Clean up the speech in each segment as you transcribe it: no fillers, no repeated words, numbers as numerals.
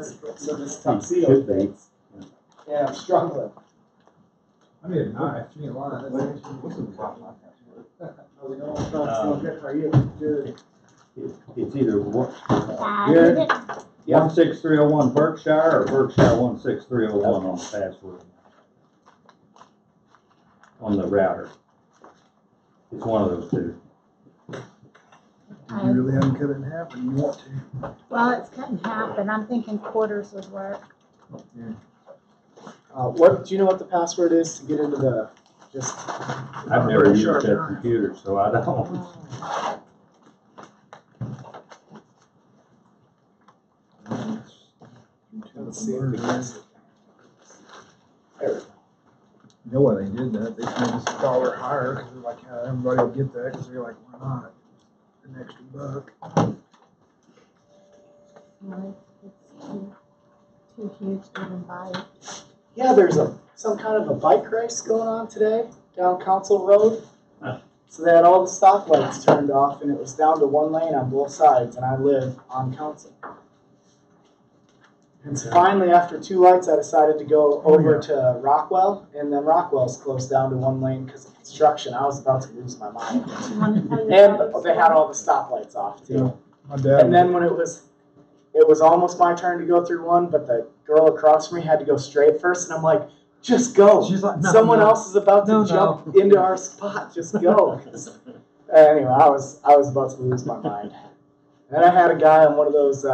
So this tuxedo fits. Yeah, I'm struggling. I need a knife. You need a line. What's the problem? Are you good? It's either what, Did it? 16301 Berkshire or Berkshire 16301 on the password. On the router. It's one of those two. You really haven't cut it in half, and you want to. Well, it's cut in half, and I'm thinking quarters would work. What do you know what the password is to get into the just? I've never used that computer, so I don't. Let's see if we can see. There we go. You know why they did that? They made us $1 higher because they're like, yeah, everybody will get that because they're like, why not? An extra buck. No, it's too huge to even buy. Yeah, there's some kind of a bike race going on today down Council Road. So they had all the stoplights turned off, and it was down to one lane on both sides, and I live on Council. And so finally, after 2 lights, I decided to go over to Rockwell, and then Rockwell's closed down to one lane because of construction. I was about to lose my mind. You want to tell your And daughter they had all the stoplights off too. My dad. And then when it was almost my turn to go through one, but the girl across from me had to go straight first, and I'm like, just go. She's like, no, Someone no. else is about to jump into our spot. Just go. Anyway, I was about to lose my mind. And I had a guy on one of those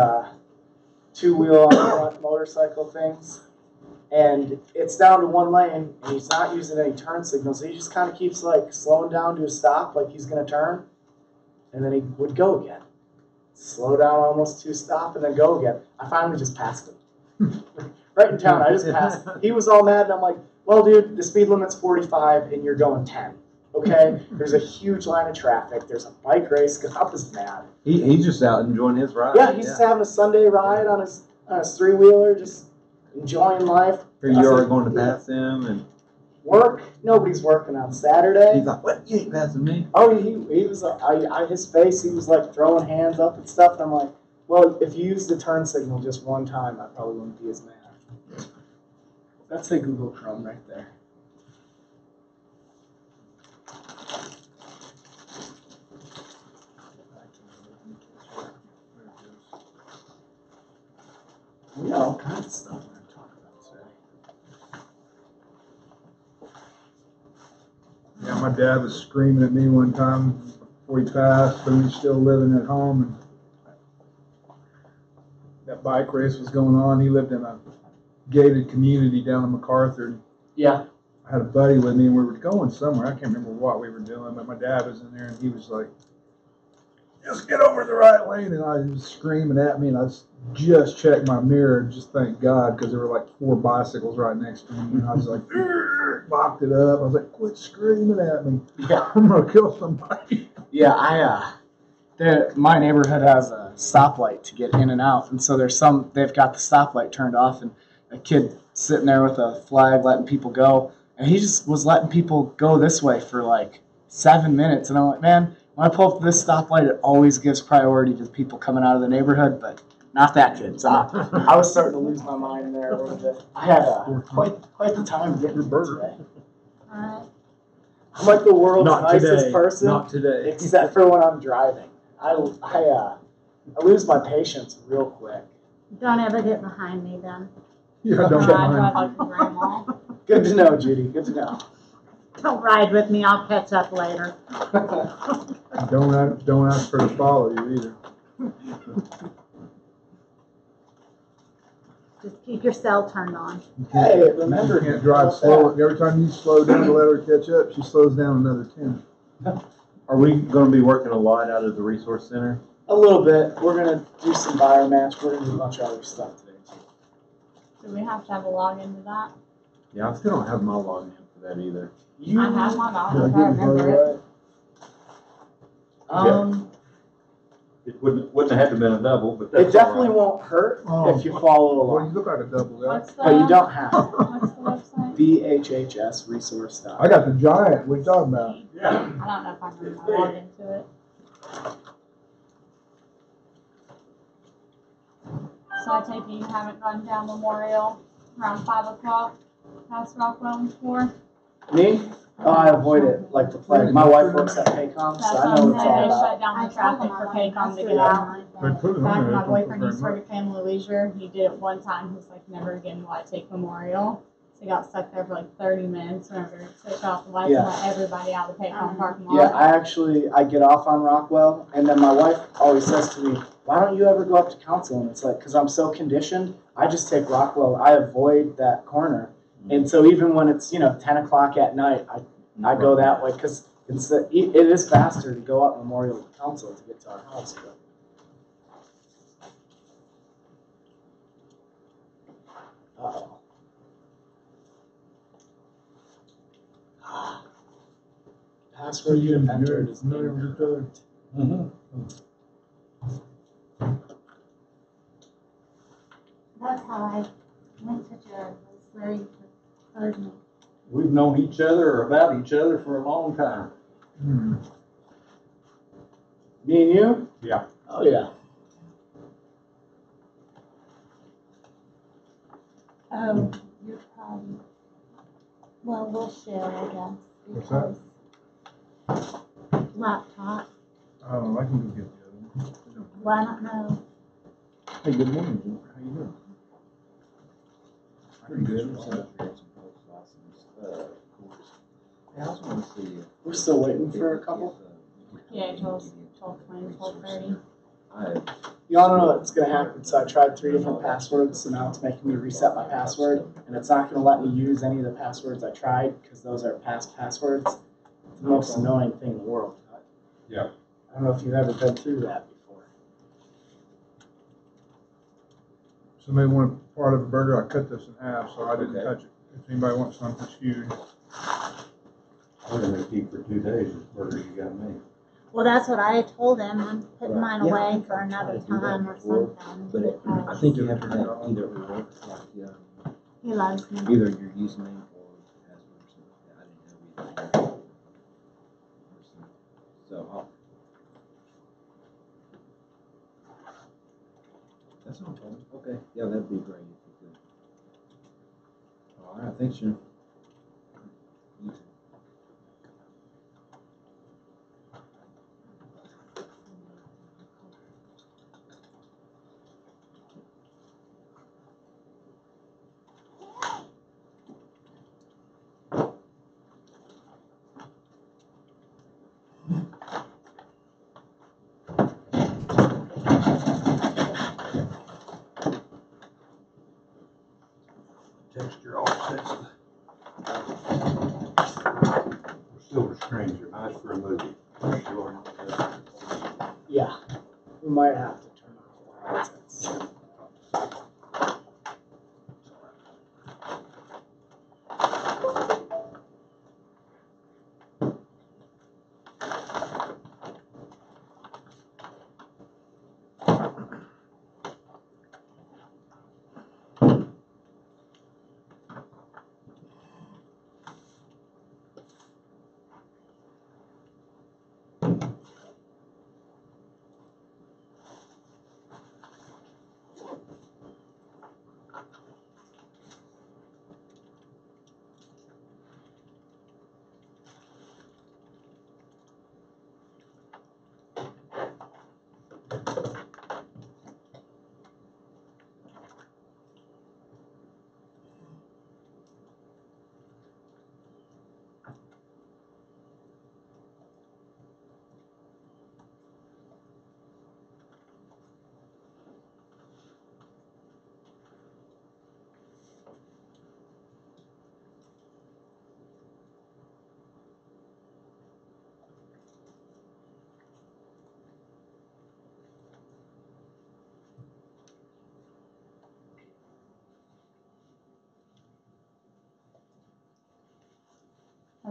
2-wheel on front motorcycle things, and it's down to one lane, and he's not using any turn signals. So he just kind of keeps like slowing down to a stop, like he's gonna turn, and then he would go again. Slow down almost to stop, and then go again. I finally just passed him. Right in town, I just passed. He was all mad, and I'm like, well, dude, the speed limit's 45, and you're going 10. Okay? There's a huge line of traffic. There's a bike race. God was mad. He's just out enjoying his ride. Yeah, he's just having a Sunday ride on his 3-wheeler, just enjoying life. Here you are going to pass him, and Work? Nobody's working on Saturday. he's like, "What? You ain't passing me." Oh, he was, his face, he was like throwing hands up and stuff. And I'm like, well, if you used the turn signal just one time, I probably wouldn't be as mad. That's a Google Chrome right there. We got all kinds of stuff we're going to talk about today. Yeah, my dad was screaming at me one time before he passed, but he was still living at home, and that bike race was going on. He lived in a gated community down in MacArthur. Yeah. I had a buddy with me, and we were going somewhere. I can't remember what we were doing, but my dad was in there, and he was like, just get over the right lane. And I was screaming at me, and I just checked my mirror, and just thank God, because there were like 4 bicycles right next to me. And I was like, locked it up. I was like, quit screaming at me. Yeah. I'm going to kill somebody. Yeah, my neighborhood has a stoplight to get in and out. And so they've got the stoplight turned off, and a kid sitting there with a flag letting people go. And he just was letting people go this way for like 7 minutes. And I'm like, man, when I pull up to this stoplight, it always gives priority to the people coming out of the neighborhood, but not that kid. So I was starting to lose my mind there a little bit. I had quite the time getting to work today. Alright. I'm like the world's Not nicest today. person, Not today. except for when I'm driving. I lose my patience real quick. Don't ever get behind me then. Yeah, don't I get drive mine. like a grandma. Good to know, Judy. Good to know. Don't ride with me, I'll catch up later. Don't ask her to follow you either. Just keep your cell turned on. Hey, remember, You can't drive slow. Every time you slow down to let her catch up, she slows down another 10. Are we going to be working a lot out of the resource center? a little bit. We're gonna do some biomatch. We're gonna do a bunch of other stuff today too. Do we have to have a login to that? Yeah, I still don't have my login for that either. You, I have my Yeah, login, I give her remember it. It wouldn't have to been a double, but that's it definitely all right. won't hurt Oh. if you follow Well, you along, look like a double guy. What's the, but you don't have. what's the website? VHHS I got the giant. What are you talking about? Yeah. I don't know if I can log into it. So I take it you haven't gone down Memorial around 5 o'clock past Rockwell and 4? Me? Oh, I avoid it like the plague. My wife works at Paycom, That's so what I know I'm what it's saying. all They about. shut down the traffic for Paycom to get out. They put it on Back there. when my they don't put boyfriend very used to work much. at Family Leisure, he did it one time. He's like, never again will I take Memorial. So he got stuck there for like 30 minutes whenever he switched off the lights Yeah. and let everybody out of the Paycom parking lot. Yeah, I get off on Rockwell, and then my wife always says to me, why don't you ever go up to council? And it's like, because I'm so conditioned, I just take Rockwell. I avoid that corner. And so even when it's, 10 o'clock at night, I go that way, because it is faster to go up Memorial to Council to get to our house. But. Uh-oh. Password you entered is incorrect. That's how I went to jail. Was Larry heard me. We've known each other or about each other for a long time. Hmm. Me and you? Yeah. Oh, yeah. Oh, you're probably, well, we'll share, I guess. What's that? Because laptop. Oh, I can go get the other one. Well, I don't know. Hey, good morning, Jim. How you doing? Pretty good. Yeah, I was wanting to see if. We're still waiting for a couple. Yeah, 12:20, 12:30. Y'all don't know what's going to happen. So I tried 3 different passwords, so now it's making me reset my password. And it's not going to let me use any of the passwords I tried because those are past passwords. It's the most annoying thing in the world. Yeah. I don't know if you've ever been through that before. Somebody wanted part of a burger, I cut this in half, so I didn't Okay. touch it. If anybody wants some, it's huge. We're gonna keep for 2 days, this burger you got me. Well, that's what I told him. I'm putting Right. mine Yeah, I away think for I've another tried to do that time or before, something. But it, I think you have to have either or, like, He loves me. either your username or password or something like that. I didn't have either. So, that's no problem. Okay, yeah, that'd be great if you could. All right, thanks, Jim. You too. Texture offsets. Silver screens are nice for a movie. For sure. Yeah. We might have to turn off the lights.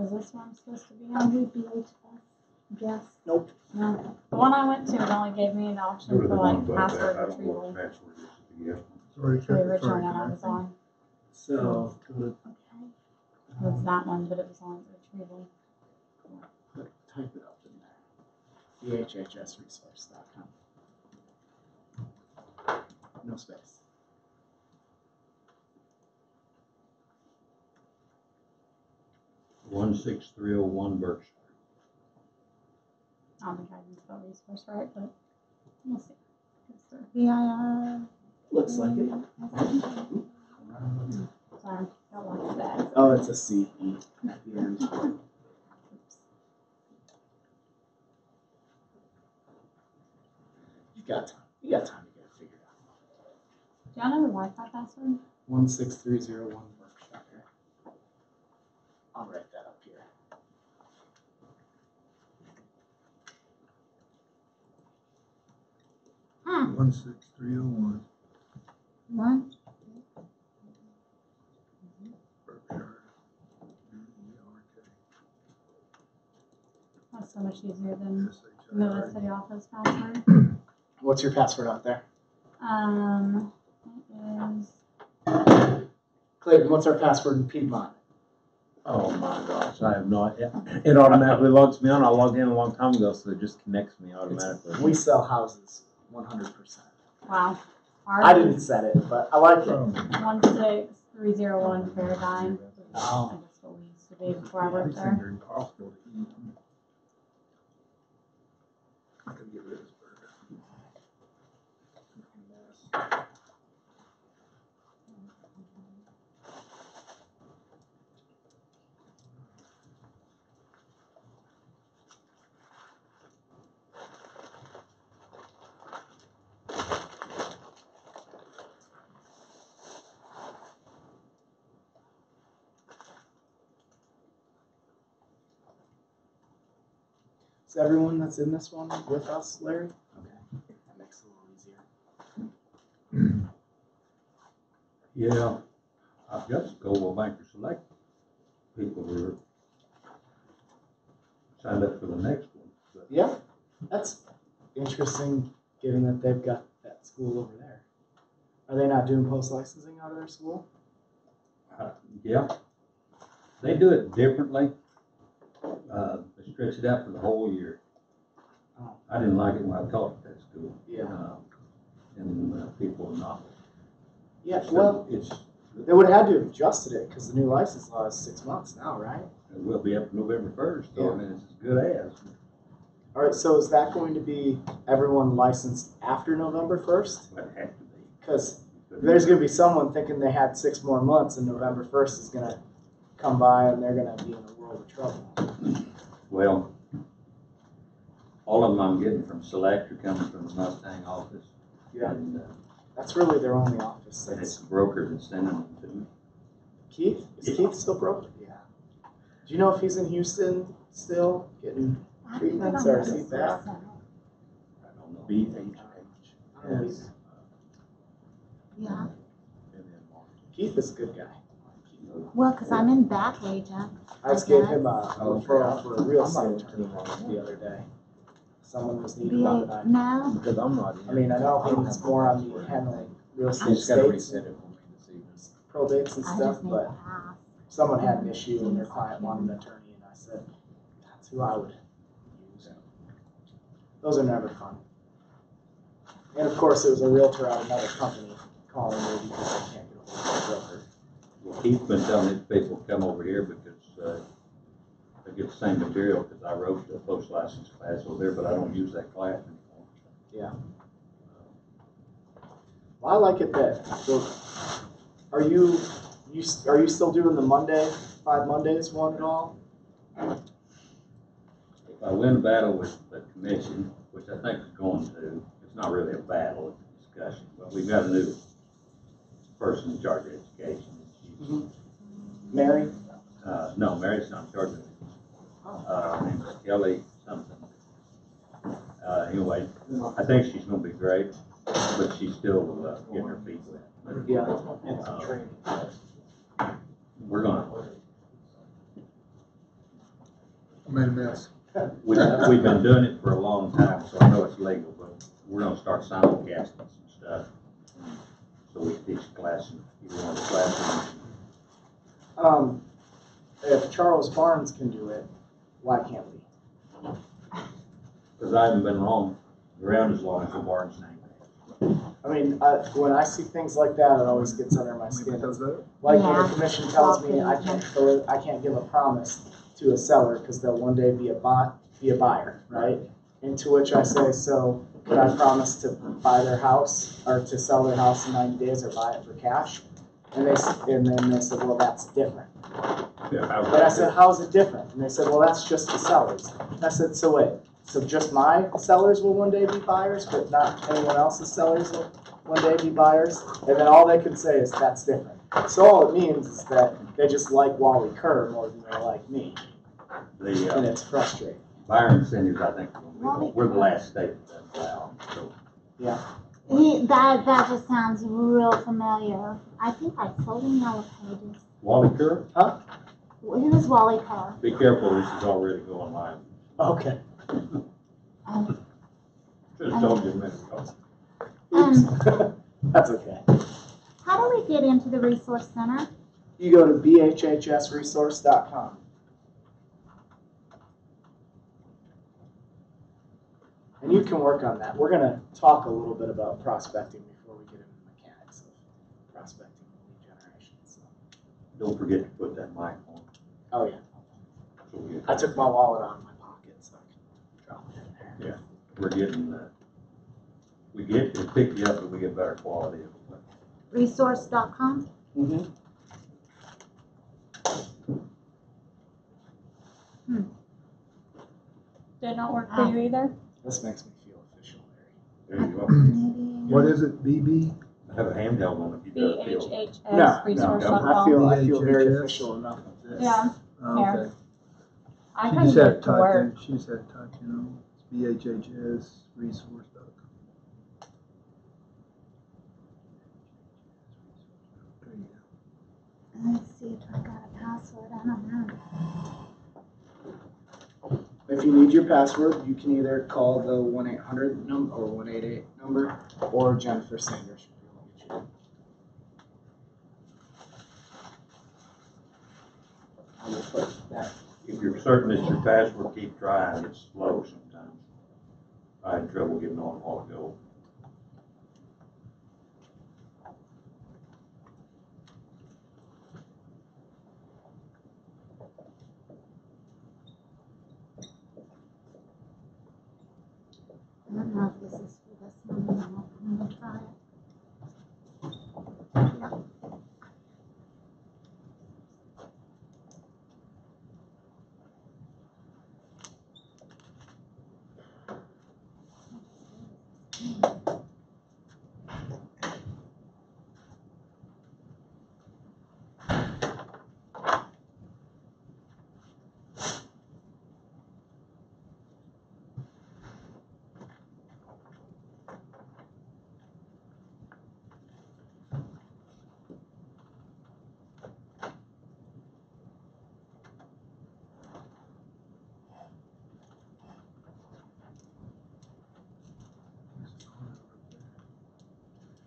Is this one I'm supposed to be on? VPHS. Yes. Nope. No. The one I went to, it only gave me an option Go to for the one like above password that. I don't know retrieval. what the password is to be honest. It's already The checked, it's original already one I was connected. on. So, go to Okay. It was that one, but it was on retrieval. type it up in there. VHHSresource.com. No space. 16301 Berkshire. I'll be trying to spell resource right, but we'll see. VIR. Looks like it. Sorry, got lots of that. Oh, it's a C E at the end. You got time. You got time to get it figured out. Do y'all know the Wi-Fi password? 16301 Berkshire. I'll write that up here. Hmm. 16301 One. Berkshire. That's so much easier than the SHIR. city office password. What's your password out there? It is Clayton, what's our password in Piedmont? Oh my gosh, I have no idea. It automatically logs me on. I logged in a long time ago, so it just connects me automatically. We sell houses, 100%. wow. I didn't set it, but I like it. 16301 Paradigm. Oh. I guess what we used to be before I worked These there. things are impossible to eat. I could get rid of this burger. Is everyone that's in this one with us, Larry? Okay, that makes it a little easier. Yeah, I've got some Coldwell Banker Select people who are signed up for the next one. But Yeah, that's interesting, given that they've got that school over there. Are they not doing post licensing out of their school? yeah, they do it differently. They stretch it out for the whole year. Oh. I didn't like it when I taught at that school. Yeah. And people are not. Yeah, well, It's, they would have had to have adjusted it because the new license law is 6 months now, right? it will be up November 1st, so I mean, it's as good as. All right, so is that going to be everyone licensed after November 1st? But it had to be. Because there's going to be someone thinking they had 6 more months and November 1st is going to come by and they're going to be in a world of trouble. Well, all of them I'm getting from Select are coming from the Mustang office. Yeah. And That's really their only office. and it's That's the broker that's sending them to me. Keith? Is Yeah. Keith still broke? Yeah. Do you know if he's in Houston still getting treatments or is he back? I don't know. BHH. I don't know. Yeah, Keith is a good guy. well, because I'm in back agent. I just gave him a Oh, referral for a real I'm not estate in attorney the other day. Someone was needing about BA, it. no, Because I'm not in. I mean, I know he's more on the handling real He estate just gotta estates, reset it for me this evening. probates and I stuff, just need but to pass. someone had an issue and their client wanted an attorney and I said, that's who I would use. Those are never fun. And of course, it was a realtor out of another company calling me because I can't get a hold of the broker. Well, Keith's been telling his people to come over here because, they get the same material, because I wrote the post license class over there, but I don't use that class anymore. Well, I like it that, so, are you still doing the Monday, 5 Mondays one at all? If I win a battle with the commission, which I think is going to, it's not really a battle, it's a discussion, but we've got a new person in charge of education. She's, Mary? no, Mary's not in charge of it. Name's Kelly something. Anyway, I think she's gonna be great, but she's still getting her feet wet. Yeah. We're gonna, I made a mess. we've been doing it for a long time, so I know it's legal, but we're gonna start simulcasting some stuff. So we can teach class in either one of the classrooms. If Charles Barnes can do it, why can't we? Because I haven't been around as long as the Barnes name. I mean, when I see things like that, it always gets under my skin. Because of Like when Yeah. the commission tells me I can't give a promise to a seller because they'll one day be a buyer, right? And to which I say, so could I promise to buy their house or to sell their house in 90 days or buy it for cash? And then they said, well, that's different. Yeah, And I said, how is it different? And they said, well, that's just the sellers. And I said, so wait, so just my sellers will one day be buyers, but not anyone else's sellers will one day be buyers? And then all they could say is, that's different. So all it means is that they just like Wally Kerr more than they like me. And it's frustrating. Buyer incentives, I think, we're the last state that's allowed, so. That just sounds real familiar. I think I told him Yellow Pages. Wally Kerr, Who is Wally Kerr? be careful, this is already going live. Okay. Should've told you a minute ago. Oops. That's okay. How do we get into the Resource Center? You go to bhhsresource.com. And you can work on that. We're going to talk a little bit about prospecting before we get into the mechanics of prospecting and lead generation. So. Don't forget to put that mic on. Oh, yeah. So we- I took my wallet out of my pocket so I can drop it in there. We're getting, it pick you up, but we get better quality of it. Resource.com? Mm-hmm. Did not work for you either? This makes me feel official, Larry. There you go. Maybe. What is it, BB? I have a handheld on if you got a feel. BHHS resource.com. I feel very BHHS. official enough with this. Yeah, Oh, Here. okay. I She couldn't just get had it it to typed work. in. She just had it typed in. It's BHHS resource.com. There you go. Let's see if I got a password. I don't know. If you need your password, you can either call the 1-800 number or 188 number, or Jennifer Sanders should be able to get you. I will put that. If you're certain it's your password, keep trying. It's slow sometimes. I had trouble getting on a while ago. I don't know if this is for this one or not. I'm gonna try it.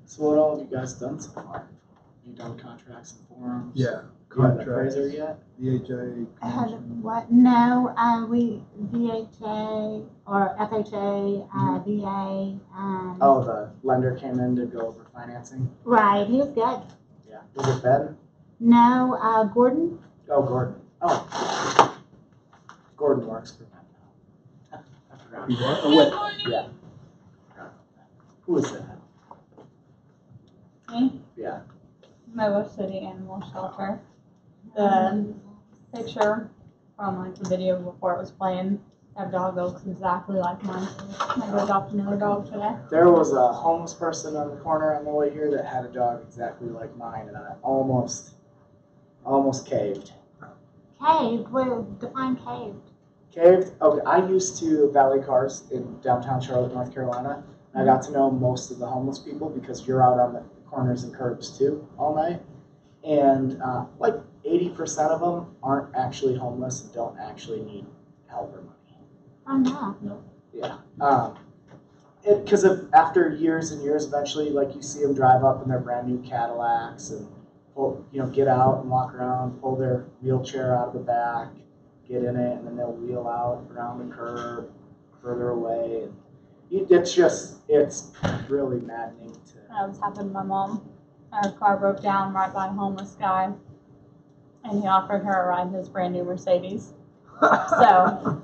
So what all have you guys done so far? You done contracts and forums? Yeah. You have an Contracts. appraiser yet? DHA. I had commission. what? No, we VHA or FHA, VA. Oh, the lender came in to go over financing? Right, he was good. Yeah. Was it Ben? No, Gordon. Oh, Gordon. Oh. Gordon works for Ben now. I forgot. He what? Oh, wait. Yeah. Who is that? Me, Yeah. Iowa City Animal Shelter. The picture from like the video before it was playing, that dog looks exactly like mine. I go adopt another dog today. There was a homeless person on the corner on the way here that had a dog exactly like mine, and I almost caved. Caved. Well, define caved. Caved? Okay, I used to valet cars in downtown Charlotte, North Carolina. And I got to know most of the homeless people because you're out on the corners and curbs too all night. And like 80% of them aren't actually homeless and don't actually need help or money. Oh no. Yeah. Because after years and years, eventually, like you see them drive up in their brand new Cadillacs and get out and walk around, pull their wheelchair out of the back, get in it, and then they'll wheel out around the curb, further away. And it's really maddening to. That was happened to my mom. Her car broke down right by a homeless guy, and he offered her a ride in his brand new Mercedes. So.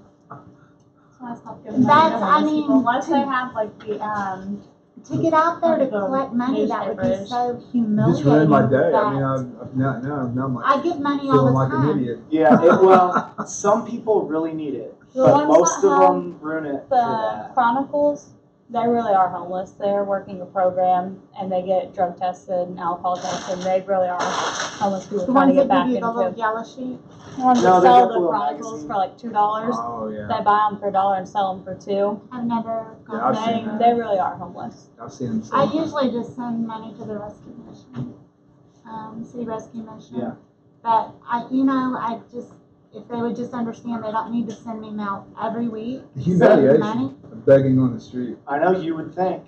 I stopped giving money That's- to I homeless mean, people, unless they have like the To get out there to The collect money, that would be newspapers. so Just humiliating. ruined my day. I that- mean, now I'm like I give money all feeling the like an time. idiot. Yeah, well, some people really need it, The but ones most that of have them ruin it for the that. Chronicles. They really are homeless. They're working a program and they get drug tested and alcohol tested. They really are homeless people The trying to ones get that back give you the little into. yellow sheet. The ones No, that they sell got the the little Chronicles magazine. for like $2. Oh yeah. They buy them for $1 and sell them for $2. I've never Yeah, got I've seen that. They really are homeless. I've seen I some. usually just send money to the rescue mission, city rescue mission. Yeah. But if they would just understand, they don't need to send me mail every week. The Send me humiliation money. of begging on the street. I know you would think.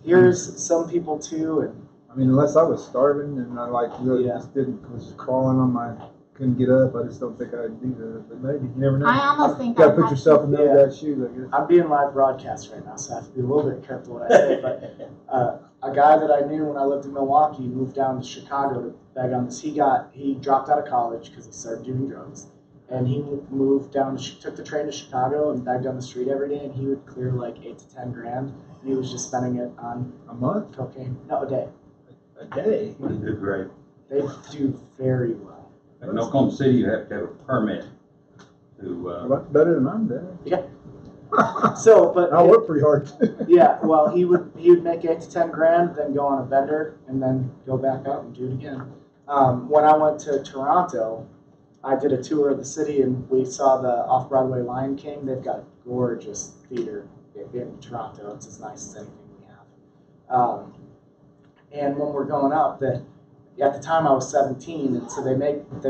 Here's some people too, and I mean, unless I was starving and I like really Yeah. just was crawling on my, couldn't get up. I just don't think I'd do that. But maybe you never know. I almost think You gotta I'd put have yourself in the Yeah. other guy's shoes, I guess. I'm being live broadcast right now, so I have to be a little bit careful what I say. But a guy that I knew when I lived in Milwaukee moved down to Chicago to beg on this. He dropped out of college because he started doing drugs, and he moved down, took the train to Chicago and begged on the street every day, and he would clear like 8 to 10 grand, and he was just spending it on A month? cocaine. No, a day. A day? You do great. They do very well. In Oklahoma City, you have to have a permit to, Well, that's better than I'm doing. So, but I work pretty hard too. yeah, well, he would make 8 to 10 grand, then go on a bender, and then go back out and do it again. When I went to Toronto, I did a tour of the city, and we saw the Off-Broadway Lion King. They've got a gorgeous theater in Toronto. It's as nice as anything we have. And when we're going up, at the time I was 17, and so they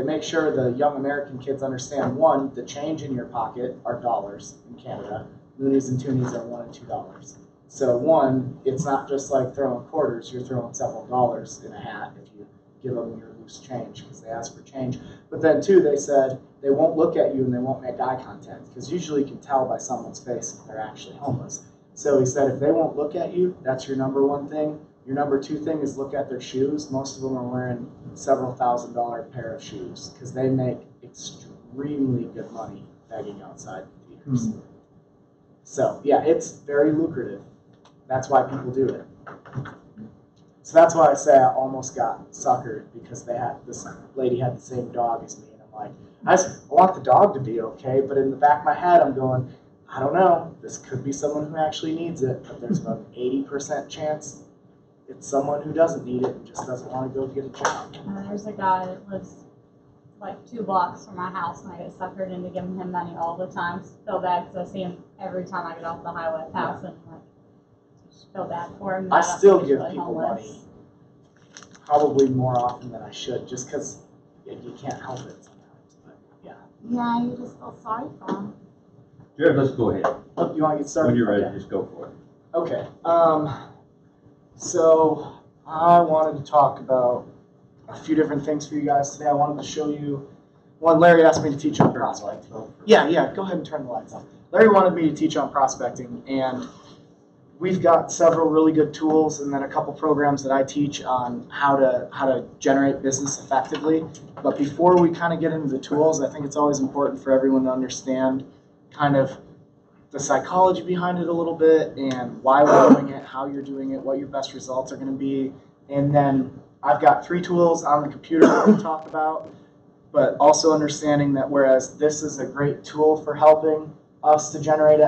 make sure the young American kids understand, one, the change in your pocket are dollars in Canada. Loonies and toonies are $1 and $2. So one, it's not just like throwing quarters, you're throwing several dollars in a hat if you give them your loose change, because they ask for change. But then two, they said they won't look at you and they won't make eye contact, because usually you can tell by someone's face if they're actually homeless. So he said if they won't look at you, that's your number one thing. Your number two thing is look at their shoes. Most of them are wearing several $1,000 pair of shoes, because they make extremely good money begging outside theaters. So yeah, it's very lucrative. That's why people do it. So that's why I say I almost got suckered, because this lady had the same dog as me, and I'm like, I want the dog to be okay, but in the back of my head I'm going, I don't know, this could be someone who actually needs it, but there's about an 80% chance it's someone who doesn't need it and just doesn't want to go get a job. And there's a guy that lives like 2 blocks from my house, and I get suckered into giving him money all the time. Feel bad because I see him every time I get off the highway pass, and like, just feel bad for him. I don't still think he's give really people homeless. money, probably more often than I should, just because you can't help it sometimes. But yeah. Yeah, you just feel sorry for them. Jared, let's go ahead. Oh, you want to get started? When you're ready, Okay. just go for it. Okay. So I wanted to talk about a few different things for you guys today. I wanted to show you one. Larry asked me to teach on prospecting. Yeah. Go ahead and turn the lights on. Larry wanted me to teach on prospecting, and we've got several really good tools, and then a couple programs that I teach on how to generate business effectively. But before we kind of get into the tools, I think it's always important for everyone to understand kind of the psychology behind it a little bit, and why we're doing it, how you're doing it, what your best results are going to be. And then I've got 3 tools on the computer that we talk about, but also understanding that whereas this is a great tool for helping us to generate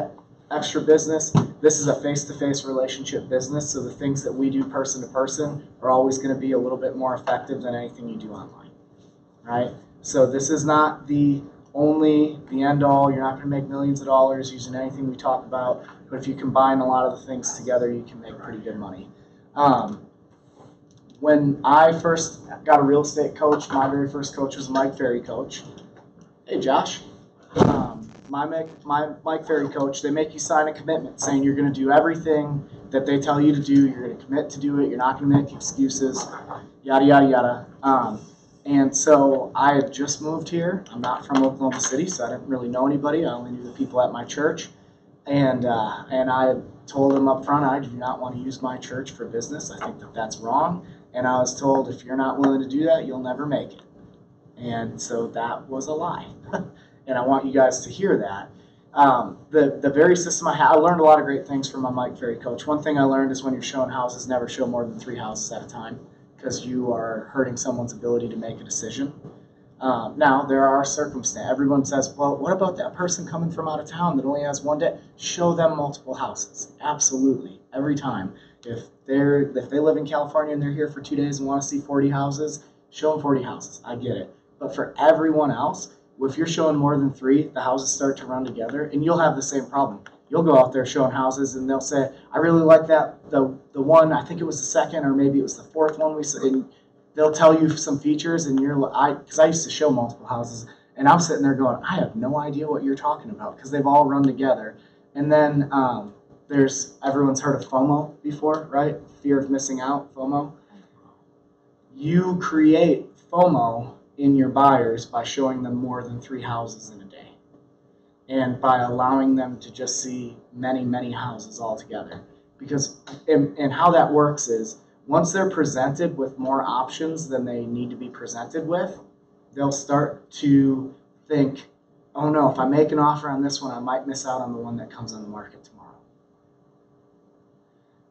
extra business, this is a face-to-face relationship business, so the things that we do person to person are always going to be a little bit more effective than anything you do online, right? So this is not the end all. You're not going to make millions of dollars using anything we talk about, but if you combine a lot of the things together, you can make pretty good money. When I first got a real estate coach, my very first coach was a Mike Ferry coach. Hey, Josh. My Mike Ferry coach, they make you sign a commitment saying you're going to do everything that they tell you to do. You're going to commit to do it. You're not going to make excuses, yada, yada, yada. And so I had just moved here. I'm not from Oklahoma City, so I didn't really know anybody. I only knew the people at my church. And I had told them up front, I do not want to use my church for business. I think that that's wrong. And I was told, if you're not willing to do that, you'll never make it. And so that was a lie. and I want you guys to hear that. The very system I learned a lot of great things from my Mike Ferry coach. One thing I learned is when you're showing houses, never show more than 3 houses at a time, because you are hurting someone's ability to make a decision. Now, there are circumstances. Everyone says, well, what about that person coming from out of town that only has 1 day? Show them multiple houses. Absolutely. Every time. If they live in California and they're here for 2 days and want to see 40 houses, show them 40 houses. I get it. But for everyone else, if you're showing more than 3, the houses start to run together, and you'll have the same problem. You'll go out there showing houses, and they'll say, I really like that, the one, I think it was the second, or maybe it was the 4th one we saw, and they'll tell you some features, and because I used to show multiple houses, and I'm sitting there going, I have no idea what you're talking about, because they've all run together. And then everyone's heard of FOMO before, right? Fear of missing out, FOMO. You create FOMO in your buyers by showing them more than 3 houses in a day, and by allowing them to just see many, many houses all together. Because, and how that works is, once they're presented with more options than they need to be presented with, they'll start to think, oh no, if I make an offer on this one, I might miss out on the one that comes on the market tomorrow.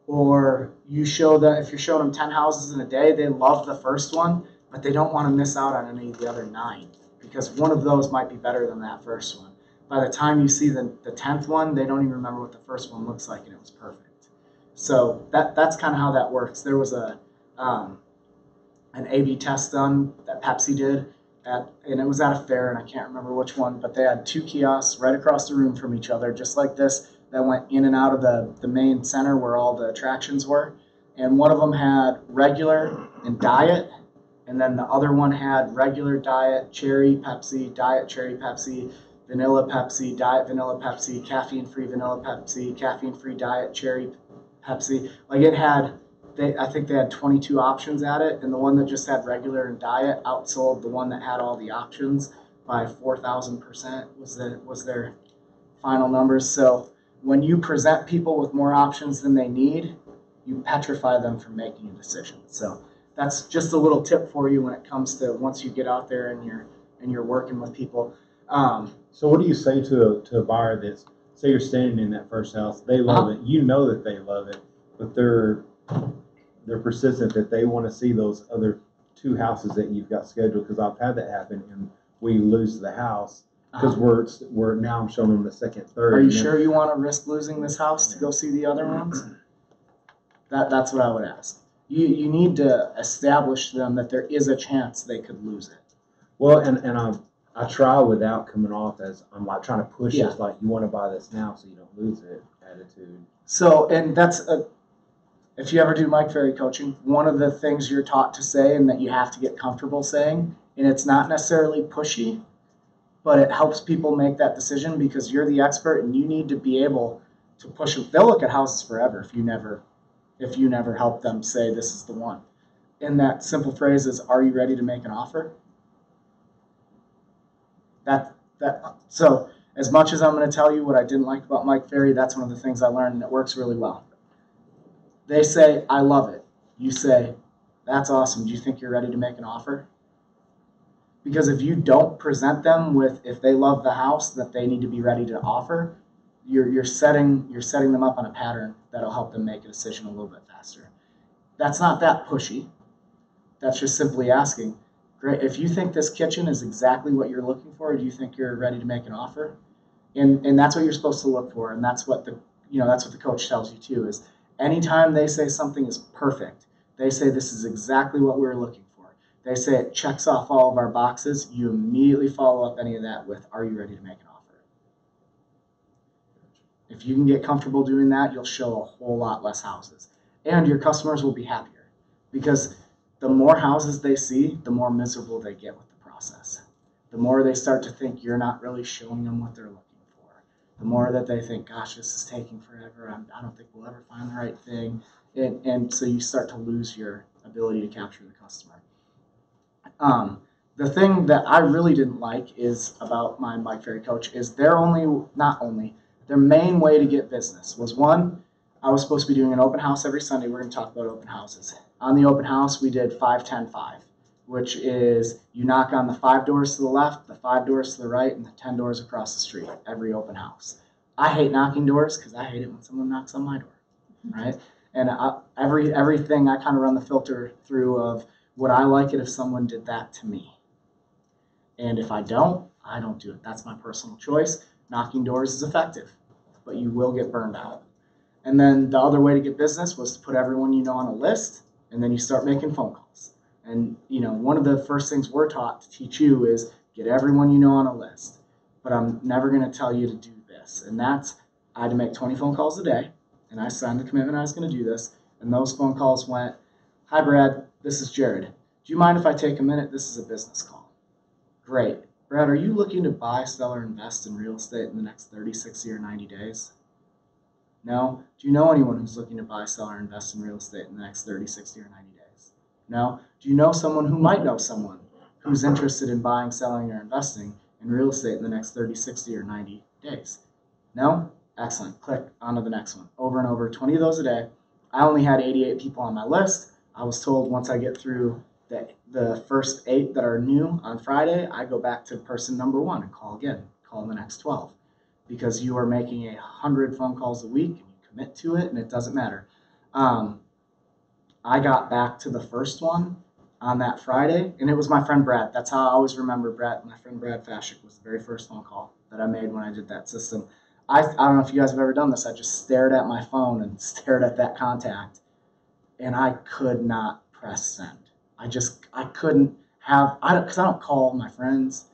Or you show that if you're showing them 10 houses in a day, they love the first one, but they don't want to miss out on any of the other 9, because one of those might be better than that first one. By the time you see the 10th one, they don't even remember what the first one looks like, and it was perfect. So that's kind of how that works. There was an A/B test done that Pepsi did, and it was at a fair, and I can't remember which one, but they had 2 kiosks right across the room from each other, just like this, that went in and out of the main center where all the attractions were. And one of them had regular and diet, and then the other one had regular diet, cherry Pepsi, diet cherry Pepsi, vanilla Pepsi, diet vanilla Pepsi, caffeine-free vanilla Pepsi, caffeine-free diet cherry Pepsi. Like it had, I think they had 22 options at it, and the one that just had regular and diet outsold the one that had all the options by 4,000% was their final numbers. So when you present people with more options than they need, you petrify them from making a decision. So that's just a little tip for you when it comes to once you get out there and you're working with people. So what do you say to a buyer that's, say you're standing in that first house, they love it, you know that they love it, but they're persistent that they want to see those other 2 houses that you've got scheduled? Because I've had that happen, and we lose the house because we're now I'm showing them the second, third. Are you sure you want to risk losing this house to go see the other ones? That's what I would ask. You need to establish to them that there is a chance they could lose it. Well, and I try without coming off as I'm like trying to push this, like, you want to buy this now so you don't lose it attitude. So, and if you ever do Mike Ferry coaching, one of the things you're taught to say and that you have to get comfortable saying, and it's not necessarily pushy, but it helps people make that decision because you're the expert and you need to be able to push them. They'll look at houses forever if you never help them say this is the one. And that simple phrase is, are you ready to make an offer? So as much as I'm going to tell you what I didn't like about Mike Ferry, that's one of the things I learned, and it works really well. They say, I love it. You say, that's awesome. Do you think you're ready to make an offer? Because if you don't present them with, if they love the house, that they need to be ready to offer, you're setting them up on a pattern that'll help them make a decision a little bit faster. That's not that pushy. That's just simply asking, great, if you think this kitchen is exactly what you're looking for, do you think you're ready to make an offer? And that's what you're supposed to look for, and that's what the coach tells you too, is anytime they say something is perfect, they say this is exactly what we're looking for, they say it checks off all of our boxes, you immediately follow up any of that with, are you ready to make an offer? If you can get comfortable doing that, you'll show a whole lot less houses. And your customers will be happier, because the more houses they see, the more miserable they get with the process. The more they start to think you're not really showing them what they're looking for. The more that they think, gosh, this is taking forever. I don't think we'll ever find the right thing. And so you start to lose your ability to capture the customer. The thing that I really didn't like is about my Mike Ferry coach is their main way to get business was, one, I was supposed to be doing an open house every Sunday. We're going to talk about open houses. On the open house, we did 5, 10, 5. which is you knock on the 5 doors to the left, the 5 doors to the right, and the 10 doors across the street, every open house. I hate knocking doors because I hate it when someone knocks on my door, right? And everything I kind of run the filter through of would I like it if someone did that to me? And if I don't do it. That's my personal choice. Knocking doors is effective, but you will get burned out. And then the other way to get business was to put everyone you know on a list, and then you start making phone calls. And one of the first things we're taught to teach you is get everyone you know on a list. But I'm never going to tell you to do this. And I had to make 20 phone calls a day, and I signed the commitment I was going to do this. And those phone calls went, "Hi, Brad, this is Jared. Do you mind if I take a minute? This is a business call." "Great. Brad, are you looking to buy, sell, or invest in real estate in the next 30, 60, or 90 days? No? Do you know anyone who's looking to buy, sell, or invest in real estate in the next 30, 60, or 90 days? No? Do you know someone who might know someone who's interested in buying, selling, or investing in real estate in the next 30, 60, or 90 days? No? Excellent. Click on to the next one. Over and over, 20 of those a day. I only had 88 people on my list. I was told once I get through the first 8 that are new on Friday, I go back to person number 1 and call again. Call the next 12. Because you are making 100 phone calls a week and you commit to it and it doesn't matter. I got back to the first one on that Friday, and it was my friend Brad. That's how I always remember Brad. My friend Brad Fashik was the very first phone call that I made when I did that system. I don't know if you guys have ever done this. I just stared at my phone and stared at that contact, and I could not press send. I couldn't have, because I don't call my friends.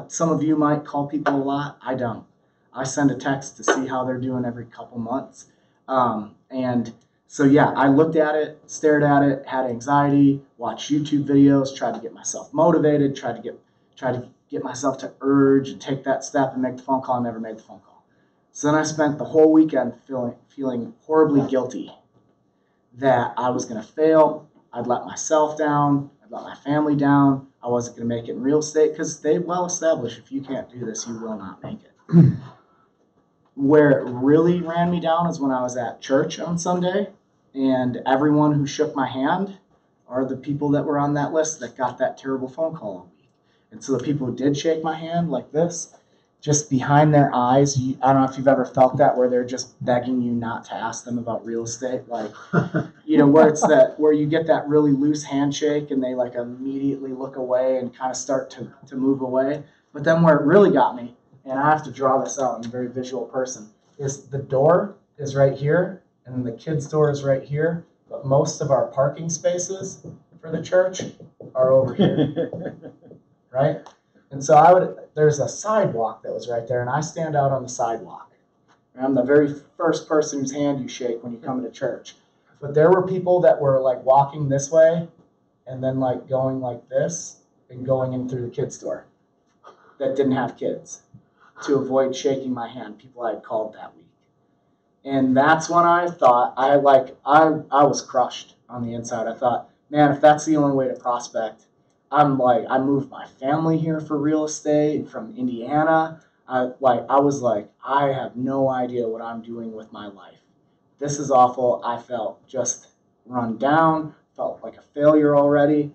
Some of you might call people a lot. I don't. I send a text to see how they're doing every couple months. And so, yeah, I looked at it, stared at it, had anxiety, watched YouTube videos, tried to get myself motivated, tried to get myself to urge and take that step and make the phone call. I never made the phone call. So then I spent the whole weekend feeling horribly guilty that I was going to fail. I'd let myself down. I'd let my family down. I wasn't going to make it in real estate because they well established if you can't do this, you will not make it. Where it really ran me down is when I was at church on Sunday, and everyone who shook my hand are the people that were on that list that got that terrible phone call all week. And so the people who did shake my hand like this, just behind their eyes, I don't know if you've ever felt that, where they're just begging you not to ask them about real estate, like, where you get that really loose handshake and they like immediately look away and kind of start to move away. But then where it really got me, and I have to draw this out, I'm a very visual person, is the door is right here, and the kids' door is right here, but most of our parking spaces for the church are over here, right? And so there's a sidewalk that was right there, and I stand out on the sidewalk. And I'm the very first person whose hand you shake when you come into church. But there were people that were like walking this way, and then like going like this, and going in through the kids' door that didn't have kids, to avoid shaking my hand, people I had called that week. And that's when I thought, I was crushed on the inside. I thought, man, if that's the only way to prospect, I moved my family here for real estate from Indiana. I was like, I have no idea what I'm doing with my life. This is awful. I felt just run down, felt like a failure already.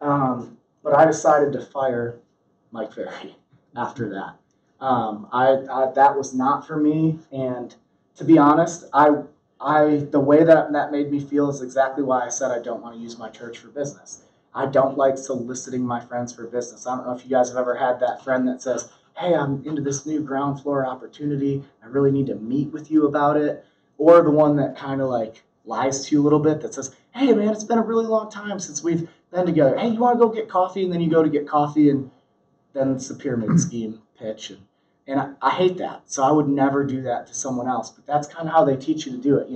But I decided to fire Mike Ferry after that. That was not for me, and to be honest, the way that made me feel is exactly why I said I don't want to use my church for business. I don't like soliciting my friends for business. I don't know if you guys have ever had that friend that says, "Hey, I'm into this new ground floor opportunity. I really need to meet with you about it." Or the one that kind of like lies to you a little bit that says, "Hey, man, it's been a really long time since we've been together. Hey, you want to go get coffee?" And then you go to get coffee, and then it's a pyramid scheme pitch. And I hate that. So I would never do that to someone else. But that's kind of how they teach you to do it.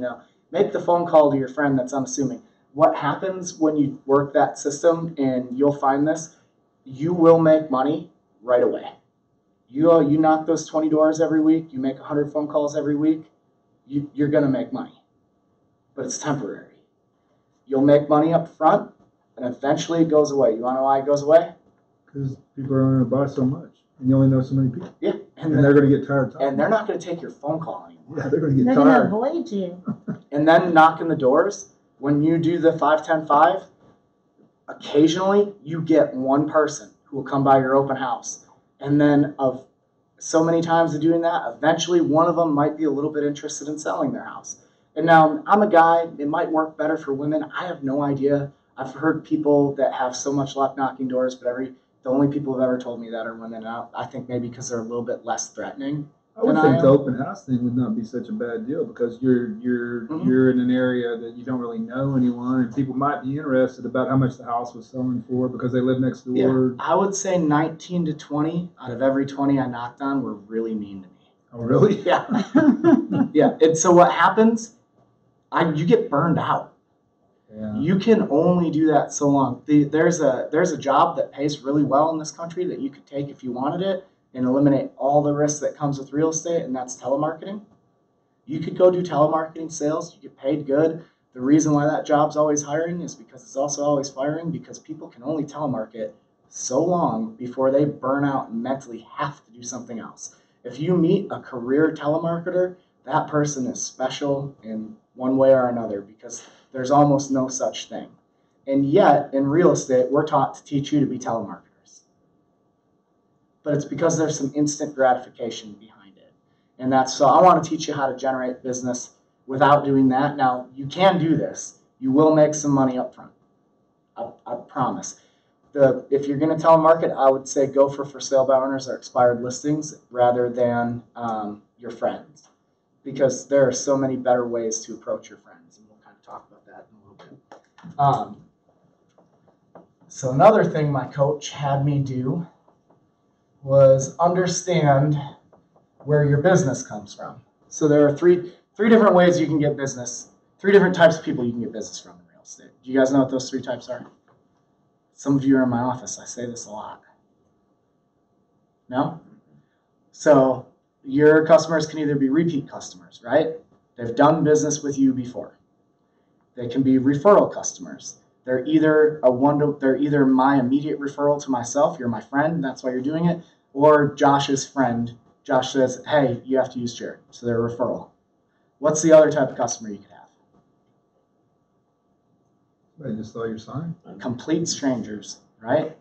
Make the phone call to your friend that's unassuming. What happens when you work that system, and you'll find this, you will make money right away. You knock those 20 doors every week, you make 100 phone calls every week, you're going to make money. But it's temporary. You'll make money up front, and eventually it goes away. You want to know why it goes away? Because people are only going to buy so much, and you only know so many people. Yeah. And they're going to get tired of talking. And they're not going to take your phone call anymore. Yeah, they're going to get They're gonna tired. avoid you. And then knocking the doors, when you do the 5-10-5, occasionally you get one person who will come by your open house. And then of so many times of doing that, eventually one of them might be a little bit interested in selling their house. And now I'm a guy, it might work better for women. I have no idea. I've heard people that have so much luck knocking doors, but the only people who've ever told me that are women. I think maybe because they're a little bit less threatening. I would And think I the am. open house thing would not be such a bad deal because you're in an area that you don't really know anyone, and people might be interested about how much the house was selling for because they live next door. Yeah, I would say 19 to 20 out of every 20 I knocked on were really mean to me. Oh, really? Yeah. Yeah. And so what happens, you get burned out. Yeah. You can only do that so long. There's a job that pays really well in this country that you could take if you wanted it and eliminate all the risks that comes with real estate, and that's telemarketing. You could go do telemarketing sales. You get paid good. The reason why that job's always hiring is because it's also always firing, because people can only telemarket so long before they burn out and mentally have to do something else. If you meet a career telemarketer, that person is special in one way or another because there's almost no such thing. And yet, in real estate, we're taught to teach you to be telemarketers. But it's because there's some instant gratification behind it. And so I want to teach you how to generate business without doing that. Now, you can do this. You will make some money up front. I promise. If you're going to telemarket, I would say go for sale by owners or expired listings rather than your friends, because there are so many better ways to approach your friends, and we'll kind of talk about that in a little bit. So another thing my coach had me do was understand where your business comes from. So there are three different ways you can get business, 3 different types of people you can get business from in real estate. Do you guys know what those 3 types are? Some of you are in my office. I say this a lot. No? So your customers can either be repeat customers, right? They've done business with you before. They can be referral customers. They're either my immediate referral to myself, you're my friend, that's why you're doing it, or Josh's friend. Josh says, hey, you have to use Jared. So they're a referral. What's the other type of customer you could have? I just saw your sign. Complete strangers, right?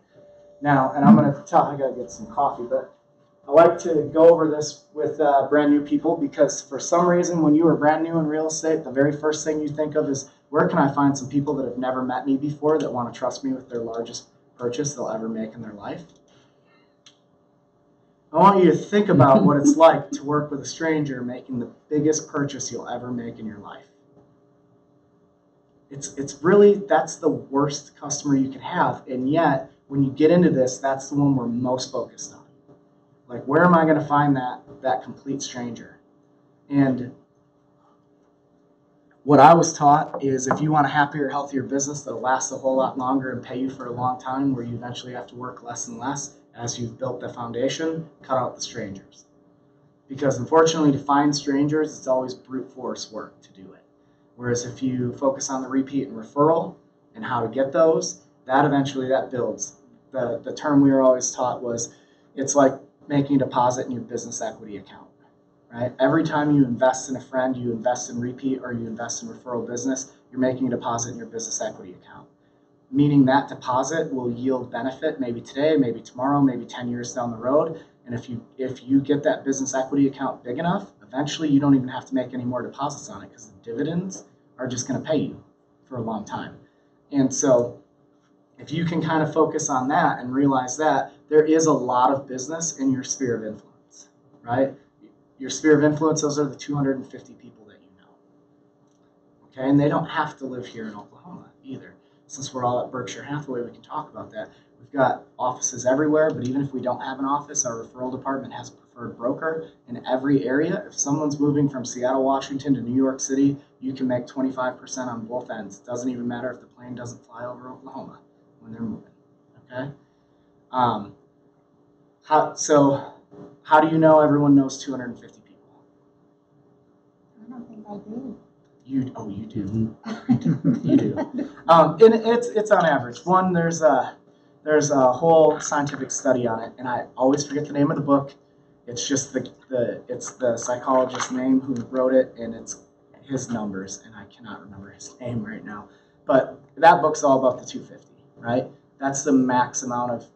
Now, and I'm going to I got to get some coffee, but I like to go over this with brand new people because for some reason, when you are brand new in real estate, the very first thing you think of is, where can I find some people that have never met me before that want to trust me with their largest purchase they'll ever make in their life? I want you to think about what it's like to work with a stranger making the biggest purchase you'll ever make in your life. It's really, that's the worst customer you could have. And yet, when you get into this, that's the one we're most focused on. Like, where am I going to find that complete stranger? And what I was taught is if you want a happier, healthier business that'll last a whole lot longer and pay you for a long time, where you eventually have to work less and less as you've built the foundation, cut out the strangers. Because unfortunately, to find strangers, it's always brute force work to do it. Whereas if you focus on the repeat and referral and how to get those, that eventually builds. The term we were always taught was, it's like making a deposit in your business equity account, right? Every time you invest in a friend, you invest in repeat, or you invest in referral business, you're making a deposit in your business equity account. Meaning that deposit will yield benefit maybe today, maybe tomorrow, maybe 10 years down the road. And if you get that business equity account big enough, eventually you don't even have to make any more deposits on it because the dividends are just going to pay you for a long time. And so if you can kind of focus on that and realize that there is a lot of business in your sphere of influence, right? Your sphere of influence, those are the 250 people that you know. Okay, and they don't have to live here in Oklahoma either. Since we're all at Berkshire Hathaway, we can talk about that. We've got offices everywhere, but even if we don't have an office, our referral department has a preferred broker in every area. If someone's moving from Seattle, Washington to New York City, you can make 25% on both ends. It doesn't even matter if the plane doesn't fly over Oklahoma when they're moving, okay? How do you know everyone knows 250 people? I don't think I do. You do. You do. And it's on average. One, there's a whole scientific study on it, and I always forget the name of the book. It's just the psychologist's name who wrote it, and it's his numbers, and I cannot remember his name right now. But that book's all about the 250. right? That's the max amount of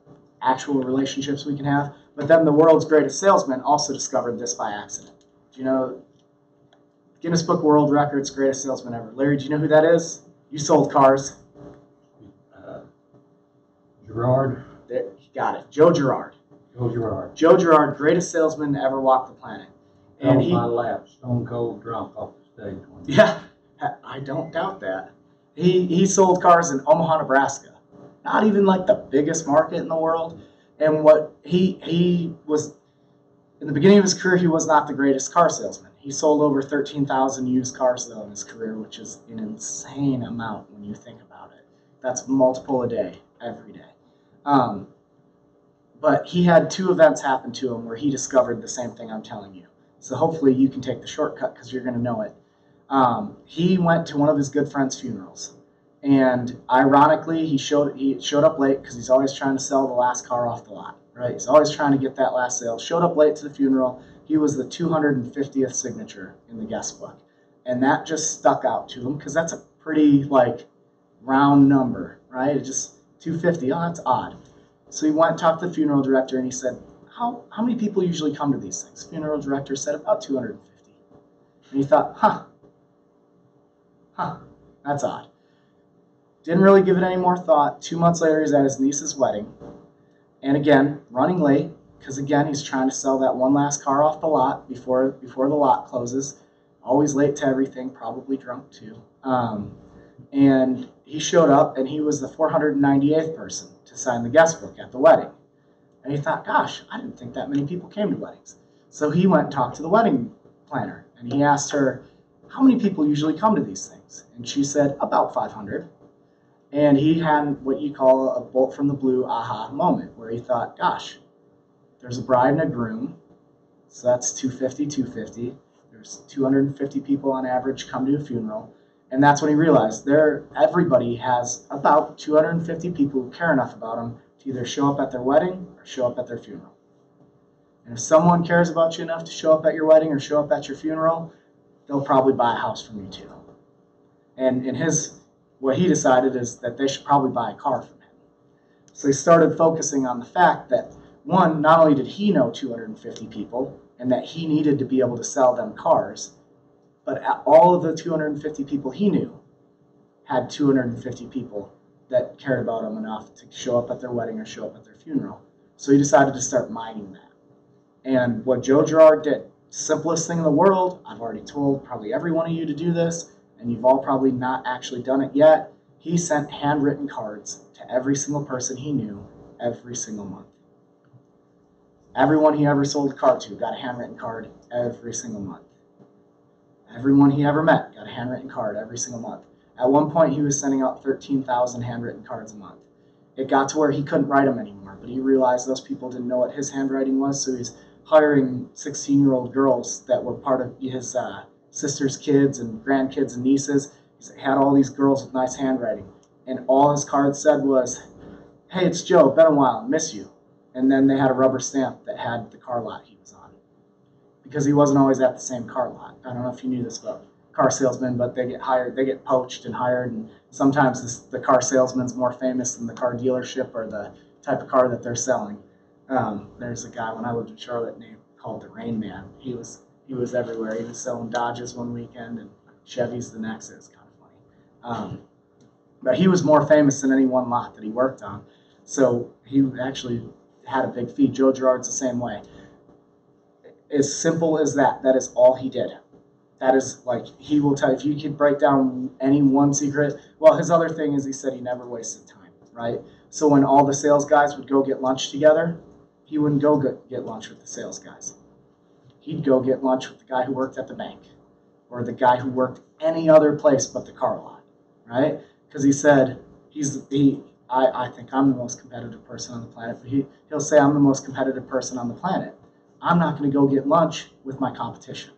actual relationships we can have. But then the world's greatest salesman also discovered this by accident. Do you know Guinness Book of World Records, greatest salesman ever? Larry, do you know who that is? You sold cars. Gerard, There, you got it. Joe Girard. Joe Gerard. Joe Girard, greatest salesman to ever walk the planet. And Fell he, on my lap, stone cold drunk off the stage one day. yeah, I don't doubt that. He sold cars in Omaha, Nebraska. Not even like the biggest market in the world. And what he was, in the beginning of his career, he was not the greatest car salesman. He sold over 13,000 used cars though in his career, which is an insane amount when you think about it. That's multiple a day, every day. But he had 2 events happen to him where he discovered the same thing I'm telling you. So hopefully you can take the shortcut because you're going to know it. He went to one of his good friend's funerals. And ironically, he showed up late because he's always trying to sell the last car off the lot, right? He's always trying to get that last sale. Showed up late to the funeral. He was the 250th signature in the guest book. And that just stuck out to him because that's a pretty, like, round number, right? It just 250. Oh, that's odd. So he went and talked to the funeral director and he said, how many people usually come to these things? Funeral director said about 250. And he thought, that's odd. Didn't really give it any more thought. 2 months later, he's at his niece's wedding. And again, running late, because again, he's trying to sell that one last car off the lot before the lot closes. Always late to everything, probably drunk too. And he showed up and he was the 498th person to sign the guest book at the wedding. And he thought, gosh, I didn't think that many people came to weddings. So he went and talked to the wedding planner and he asked her, how many people usually come to these things? And she said, about 500. And he had what you call a bolt from the blue aha moment where he thought, gosh, there's a bride and a groom. So that's 250. There's 250 people on average come to a funeral. And that's when he realized everybody has about 250 people who care enough about him to either show up at their wedding or show up at their funeral. And if someone cares about you enough to show up at your wedding or show up at your funeral, they'll probably buy a house from you too. And what he decided is that they should probably buy a car from him. So he started focusing on the fact that, one, not only did he know 250 people and that he needed to be able to sell them cars, but all of the 250 people he knew had 250 people that cared about him enough to show up at their wedding or show up at their funeral. So he decided to start mining that. And what Joe Girard did, simplest thing in the world, I've already told probably every one of you to do this, and you've all probably not actually done it yet. He sent handwritten cards to every single person he knew every single month. Everyone he ever sold a car to got a handwritten card every single month. Everyone he ever met got a handwritten card every single month. At one point, he was sending out 13,000 handwritten cards a month. It got to where he couldn't write them anymore, but he realized those people didn't know what his handwriting was, so he's hiring 16-year-old girls that were part of his sister's kids and grandkids and nieces. He had all these girls with nice handwriting, and all his cards said was, hey, it's Joe, been a while, miss you. And then they had a rubber stamp that had the car lot he was on, because he wasn't always at the same car lot. I don't know if you knew this about car salesmen, but they get poached and hired, and sometimes the car salesman's more famous than the car dealership or the type of car that they're selling. There's a guy when I lived in Charlotte called the Rain Man. He was everywhere. He was selling Dodges one weekend and Chevys the next. It was kind of funny. But he was more famous than any one lot that he worked on. So he actually had a big fee. Joe Girard's the same way. As simple as that. That is all he did. That is, like, he will tell you, if you could break down any one secret. Well, his other thing is he said he never wasted time, right? So when all the sales guys would go get lunch together, he wouldn't go get lunch with the sales guys. He'd go get lunch with the guy who worked at the bank or the guy who worked any other place but the car lot, right? Because he said, I think I'm the most competitive person on the planet, but he'll say I'm the most competitive person on the planet. I'm not going to go get lunch with my competition.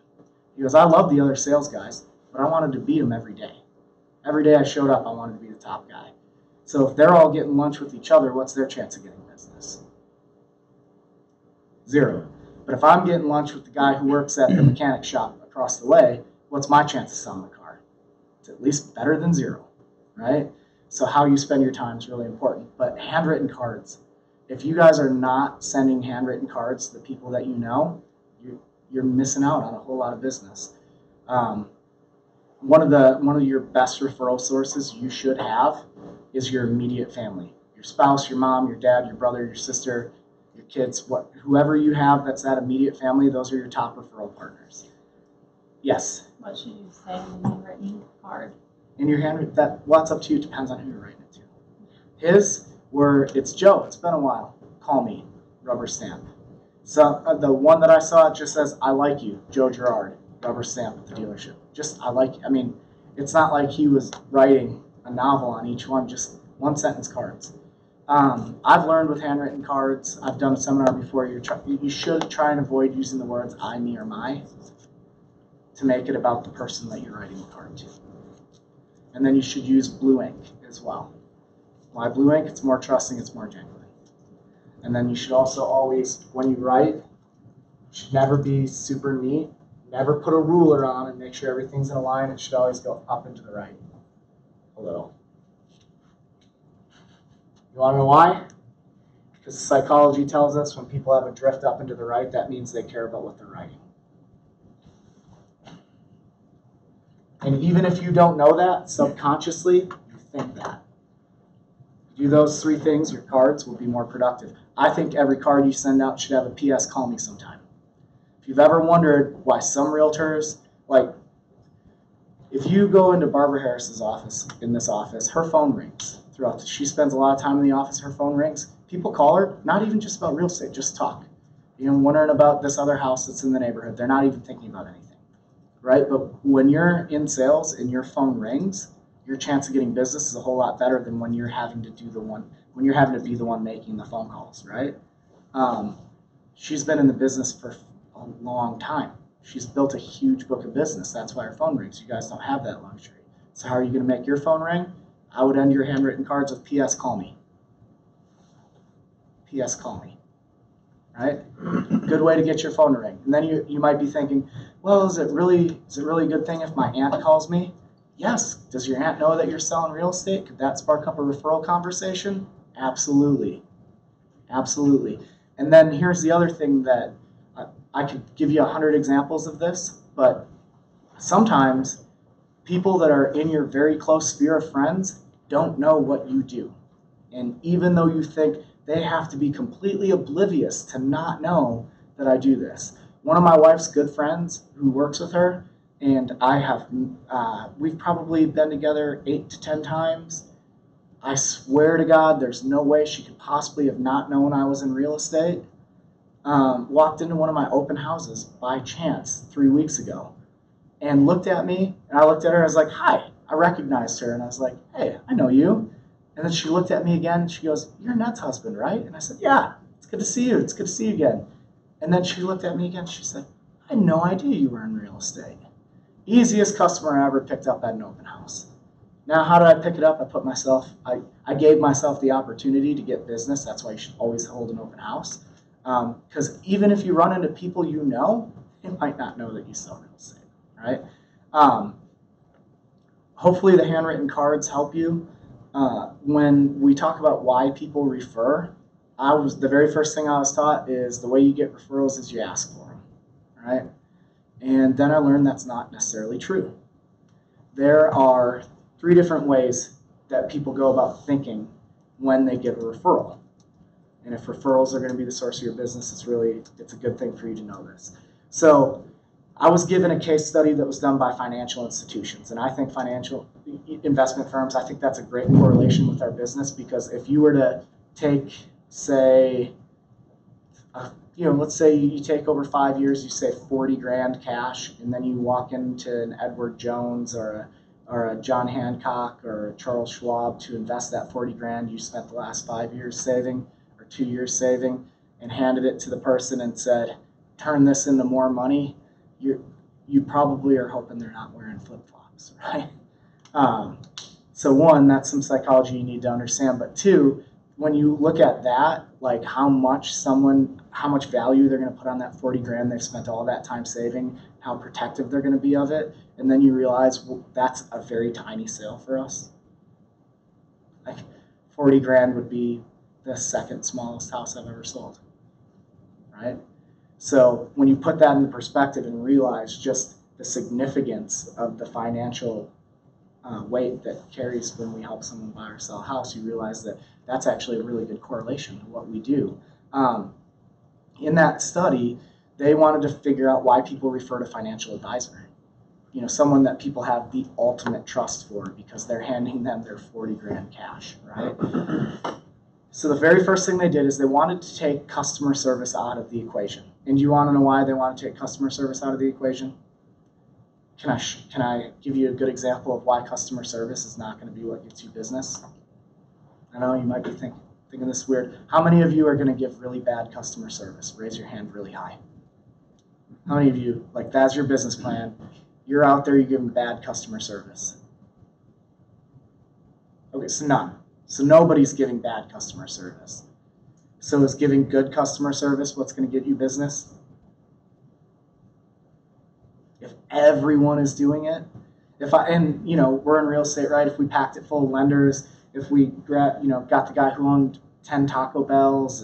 He goes, I love the other sales guys, but I wanted to beat them every day. Every day I showed up, I wanted to be the top guy. So if they're all getting lunch with each other, what's their chance of getting business? 0. But if I'm getting lunch with the guy who works at the mechanic shop across the way, what's my chance of selling the car? It's at least better than 0, right? So how you spend your time is really important. But handwritten cards, if you guys are not sending handwritten cards to the people that you know, you're missing out on a whole lot of business. One of your best referral sources you should have is your immediate family, your spouse, your mom, your dad, your brother, your sister, your kids, whoever you have that's that immediate family. Those are your top referral partners. Yes. What should you say in the handwritten card? In your handwritten, that's up to you. It depends on who you're writing it to. His were, it's Joe. It's been a while. Call me. Rubber stamp. So the one that I saw, it just says, I like you, Joe Girard. Rubber stamp at the dealership. Just, I like you. I mean, it's not like he was writing a novel on each one, just one sentence cards. I've learned with handwritten cards, I've done a seminar before, you should try and avoid using the words I, me, or my to make it about the person that you're writing the card to. And then you should use blue ink as well. Why blue ink? It's more trusting, it's more genuine. And then you should also always, when you write, you should never be super neat. Never put a ruler on and make sure everything's in a line. It should always go up and to the right a little. You want to know why? Because psychology tells us when people have a drift up and to the right, that means they care about what they're writing. And even if you don't know that, subconsciously, you think that. Do those three things, your cards will be more productive. I think every card you send out should have a PS, call me sometime. If you've ever wondered why some realtors, like, if you go into Barbara Harris's office, in this office, her phone rings throughout. She spends a lot of time in the office, her phone rings. People call her, not even just about real estate, just talk. You know, wondering about this other house that's in the neighborhood. They're not even thinking about anything, right? But when you're in sales and your phone rings, your chance of getting business is a whole lot better than when you're having to be the one making the phone calls, right? She's been in the business for a long time. She's built a huge book of business. That's why her phone rings. You guys don't have that luxury. So how are you going to make your phone ring? I would end your handwritten cards with PS, call me. PS, call me. Right? Good way to get your phone to ring. And then you might be thinking, well, is it really a good thing if my aunt calls me? Yes. Does your aunt know that you're selling real estate? Could that spark up a referral conversation? Absolutely. Absolutely. And then here's the other thing that I could give you 100 examples of this, but sometimes people that are in your very close sphere of friends don't know what you do. And even though you think they have to be completely oblivious to not know that I do this. One of my wife's good friends who works with her, and we've probably been together 8 to 10 times. I swear to God, there's no way she could possibly have not known I was in real estate. Walked into one of my open houses by chance 3 weeks ago and looked at me, and I looked at her, I was like, hi. I recognized her, and I was like, hey, I know you. And then she looked at me again, and she goes, you're Ned's husband, right? And I said, yeah, it's good to see you. It's good to see you again. And then she looked at me again, she said, I had no idea you were in real estate. Easiest customer I ever picked up at an open house. Now, how did I pick it up? I gave myself the opportunity to get business. That's why you should always hold an open house. Because even if you run into people you know, they might not know that you sell real estate, right? Hopefully the handwritten cards help you. When we talk about why people refer, the very first thing I was taught is the way you get referrals is you ask for them, right? And then I learned that's not necessarily true. There are 3 different ways that people go about thinking when they get a referral. And if referrals are going to be the source of your business, it's a good thing for you to know this. So I was given a case study that was done by financial institutions. And I think financial investment firms, I think that's a great correlation with our business, because if you were to take, say, let's say you take over 5 years, you save 40 grand cash, and then you walk into an Edward Jones or a John Hancock or a Charles Schwab to invest that 40 grand you spent the last 5 years saving, 2 years saving, and handed it to the person and said, turn this into more money, you probably are hoping they're not wearing flip-flops, right? So 1, that's some psychology you need to understand, but 2, when you look at that, like how much value they're going to put on that 40 grand they've spent all that time saving, how protective they're going to be of it, and then you realize, well, that's a very tiny sale for us. Like 40 grand would be the second smallest house I've ever sold, right? So when you put that into perspective and realize just the significance of the financial weight that carries when we help someone buy or sell a house, you realize that that's actually a really good correlation to what we do. In that study, they wanted to figure out why people refer to financial advisor. You know, someone that people have the ultimate trust for because they're handing them their 40 grand cash, right? So the very first thing they did is they wanted to take customer service out of the equation. And do you want to know why they want to take customer service out of the equation? Can I give you a good example of why customer service is not going to be what gets you business? I know you might be thinking this weird. How many of you are going to give really bad customer service? Raise your hand really high. How many of you, like that's your business plan, you're out there, you're giving bad customer service? Okay, so none. So nobody's giving bad customer service. So is giving good customer service what's going to get you business? If everyone is doing it, and you know, we're in real estate, right? If we packed it full of lenders, if we got the guy who owned 10 Taco Bells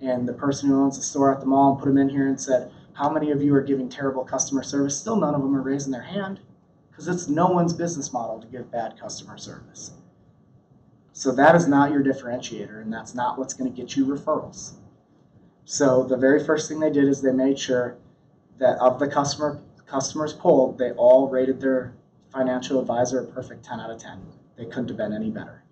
and the person who owns the store at the mall and put them in here and said, how many of you are giving terrible customer service? Still none of them are raising their hand because it's no one's business model to give bad customer service. So that is not your differentiator, and that's not what's going to get you referrals. So the very first thing they did is they made sure that of the customers polled, they all rated their financial advisor a perfect 10 out of 10. They couldn't have been any better.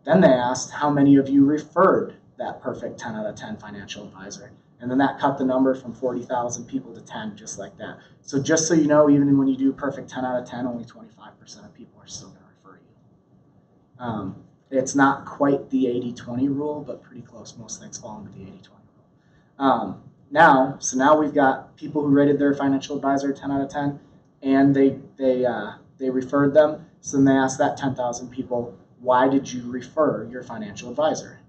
Then they asked how many of you referred that perfect 10 out of 10 financial advisor. And then that cut the number from 40,000 people to 10, just like that. So just so you know, even when you do perfect 10 out of 10, only 25% of people are still going to refer you. It's not quite the 80-20 rule, but pretty close. Most things fall into the 80-20 rule. Now we've got people who rated their financial advisor 10 out of 10, and they referred them. So then they asked that 10,000 people, why did you refer your financial advisor?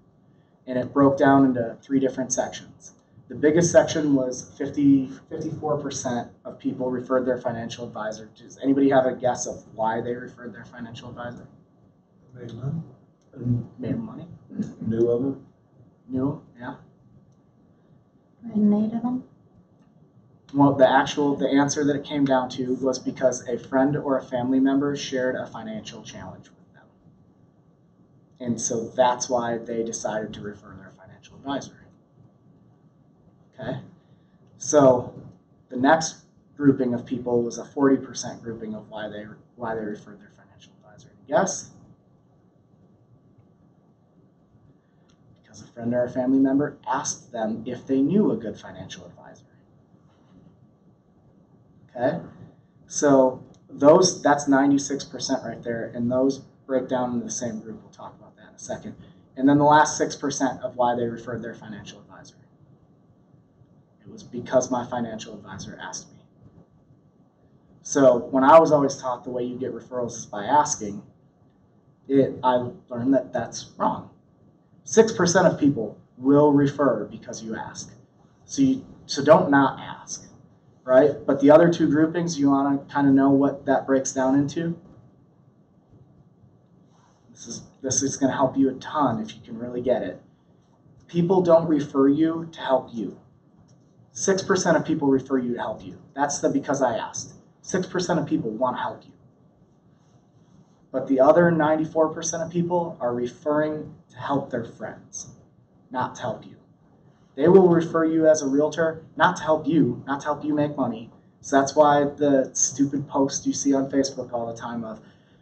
And it broke down into 3 different sections. The biggest section was 54% of people referred their financial advisor. Does anybody have a guess of why they referred their financial advisor? Made money. Made money. Knew of them? New, yeah. Needed them. Well, the answer that it came down to was because a friend or a family member shared a financial challenge with them. And so that's why they decided to refer their financial advisor. Okay? So the next grouping of people was a 40% grouping of why they referred their financial advisor. Yes? Because a friend or a family member asked them if they knew a good financial advisor. Okay? So that's 96% right there, and those break down into the same group. We'll talk about that in a second. And then the last 6% of why they referred their financial advisor. It was because my financial advisor asked me. So when I was always taught the way you get referrals is by asking, I learned that that's wrong. 6% of people will refer because you ask. So don't not ask, right? But the other 2 groupings, you want to kind of know what that breaks down into? This is going to help you a ton if you can really get it. People don't refer you to help you. 6% of people refer you to help you. That's the because I asked. 6% of people want to help you. But the other 94% of people are referring to help their friends, not to help you. They will refer you as a realtor, not to help you make money. So that's why the stupid post you see on Facebook all the time of,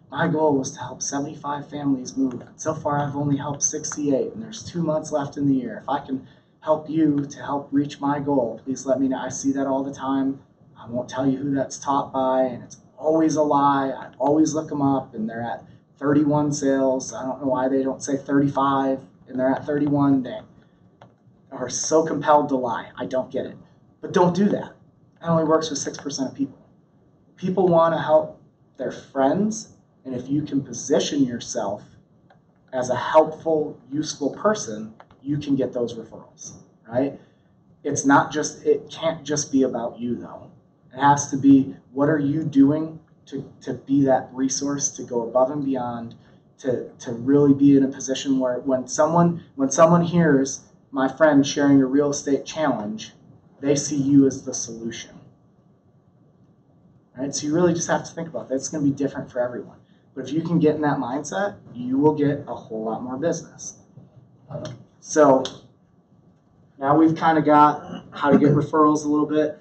my goal was to help 75 families move. And so far I've only helped 68, and there's 2 months left in the year. If I can help you to help reach my goal, please let me know. I see that all the time. I won't tell you who that's taught by, and it's always a lie. I always look them up, and they're at 31 sales. I don't know why they don't say 35, and they're at 31. They are so compelled to lie. I don't get it. But don't do that. That only works with 6% of people. People want to help their friends, and if you can position yourself as a helpful, useful person, you can get those referrals, right? It can't just be about you though. It has to be, what are you doing to be that resource, to go above and beyond to really be in a position where when someone hears my friend sharing a real estate challenge, they see you as the solution. Right? So you really just have to think about that. It's going to be different for everyone. But if you can get in that mindset, you will get a whole lot more business. So now we've kind of got how to get referrals a little bit.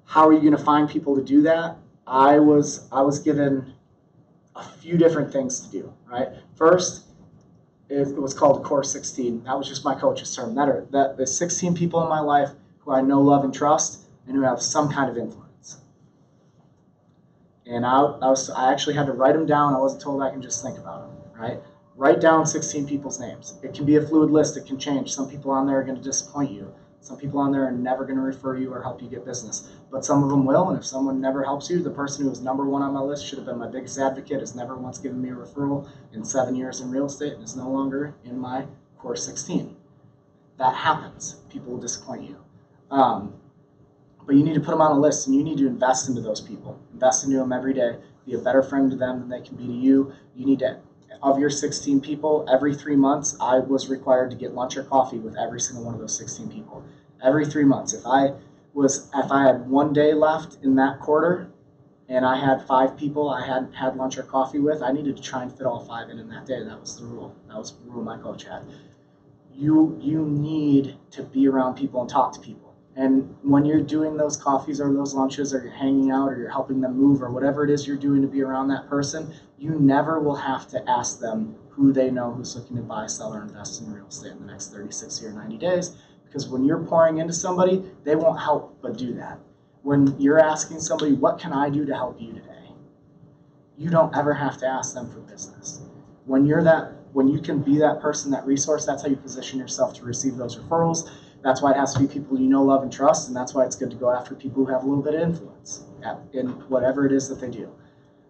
How are you going to find people to do that? I was given a few different things to do, right? First, it was called Core 16. That was just my coach's term. That the 16 people in my life who I know, love, and trust, and who have some kind of influence. And I actually had to write them down. I wasn't told I can just think about them, right? Write down 16 people's names. It can be a fluid list. It can change. Some people on there are going to disappoint you. Some people on there are never going to refer you or help you get business. But some of them will, and if someone never helps you, the person who was number one on my list should have been my biggest advocate, has never once given me a referral in 7 years in real estate, and is no longer in my Core 16. That happens. People will disappoint you. But you need to put them on a list, and you need to invest into those people. Invest into them every day. Be a better friend to them than they can be to you. You need to, of your 16 people, every 3 months, I was required to get lunch or coffee with every single one of those 16 people. Every 3 months. If I had 1 day left in that quarter, and I had 5 people I hadn't had lunch or coffee with, I needed to try and fit all 5 in that day. That was the rule. That was the rule my coach had. You need to be around people and talk to people. And when you're doing those coffees or those lunches, or you're hanging out, or you're helping them move, or whatever it is you're doing to be around that person, you never will have to ask them who they know who's looking to buy, sell, or invest in real estate in the next 30, 60, or 90 days. Because when you're pouring into somebody, they won't help but do that. When you're asking somebody, what can I do to help you today? You don't ever have to ask them for business. When you can be that person, that resource, that's how you position yourself to receive those referrals. That's why it has to be people you know, love, and trust, and that's why it's good to go after people who have a little bit of influence in whatever it is that they do.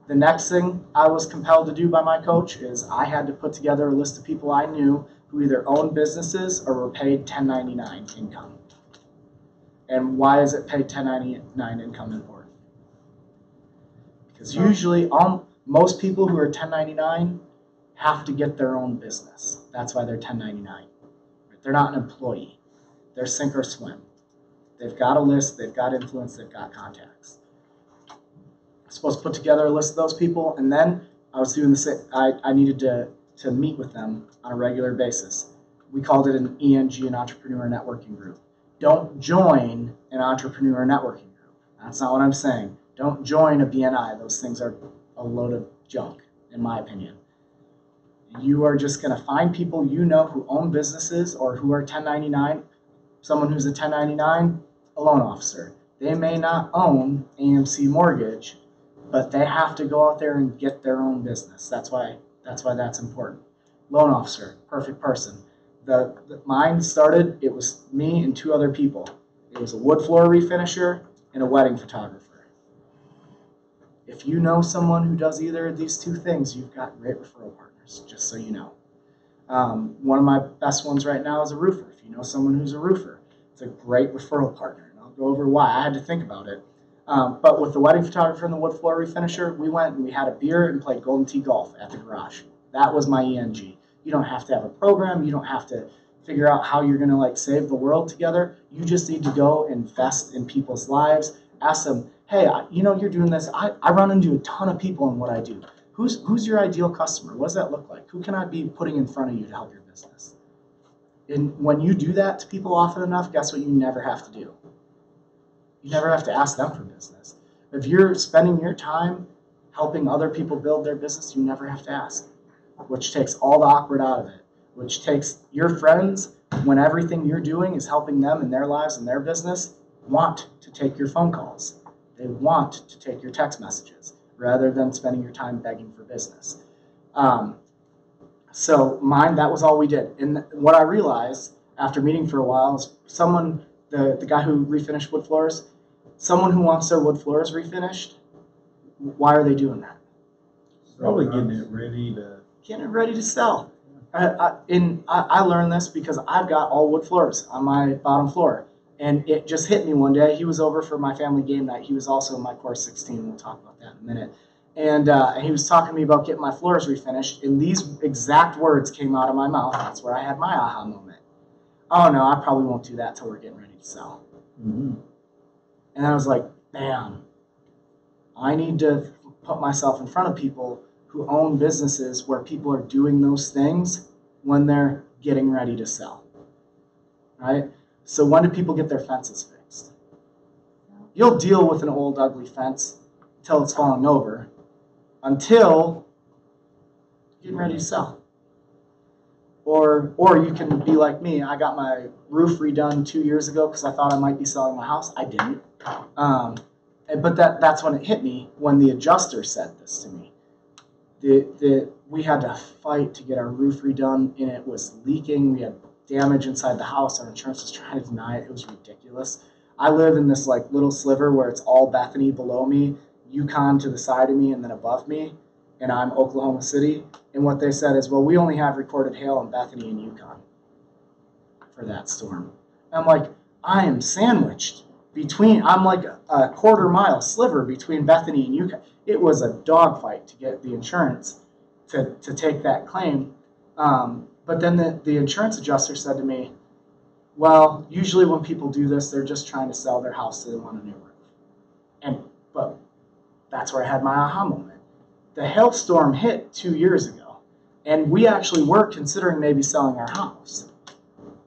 The next thing I was compelled to do by my coach is I had to put together a list of people I knew who either owned businesses or were paid 1099 income. And why is it paid 1099 income important? Because usually most people who are 1099 have to get their own business. That's why they're 1099. They're not an employee. They're sink or swim. They've got a list, they've got influence, they've got contacts. I'm supposed to put together a list of those people, and then I was doing the same. I needed to meet with them on a regular basis. We called it an ENG, an entrepreneur networking group. Don't join an entrepreneur networking group. That's not what I'm saying. Don't join a BNI. Those things are a load of junk, in my opinion. You are just going to find people you know who own businesses or who are 1099. Someone who's a 1099, a loan officer. They may not own AMC Mortgage, but they have to go out there and get their own business. That's why that's important. Loan officer, perfect person. Mine started, it was me and 2 other people. It was a wood floor refinisher and a wedding photographer. If you know someone who does either of these 2 things, you've got great referral partners, just so you know. One of my best ones right now is a roofer. If you know someone who's a roofer, it's a great referral partner. And I'll go over why. I had to think about it. But with the wedding photographer and the wood floor refinisher, we went and we had a beer and played Golden Tee Golf at the garage. That was my ENG. You don't have to have a program. You don't have to figure out how you're going to save the world together. You just need to go invest in people's lives. Ask them, hey, you're doing this. I run into a ton of people in what I do. Who's your ideal customer? What does that look like? Who can I be putting in front of you to help your business? And when you do that to people often enough, guess what you never have to do? You never have to ask them for business. If you're spending your time helping other people build their business, you never have to ask, which takes all the awkward out of it, which takes your friends, when everything you're doing is helping them in their lives and their business, want to take your phone calls. They want to take your text messages rather than spending your time begging for business. So that was all we did. And what I realized after meeting for a while is the guy who refinished wood floors, someone who wants their wood floors refinished, why are they doing that? Probably getting it ready to sell. I learned this because I've got all wood floors on my bottom floor. And it just hit me one day. He was over for my family game night. He was also in my Core 16. We'll talk about that in a minute. And he was talking to me about getting my floors refinished, and these exact words came out of my mouth. That's where I had my aha moment. Oh no, I probably won't do that till we're getting ready to sell. Mhm. And I was like, bam, I need to put myself in front of people who own businesses where people are doing those things when they're getting ready to sell, right? So when do people get their fences fixed? You'll deal with an old ugly fence until it's falling over, until you're getting ready to sell. Or you can be like me. I got my roof redone 2 years ago because I thought I might be selling my house. I didn't. But that's when it hit me, when the adjuster said this to me. We had to fight to get our roof redone, and it was leaking. We had damage inside the house. Our insurance was trying to deny it. It was ridiculous. I live in this like little sliver where it's all Bethany below me, Yukon to the side of me, and then above me, and I'm Oklahoma City. And what they said is, well, we only have recorded hail in Bethany and Yukon for that storm. And I'm like, I am sandwiched between, I'm like a quarter-mile sliver between Bethany and Yukon. It was a dogfight to get the insurance to take that claim. But then the insurance adjuster said to me, well, usually when people do this, they're just trying to sell their house, so they want a new roof. But that's where I had my aha moment. The hailstorm hit 2 years ago, and we actually were considering maybe selling our house.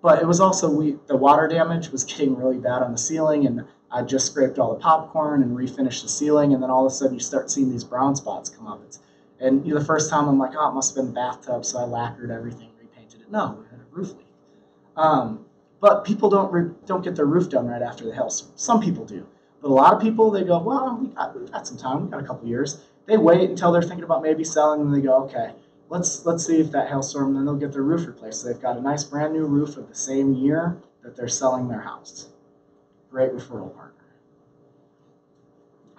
But it was also, the water damage was getting really bad on the ceiling, and I just scraped all the popcorn and refinished the ceiling, and then all of a sudden you start seeing these brown spots come up. And the first time I'm like, oh, it must have been the bathtub, so I lacquered everything, repainted it. No, we had a roof leak. But people don't get their roof done right after the hailstorm. Some people do. But a lot of people, they go, well, we've got some time, we've got a couple years. They wait until they're thinking about maybe selling, and they go, okay, let's see if that hailstorm, and then they'll get their roof replaced. So they've got a nice brand new roof of the same year that they're selling their house. Great referral partner.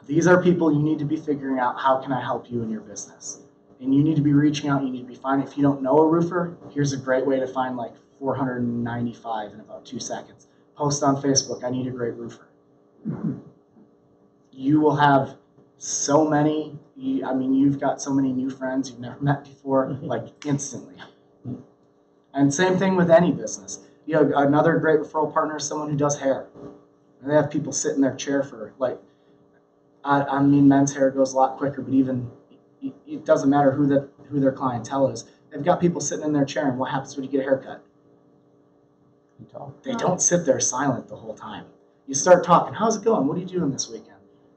These are people you need to be figuring out, how can I help you in your business? And you need to be reaching out, you need to be finding, if you don't know a roofer, here's a great way to find like 495 in about 2 seconds. Post on Facebook, I need a great roofer. You will have so many, you've got so many new friends you've never met before, like instantly. And same thing with any business. You know, another great referral partner is someone who does hair. And they have people sit in their chair for men's hair goes a lot quicker, but even it doesn't matter who their clientele is. They've got people sitting in their chair, and what happens when you get a haircut? They don't sit there silent the whole time. You start talking. How's it going? What are you doing this weekend?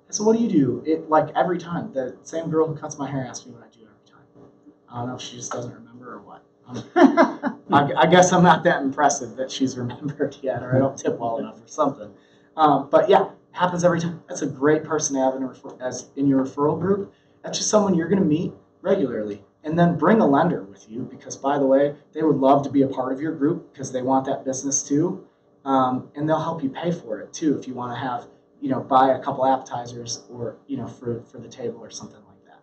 I said, what do you do? It like every time. The same girl who cuts my hair asks me what I do every time. I don't know if she just doesn't remember or what. I guess I'm not that impressive that she's remembered yet, or I don't tip well enough or something. But yeah, happens every time. That's a great person to have in your referral group. That's just someone you're going to meet regularly. And then bring a lender with you because, by the way, they would love to be a part of your group because they want that business too. And they'll help you pay for it too if you want to have, buy a couple appetizers or, for the table or something like that.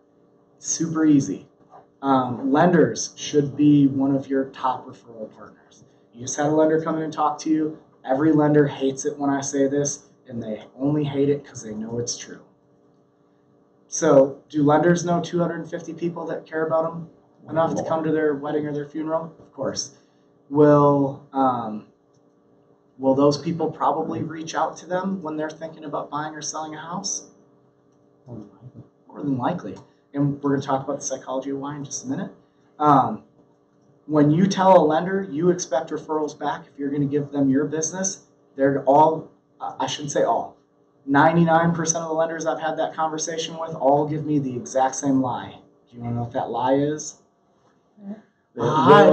Super easy. Lenders should be one of your top referral partners. You just had a lender come in and talk to you. Every lender hates it when I say this, and they only hate it because they know it's true. So, do lenders know 250 people that care about them enough to come to their wedding or their funeral? Of course. Will those people probably reach out to them when they're thinking about buying or selling a house? More than likely. And we're going to talk about the psychology of why in just a minute. When you tell a lender you expect referrals back, if you're going to give them your business, they're all, I shouldn't say all, 99% of the lenders I've had that conversation with all give me the exact same lie. Do you want to know what that lie is? I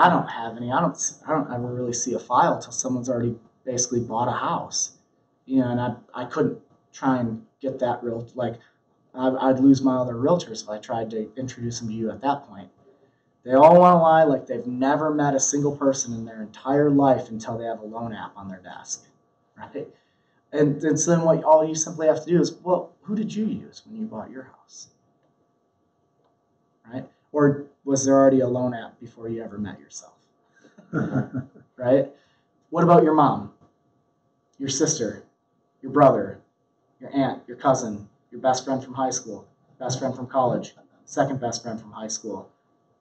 don't have any. I don't ever really see a file until someone's already basically bought a house. And I couldn't try and get that real, I'd lose my other realtors if I tried to introduce them to you at that point. They all want to lie like they've never met a single person in their entire life until they have a loan app on their desk, right? And so then all you simply have to do is, well, who did you use when you bought your house, right? Or was there already a loan app before you ever met yourself, right? What about your mom, your sister, your brother, your aunt, your cousin, your best friend from high school, best friend from college, second best friend from high school,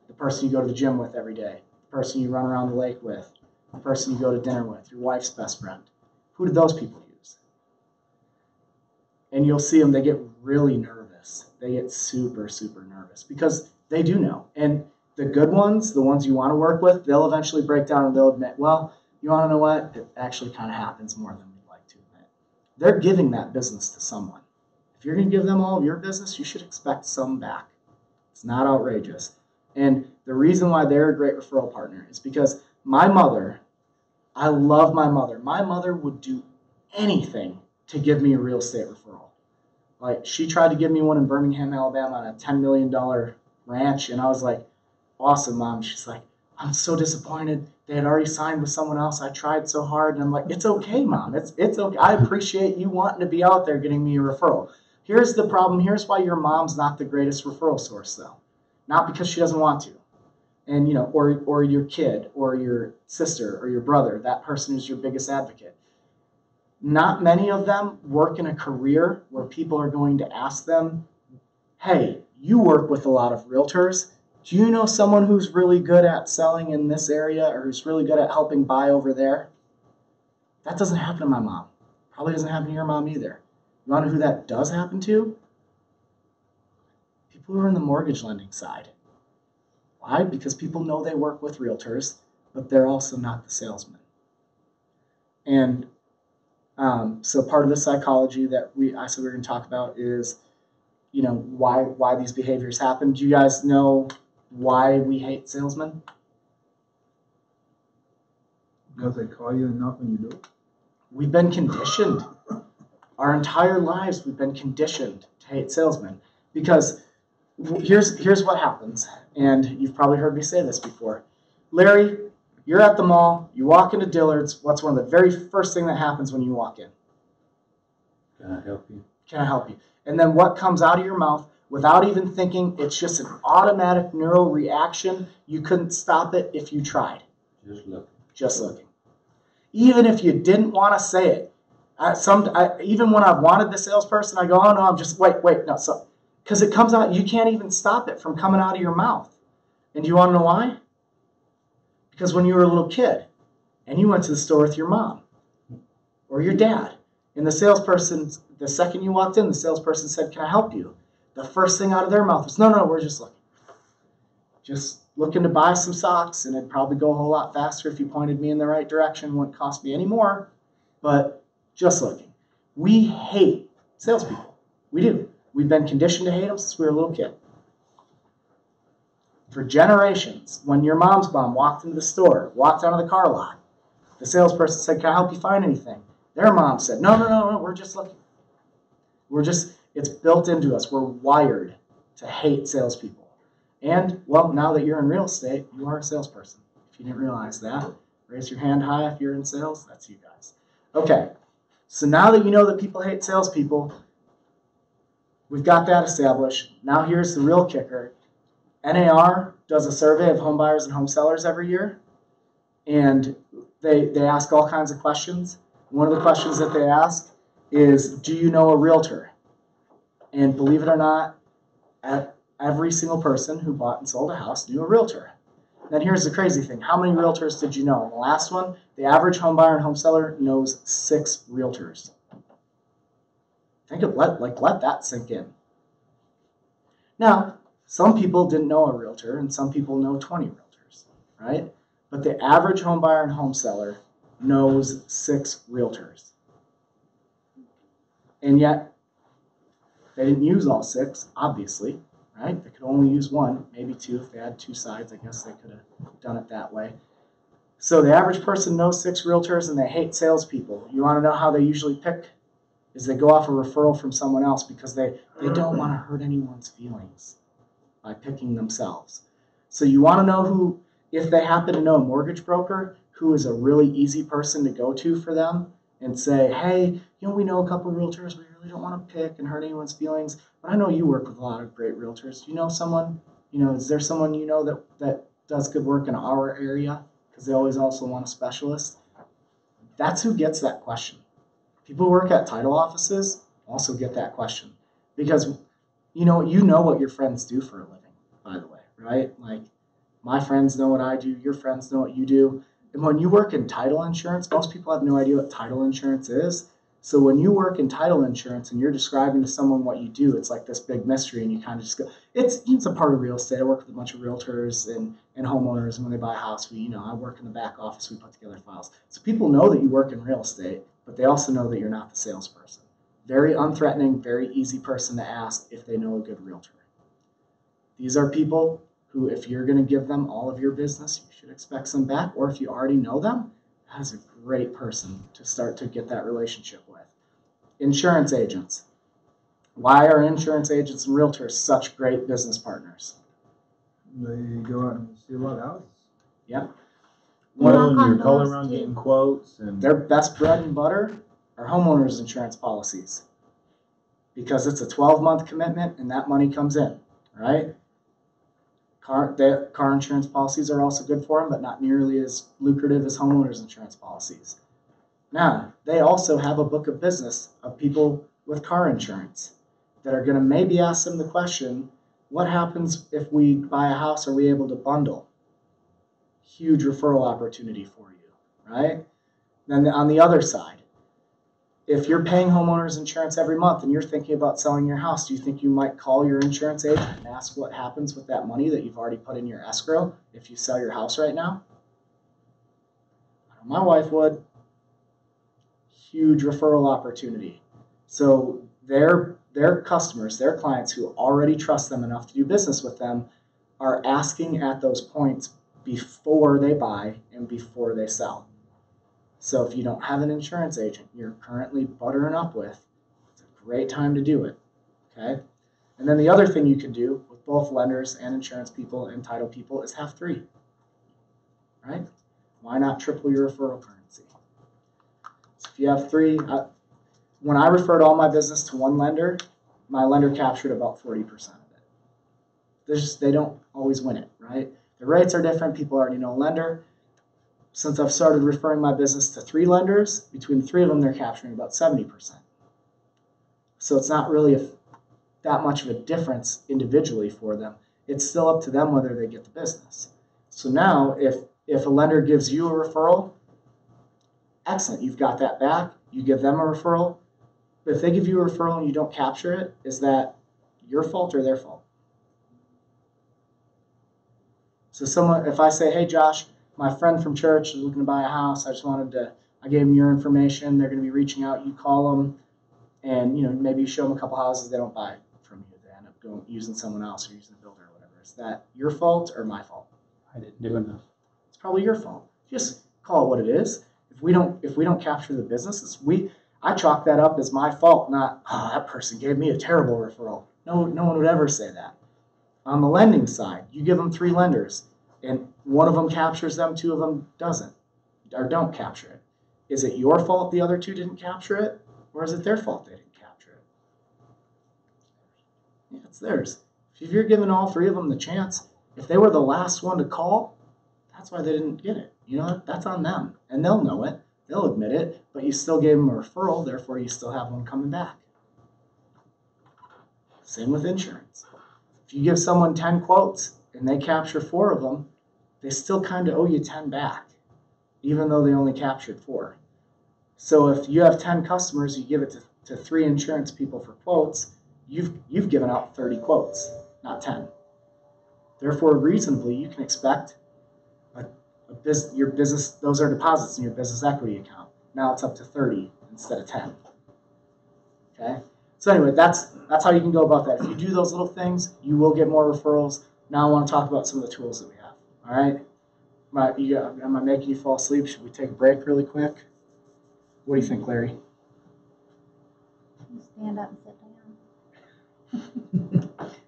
the person you go to the gym with every day, the person you run around the lake with, the person you go to dinner with, your wife's best friend. Who did those people use? And you'll see them, they get really nervous. They get super, super nervous because they do know. And the good ones, the ones you want to work with, they'll eventually break down and they'll admit, well, you want to know what? It actually kind of happens more than we'd like to admit. They're giving that business to someone. If you're going to give them all of your business, you should expect some back. It's not outrageous. And the reason why they're a great referral partner is because my mother, I love my mother. My mother would do anything to give me a real estate referral. Like, she tried to give me one in Birmingham, Alabama on a $10 million ranch, and I was like, awesome, Mom. She's like, I'm so disappointed. They had already signed with someone else. I tried so hard. And I'm like, it's okay, Mom. It's okay. I appreciate you wanting to be out there getting me a referral. Here's the problem. Here's why your mom's not the greatest referral source, though. Not because she doesn't want to. And, you know, or your kid or your sister or your brother, that person who's your biggest advocate. Not many of them work in a career where people are going to ask them, hey, you work with a lot of realtors. Do you know someone who's really good at selling in this area or who's really good at helping buy over there? That doesn't happen to my mom. Probably doesn't happen to your mom either. You want to know who that does happen to? People who are in the mortgage lending side. Why? Because people know they work with realtors, but they're also not the salesman. And so part of the psychology that I said we were going to talk about is, you know, why these behaviors happen. Do you guys know why we hate salesmen? Because they call you and knock on your door. We've been conditioned. Our entire lives, we've been conditioned to hate salesmen. Because here's what happens, and you've probably heard me say this before. Larry, you're at the mall, you walk into Dillard's, what's one of the very first thing that happens when you walk in? Can I help you? Can I help you? And then what comes out of your mouth without even thinking, it's just an automatic neural reaction. You couldn't stop it if you tried. Just look. Just looking. Even if you didn't want to say it. Even when I've wanted the salesperson, I go, oh no, I'm just, wait, no. So, because it comes out, you can't even stop it from coming out of your mouth. And do you want to know why? Because when you were a little kid and you went to the store with your mom or your dad, and the salesperson, the second you walked in, the salesperson said, can I help you? The first thing out of their mouth was, no, we're just looking. Just looking to buy some socks, and it'd probably go a whole lot faster if you pointed me in the right direction. Wouldn't cost me any more, but just looking. We hate salespeople. We do. We've been conditioned to hate them since we were a little kid. For generations, when your mom's mom walked into the store, walked out of the car lot, the salesperson said, can I help you find anything? Their mom said, no, we're just looking. It's built into us. We're wired to hate salespeople. And, well, now that you're in real estate, you are a salesperson. If you didn't realize that, raise your hand high if you're in sales. That's you guys. Okay, so now that you know that people hate salespeople, we've got that established. Now here's the real kicker. NAR does a survey of home buyers and home sellers every year, and they ask all kinds of questions. One of the questions that they ask is, do you know a realtor? And believe it or not, every single person who bought and sold a house knew a realtor. Then here's the crazy thing. How many realtors did you know? In the last one, the average home buyer and home seller knows 6 realtors. Let that sink in. Now, some people didn't know a realtor, and some people know 20 realtors, right? But the average home buyer and home seller knows 6 realtors. And yet, they didn't use all 6, obviously, right? They could only use 1, maybe 2. If they had 2 sides, I guess they could have done it that way. So the average person knows 6 realtors, and they hate salespeople. You want to know how they usually pick? Is they go off a referral from someone else because they don't want to hurt anyone's feelings by picking themselves. So you want to know who, if they happen to know a mortgage broker, who is a really easy person to go to for them and say, hey, we know a couple of realtors. We really don't want to pick and hurt anyone's feelings, but I know you work with a lot of great realtors. Do you know someone, is there someone you know that does good work in our area? Because they always also want a specialist. That's who gets that question. People who work at title offices also get that question. Because you know what your friends do for a living, by the way, right? Like, my friends know what I do, your friends know what you do. And when you work in title insurance, most people have no idea what title insurance is. So when you work in title insurance and you're describing to someone what you do, it's like this big mystery, and you kind of just go, it's a part of real estate. I work with a bunch of realtors and homeowners, and when they buy a house, I work in the back office, we put together files. So people know that you work in real estate, but they also know that you're not the salesperson. Very unthreatening, very easy person to ask if they know a good realtor. These are people who, if you're going to give them all of your business, you should expect some back, or if you already know them, that is a great person to start to get that relationship with. Insurance agents. Why are insurance agents and realtors such great business partners? They go out and see a lot of houses. Yep. Well, Knock and on you're calling doors, around too. getting quotes and. Their best bread and butter are homeowners insurance policies, because it's a 12-month commitment and that money comes in, right? Car insurance policies are also good for them, but not nearly as lucrative as homeowners insurance policies. Now, they also have a book of business of people with car insurance that are going to maybe ask them the question, what happens if we buy a house? Are we able to bundle? Huge referral opportunity for you, right? Then on the other side, if you're paying homeowners insurance every month and you're thinking about selling your house, do you think you might call your insurance agent and ask what happens with that money that you've already put in your escrow if you sell your house right now? My wife would. Huge referral opportunity. So their customers, their clients who already trust them enough to do business with them, are asking at those points before they buy and before they sell. So if you don't have an insurance agent you're currently buttering up with, it's a great time to do it, okay? And then the other thing you can do with both lenders and insurance people and title people is have 3, right? Why not triple your referral currency? So if you have 3, when I referred all my business to one lender, my lender captured about 40% of it. They don't always win it, right? The rates are different. People already know a lender. Since I've started referring my business to 3 lenders, between the 3 of them, they're capturing about 70%. So it's not really that much of a difference individually for them. It's still up to them whether they get the business. So now, if a lender gives you a referral, excellent, you've got that back. You give them a referral. But if they give you a referral and you don't capture it, is that your fault or their fault? So if I say, hey, Josh, my friend from church is looking to buy a house. I gave them your information. They're going to be reaching out. You call them, and maybe you show them a couple houses. They don't buy from you. They end up using someone else or using a builder or whatever. Is that your fault or my fault? I didn't do enough. It's probably your fault. Just call it what it is. If we don't capture the business, I chalk that up as my fault, not that person gave me a terrible referral. No one would ever say that. On the lending side, you give them 3 lenders, and one of them captures them, 2 of them doesn't, or don't capture it. Is it your fault the other 2 didn't capture it, or is it their fault they didn't capture it? Yeah, it's theirs. If you're giving all 3 of them the chance, if they were the last one to call, that's why they didn't get it. That's on them, and they'll know it. They'll admit it, but you still gave them a referral, therefore you still have one coming back. Same with insurance. If you give someone 10 quotes and they capture 4 of them, they still kind of owe you 10 back, even though they only captured 4. So if you have 10 customers, you give it to 3 insurance people for quotes, you've given out 30 quotes, not 10. Therefore, reasonably, you can expect your business, those are deposits in your business equity account. Now it's up to 30 instead of 10. Okay? So anyway, that's how you can go about that. If you do those little things, you will get more referrals. Now I want to talk about some of the tools that we have. All right? Am I making you fall asleep? Should we take a break really quick? What do you think, Larry? You stand up and sit down.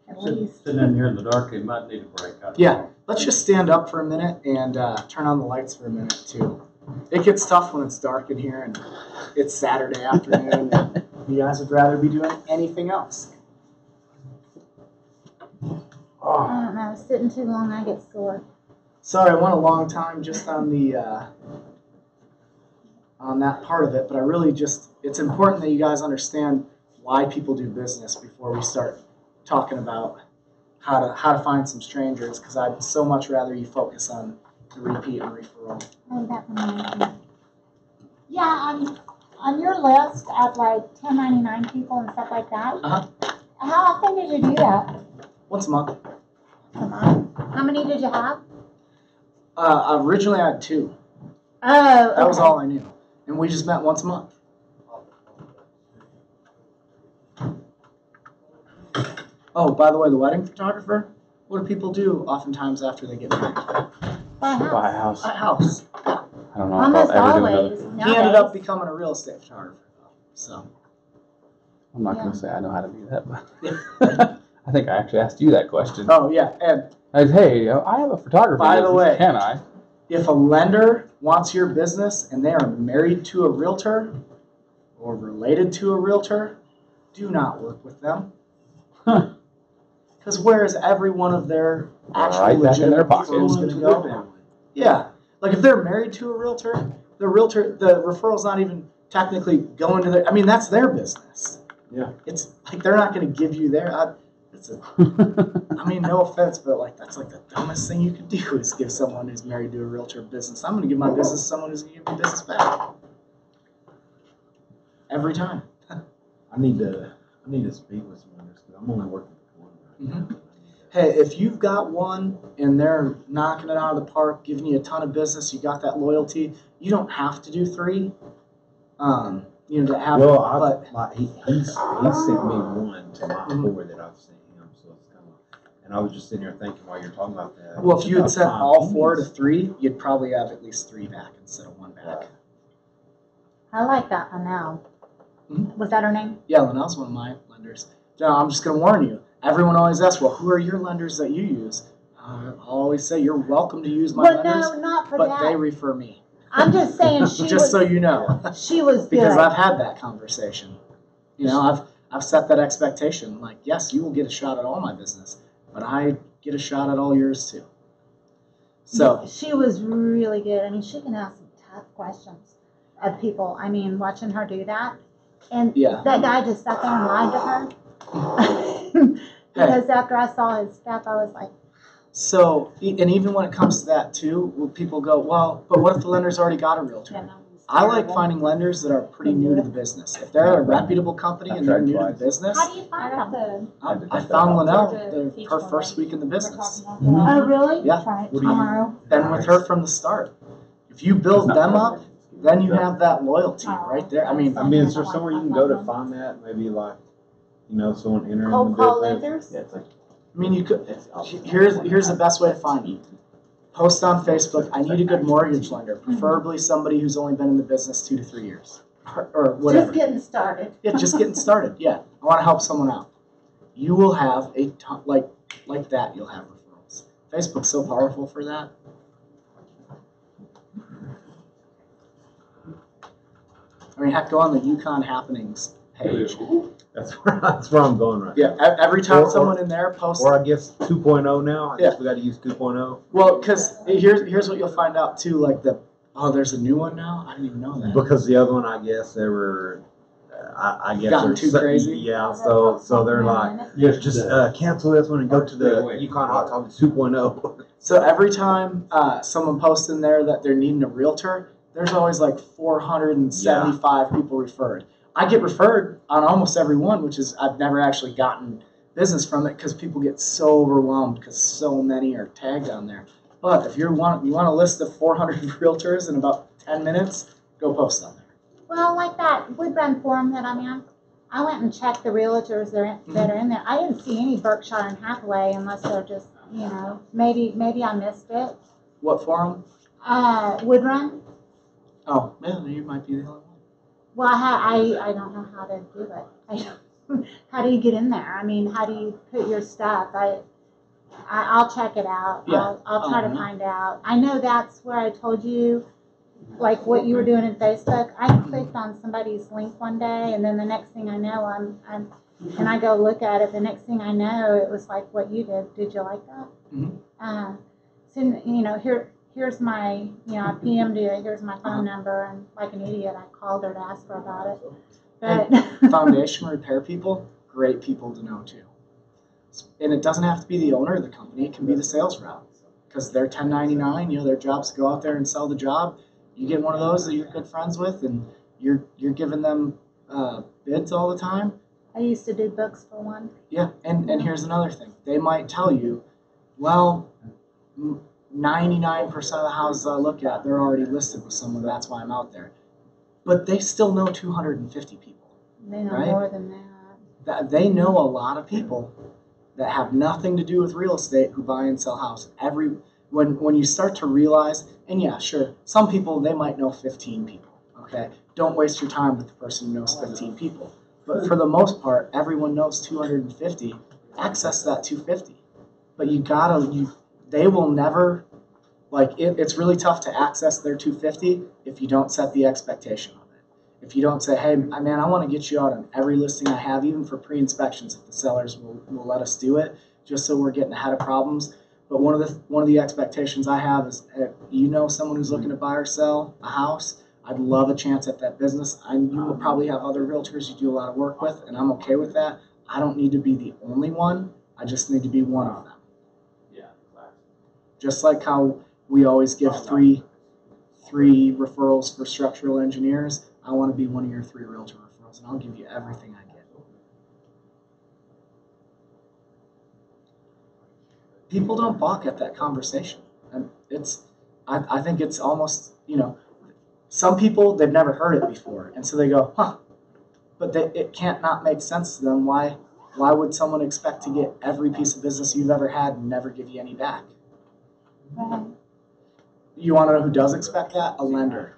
At least. Sitting in here in the dark, you might need a break. Yeah, let's just stand up for a minute and turn on the lights for a minute too. It gets tough when it's dark in here and it's Saturday afternoon and you guys would rather be doing anything else. I don't know, sitting too long, I get sore. Sorry, I went a long time just on that part of it, but I really it's important that you guys understand why people do business before we start talking about how to find some strangers, because I'd so much rather you focus on the repeat and referral. Oh, that reminds me. Yeah, on your list of like 1099 people and stuff like that. Uh-huh. How often did you do that? Once a month. How many did you have? Originally I had 2. Oh, That was okay. all I knew. And we just met once a month. Oh, by the way, the wedding photographer, what do people do oftentimes after they get married? Buy a house. Buy a house. A house. I don't know. Almost I'll ever do always. another. He ended up becoming a real estate photographer, though. So, I'm not Yeah. gonna say I know how to do that, but I think I actually asked you that question. oh yeah, and I said, hey, I have a photography By the business. way- Can I? if a lender wants your business and they are married to a realtor or related to a realtor, do not work with them. Huh. Because where is every one of their actual Right back in their legitimate pockets. referrals going to go? Yeah, like if they're married to a realtor, the referral's not even technically going to their. I mean, that's their business. Yeah. It's like they're not going to give you their. I mean, no offense, but like that's like the dumbest thing you could do is give someone who's married to a realtor business. I'm going to give my business to someone who's going to give me business back every time. I need to speak with some owners because I'm only working with one right now. Hey, if you've got one and they're knocking it out of the park, giving you a ton of business, you got that loyalty, you don't have to do 3. To have. Well, but like he sent me one to my Mhm. 4 that I've sent him, so it's kind of. And I was just sitting here thinking while you're talking about that. well, if you had sent all 4 to Sometimes 3, you'd probably have at least 3 back instead of 1 back. I like that one now. Mhm. Was that her name? Yeah, Linnell's one of my lenders. Now, I'm just going to warn you. Everyone always asks, well, who are your lenders that you use? I'll always say you're welcome to use my Well, lenders, no, not for but they that. refer me. I'm just saying she Just so was. you know. She was Because good. I've had that conversation. I've set that expectation. Like, yes, you will get a shot at all my business, but I get a shot at all yours too. So, She was really good. I mean, she can ask some tough questions of people. I mean, watching her do that. And yeah. that guy just sat there and lied to her. Because after I saw his stuff, I was like, So, and even when it comes to that too, when people go, well, but what if the lender's already got a realtor? I like finding lenders that are pretty new to the business. If they're a reputable company and they're new to the business, how do you I find got them? the I found Linnell teach her one first day. week in the business. Oh, really? Yeah. Try it What do you- tomorrow. And with her from the start. If you build them up, then you have that loyalty right there. I mean, is there somewhere you can go to find that? Maybe like, someone entering the Cold call business. lenders? Yeah, it's like you could. Here's the best way to find me. Post on Facebook. I need a good mortgage lender, preferably somebody who's only been in the business 2 to 3 years, or whatever. Just getting started. Yeah, just getting started. Yeah, I want to help someone out. You will have a ton, like that. You'll have referrals. Facebook's so powerful for that. I mean, heck, go on the Yukon Happenings page. That's where I'm going right Yeah, now. every time Or- someone in there posts. Or I guess 2.0 now. I guess Yeah. we got to use 2.0 Well, because here's what you'll find out too. Like there's a new one now. I didn't even know that. because the other one, I guess they were. I guess Gotten they're too crazy? Yeah, so they're like, just cancel this one and go to the Yukon Hot Topics 2.0. So every time someone posts in there that they're needing a realtor, there's always like 475 people referred. I get referred on almost every one, which is I've never actually gotten business from it because people get so overwhelmed because so many are tagged on there. But if you want a list of 400 realtors in about 10 minutes, go post on there. Well, like that Woodrun forum that I'm in, I went and checked the realtors that are in there. I didn't see any Berkshire and Hathaway unless they're just, maybe I missed it. What forum? Woodrun. Oh, man, you might be the only one. Well, I don't know how to do it. How do you get in there? I mean, how do you put your stuff? I'll check it out. Yeah. I'll try to find out. I know that's where I told you, like what you were doing in Facebook. I clicked on somebody's link one day, and then the next thing I know, and I go look at it. The next thing I know, it was like what you did. Did you like that? Mhm. So here's my, I PM'd you. Here's my phone number, and like an idiot, I called her to ask her about it. But Foundation repair people, great people to know too. And it doesn't have to be the owner of the company, it can be the sales rep. Because they're 1099, their job's to go out there and sell the job. You get one of those that you're good friends with and you're giving them bids all the time. I used to do books for one. Yeah, and here's another thing. They might tell you, well, 99% of the houses I look at, they're already listed with someone, that's why I'm out there. But they still know 250 people. They know Right? more than that. They know a lot of people that have nothing to do with real estate who buy and sell houses. When you start to realize, and yeah, sure, some people, they might know 15 people, okay? Don't waste your time with the person who knows 15 people. But for the most part, everyone knows 250. Access that 250. But they will never, it's really tough to access their 250 if you don't set the expectation of it. If you don't say, hey, man, I want to get you out on every listing I have, even for pre-inspections, if the sellers will let us do it, just so we're getting ahead of problems. But one of the expectations I have is, if someone who's looking to buy or sell a house, I'd love a chance at that business. You will probably have other realtors you do a lot of work with, and I'm okay with that. I don't need to be the only one. I just need to be one of them. Yeah, exactly. Just like how we always give three referrals for structural engineers, I want to be one of your 3 realtor referrals, and I'll give you everything I get. People don't balk at that conversation. And I think it's almost, some people, they've never heard it before, and so they go, huh, but it can't not make sense to them. Why would someone expect to get every piece of business you've ever had and never give you any back? Right. You want to know who does expect that? A lender.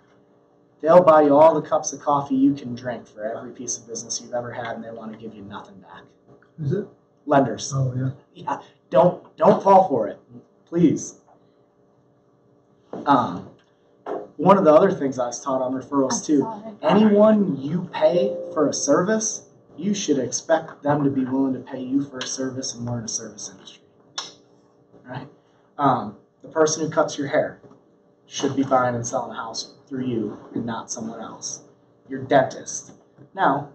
They'll buy you all the cups of coffee you can drink for every piece of business you've ever had, and they want to give you nothing back. Is it? Lenders. Oh, yeah. Yeah, don't fall for it, please. One of the other things I was taught on referrals too, anyone you pay for a service, you should expect them to be willing to pay you for a service and learn a service industry, right? The person who cuts your hair should be buying and selling a house through you and not someone else. Your dentist. Now,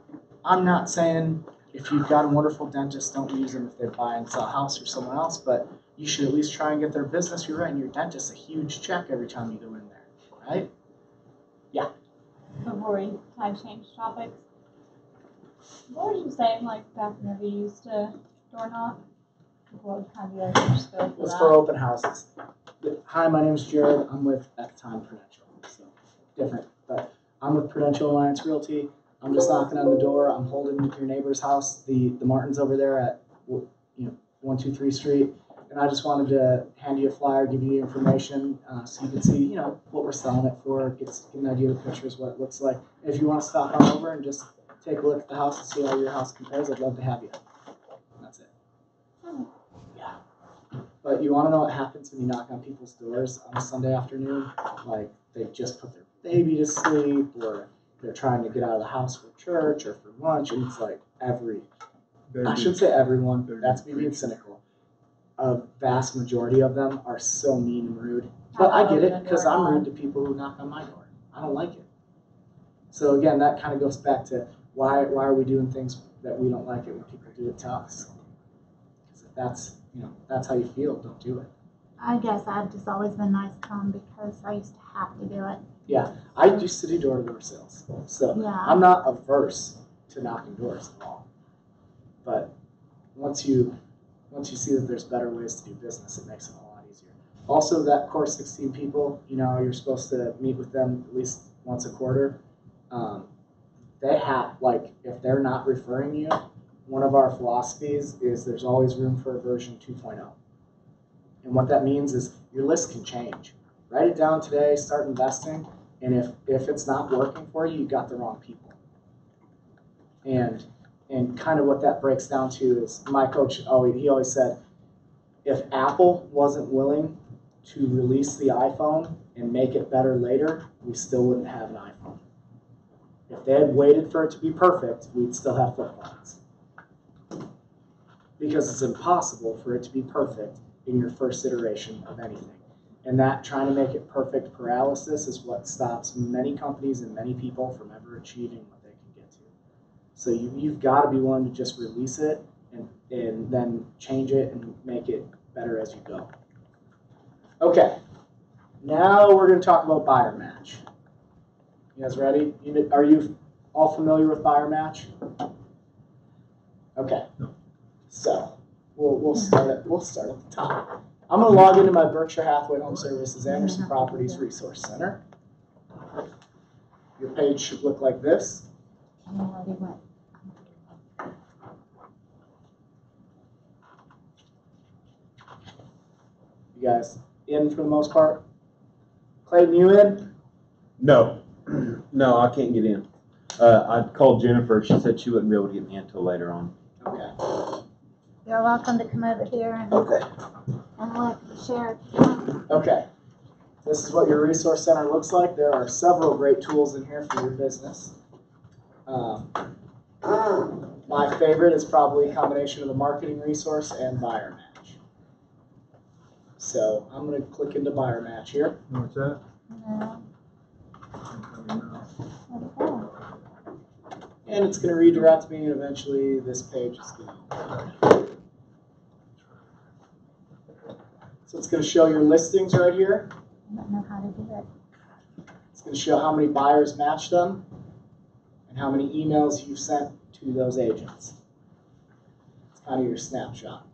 I'm not saying if you've got a wonderful dentist, don't use them if they buy and sell a house for someone else, but you should at least try and get their business. You're writing your dentist a huge check every time you go in there, right? Yeah. Before we kind of change topics, what was you saying, back whenever you used to door knock? What would kind of be your skill for It's that? for open houses. Hi, my name is Jared. I'm with, at the time, Prudential. So, different. But I'm with Prudential Alliance Realty. I'm just knocking on the door. I'm holding your neighbor's house, the Martins over there at 123 Street. And I just wanted to hand you a flyer, give you the information so you can see, what we're selling it for, get an idea of the pictures, what it looks like. And if you want to stop on over and just take a look at the house and see how your house compares, I'd love to have you. That's it. Yeah. But you want to know what happens when you knock on people's doors on a Sunday afternoon? Like they've just put their baby to sleep, or they're trying to get out of the house for church or for lunch, and it's like I should say everyone, that's me being cynical. A vast majority of them are so mean and rude. But I get it, because I'm rude to people who knock on my door. I don't like it. So again, that kind of goes back to why are we doing things that we don't like it when people do it to us? Because if that's how you feel, don't do it. I guess I've just always been nice to them because I used to have to do it. Yeah, I used to do door-to-door sales, so Yeah. I'm not averse to knocking doors at all. But once you see that there's better ways to do business, it makes it a lot easier. Also, that core 16 people, you're supposed to meet with them at least once a quarter. They have, if they're not referring you, one of our philosophies is there's always room for a version 2.0. And what that means is your list can change. Write it down today, start investing, and if it's not working for you, you got the wrong people. And kind of what that breaks down to is my coach, he always said, if Apple wasn't willing to release the iPhone and make it better later, we still wouldn't have an iPhone. If they had waited for it to be perfect, we'd still have flip phones. Because it's impossible for it to be perfect in your first iteration of anything. And that trying to make it perfect paralysis is what stops many companies and many people from ever achieving what they can get to. So you've got to be willing to just release it and then change it and make it better as you go. Okay, now we're going to talk about buyer match. You guys ready? Are you all familiar with buyer match? Okay, so we'll start at the top. I'm going to log into my Berkshire Hathaway Home Services Anderson Properties Resource Center. Your page should look like this. You guys in for the most part? Clayton, you in? No, no, I can't get in. I called Jennifer. She said she wouldn't be able to get me until later on. Okay. You're welcome to come over here and Okay. look, share. Okay. This is what your resource center looks like. There are several great tools in here for your business. My favorite is probably a combination of the marketing resource and buyer match. So I'm going to click into buyer match here. What's that? No. And it's going to redirect me, and eventually this page is going to. So it's going to show your listings right here. I don't know how to do it. It's going to show how many buyers match them and how many emails you've sent to those agents. It's kind of your snapshot.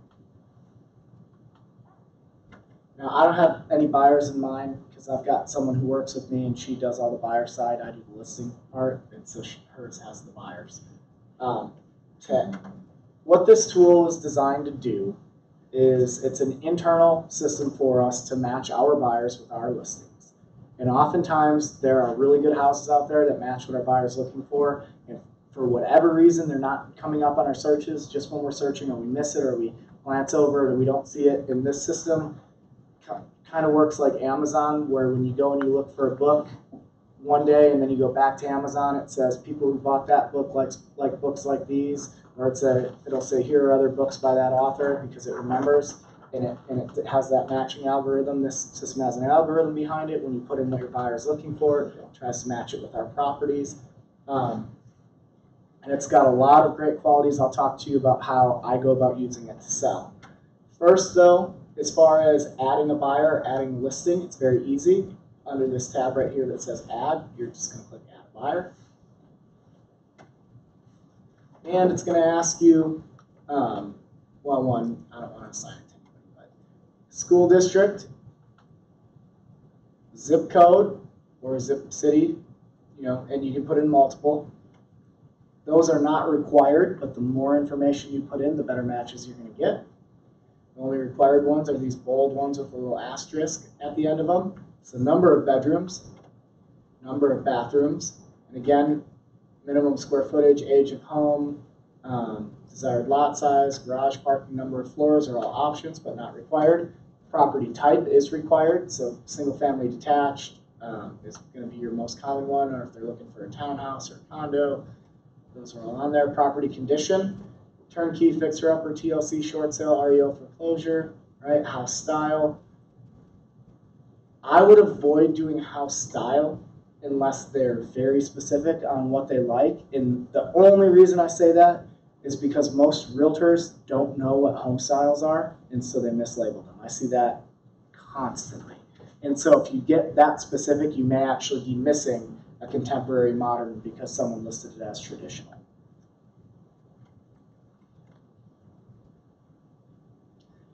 Now, I don't have any buyers in mind because I've got someone who works with me and she does all the buyer side. I do the listing part, and so hers has the buyers. What this tool is designed to do is it's an internal system for us to match our buyers with our listings. And oftentimes there are really good houses out there that match what our buyer's looking for. And for whatever reason, they're not coming up on our searches just when we're searching, or we miss it, or we glance over it, or we don't see it in this system. Kind of works like Amazon, where when you go and you look for a book one day and then you go back to Amazon, it says people who bought that book like books like these, or it'll say here are other books by that author because it remembers, and it has that matching algorithm. This system has an algorithm behind it. When you put in what your buyer is looking for, it tries to match it with our properties. And it's got a lot of great qualities. I'll talk to you about how I go about using it to sell. First though, as far as adding a buyer, adding a listing, it's very easy. Under this tab right here that says add, you're just going to click add buyer. And it's going to ask you, I don't want to assign it to anybody, but school district, zip code, or zip city, and you can put in multiple. Those are not required, but the more information you put in, the better matches you're going to get. The only required ones are these bold ones with a little asterisk at the end of them. It's the number of bedrooms, number of bathrooms, and again, minimum square footage, age of home, desired lot size, garage parking, number of floors are all options but not required. Property type is required, so single family detached is going to be your most common one, or if they're looking for a townhouse or a condo, those are all on there. Property condition. Turnkey, fixer-upper, TLC, short sale, REO, foreclosure, right? House style. I would avoid doing house style unless they're very specific on what they like. And the only reason I say that is because most realtors don't know what home styles are, and so they mislabel them. I see that constantly. And so if you get that specific, you may actually be missing a contemporary modern because someone listed it as traditional.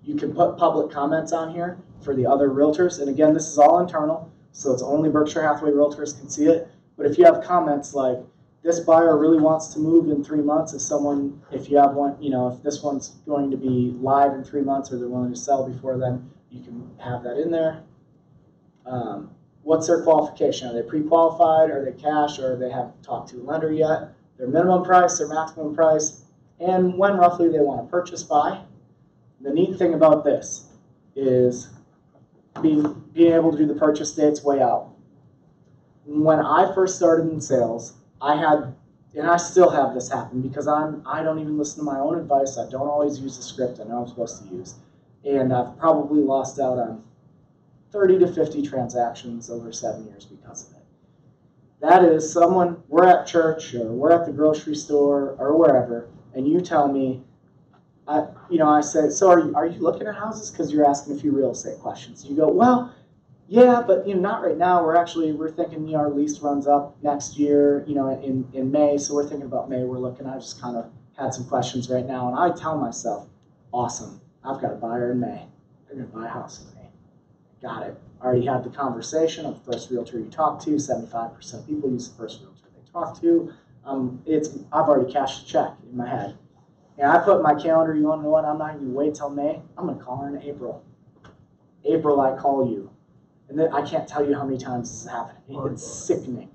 You can put public comments on here for the other realtors. And again, this is all internal, so it's only Berkshire Hathaway realtors can see it. But if you have comments like, this buyer really wants to move in 3 months, if you have one, if this one's going to be live in 3 months or they're willing to sell before then, you can have that in there. What's their qualification? Are they pre-qualified? Are they cash? Or they haven't talked to a lender yet? Their minimum price, their maximum price, and when roughly they want to purchase by. The neat thing about this is being able to do the purchase dates way out. When I first started in sales, I had, and I still have this happen because I don't even listen to my own advice. I don't always use the script I know I'm supposed to use. And I've probably lost out on 30 to 50 transactions over 7 years because of it. That is we're at church or we're at the grocery store or wherever, and you tell me, I said, so are you looking at houses? Because you're asking a few real estate questions. You go, well, yeah, but not right now. We're thinking, our lease runs up next year, in May. So we're thinking about May. We're looking. I just kind of had some questions right now, and I tell myself, awesome, I've got a buyer in May. They're gonna buy a house in May. Got it. Already had the conversation of the first realtor you talk to. 75% of people use the first realtor they talk to. I've already cashed a check in my head. And I put in my calendar, you want to know what? I'm not going to wait till May. I'm going to call her in April. April, I call you. And then I can't tell you how many times this is happening. It's sickening.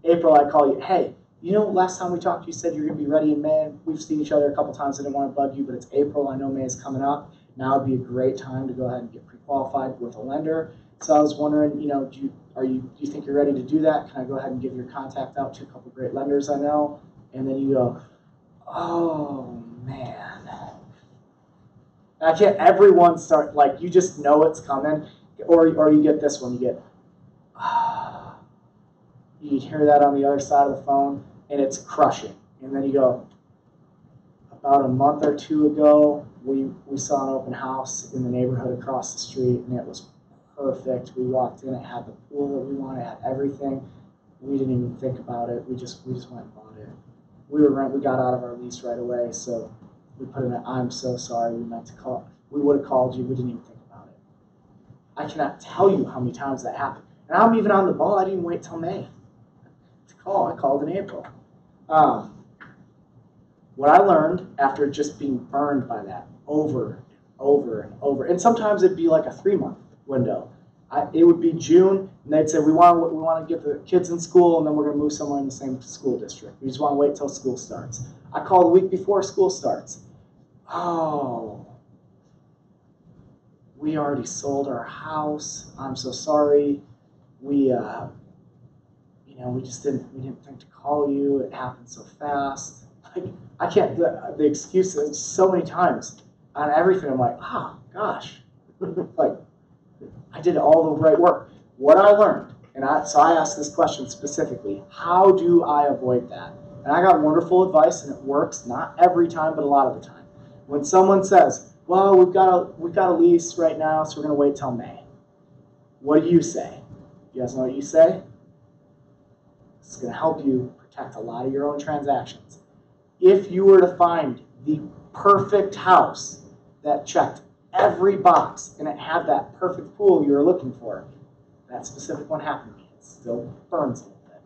April, I call you. Hey, last time we talked, you said you're going to be ready in May. We've seen each other a couple times. I didn't want to bug you, but it's April. I know May is coming up. Now would be a great time to go ahead and get pre-qualified with a lender. So I was wondering, do you think you're ready to do that? Can I go ahead and give your contact out to a couple great lenders I know? And then you go, oh man. I can't, everyone start, you just know it's coming. Or you get this one, you get, you hear that on the other side of the phone, and it's crushing. And then you go, about a month or two ago, we saw an open house in the neighborhood across the street, and it was perfect. We walked in, it had the pool that we wanted, it had everything. We didn't even think about it. We just went and bought it. We got out of our lease right away, so we put in I'm so sorry, we meant to call. We would have called you, we didn't even think about it. I cannot tell you how many times that happened. And I'm even on the ball, I didn't wait till May to call. I called in April. What I learned after just being burned by that over and over and over, and sometimes it'd be like a 3-month window. It would be June, and they'd say, we want to get the kids in school, and then we're going to move somewhere in the same school district. We just want to wait till school starts. I call the week before school starts. Oh, we already sold our house. I'm so sorry. We just didn't think to call you. It happened so fast. I can't, the excuses so many times on everything. I'm like, gosh, I did all the right work. What I learned, so I asked this question specifically, how do I avoid that? And I got wonderful advice, and it works, not every time, but a lot of the time. When someone says, well, we've got a lease right now, so we're going to wait till May. What do you say? You guys know what you say? It's going to help you protect a lot of your own transactions. If you were to find the perfect house that checked every box and it had that perfect pool you were looking for, that specific one happened to me. It still burns a little bit.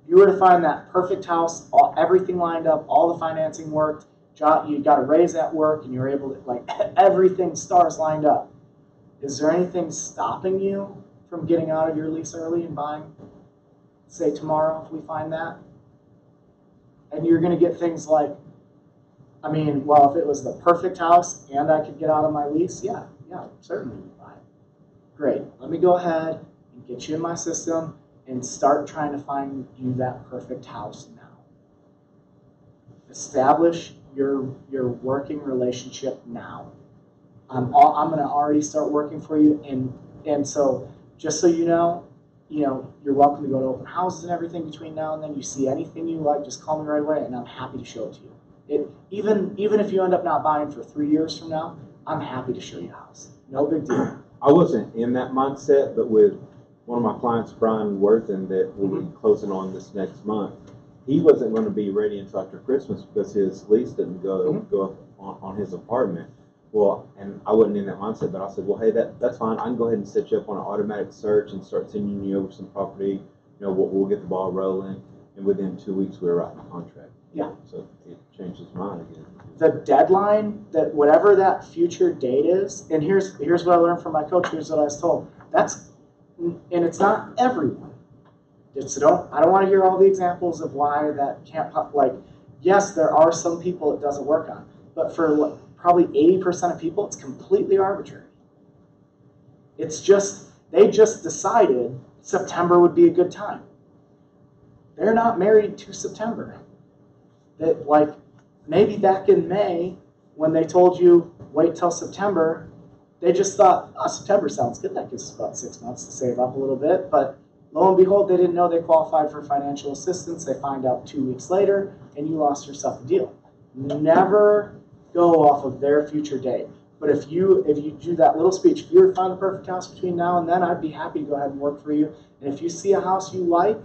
If you were to find that perfect house, everything lined up, all the financing worked, you got a raise at work, and you were able to, everything, stars lined up. Is there anything stopping you from getting out of your lease early and buying, say, tomorrow if we find that? And you're going to get things like, if it was the perfect house and I could get out of my lease, yeah, certainly we'd buy it. Great. Let me go ahead and get you in my system and start trying to find you that perfect house now. Establish your working relationship now. I'm going to already start working for you, and so just so you know, you're welcome to go to open houses and everything between now and then. You see anything you like, just call me right away, and I'm happy to show it to you. Even if you end up not buying for 3 years from now, I'm happy to show you a house. No big deal. I wasn't in that mindset, but with one of my clients, Brian Worthen, that we'll be closing on this next month, he wasn't going to be ready until after Christmas because his lease didn't go up on his apartment. Well, and I wasn't in that mindset, but I said, well, hey, that's fine. I can go ahead and set you up on an automatic search and start sending you over some property. We'll get the ball rolling. And within 2 weeks, we were writing a contract. Yeah. So it changed his mind again. The deadline, that whatever that future date is, and here's what I learned from my coach. Here's what I was told. And it's not everyone. I don't want to hear all the examples of why that can't. Yes, there are some people it doesn't work on, but for probably 80% of people, it's completely arbitrary. It's just, they just decided September would be a good time. They're not married to September. That, maybe back in May, when they told you wait till September, they just thought, September sounds good. That gives us about 6 months to save up a little bit. But lo and behold, they didn't know they qualified for financial assistance. They find out 2 weeks later, and you lost yourself a deal. Never go off of their future date. But if you do that little speech, if you were to find the perfect house between now and then, I'd be happy to go ahead and work for you. And if you see a house you like,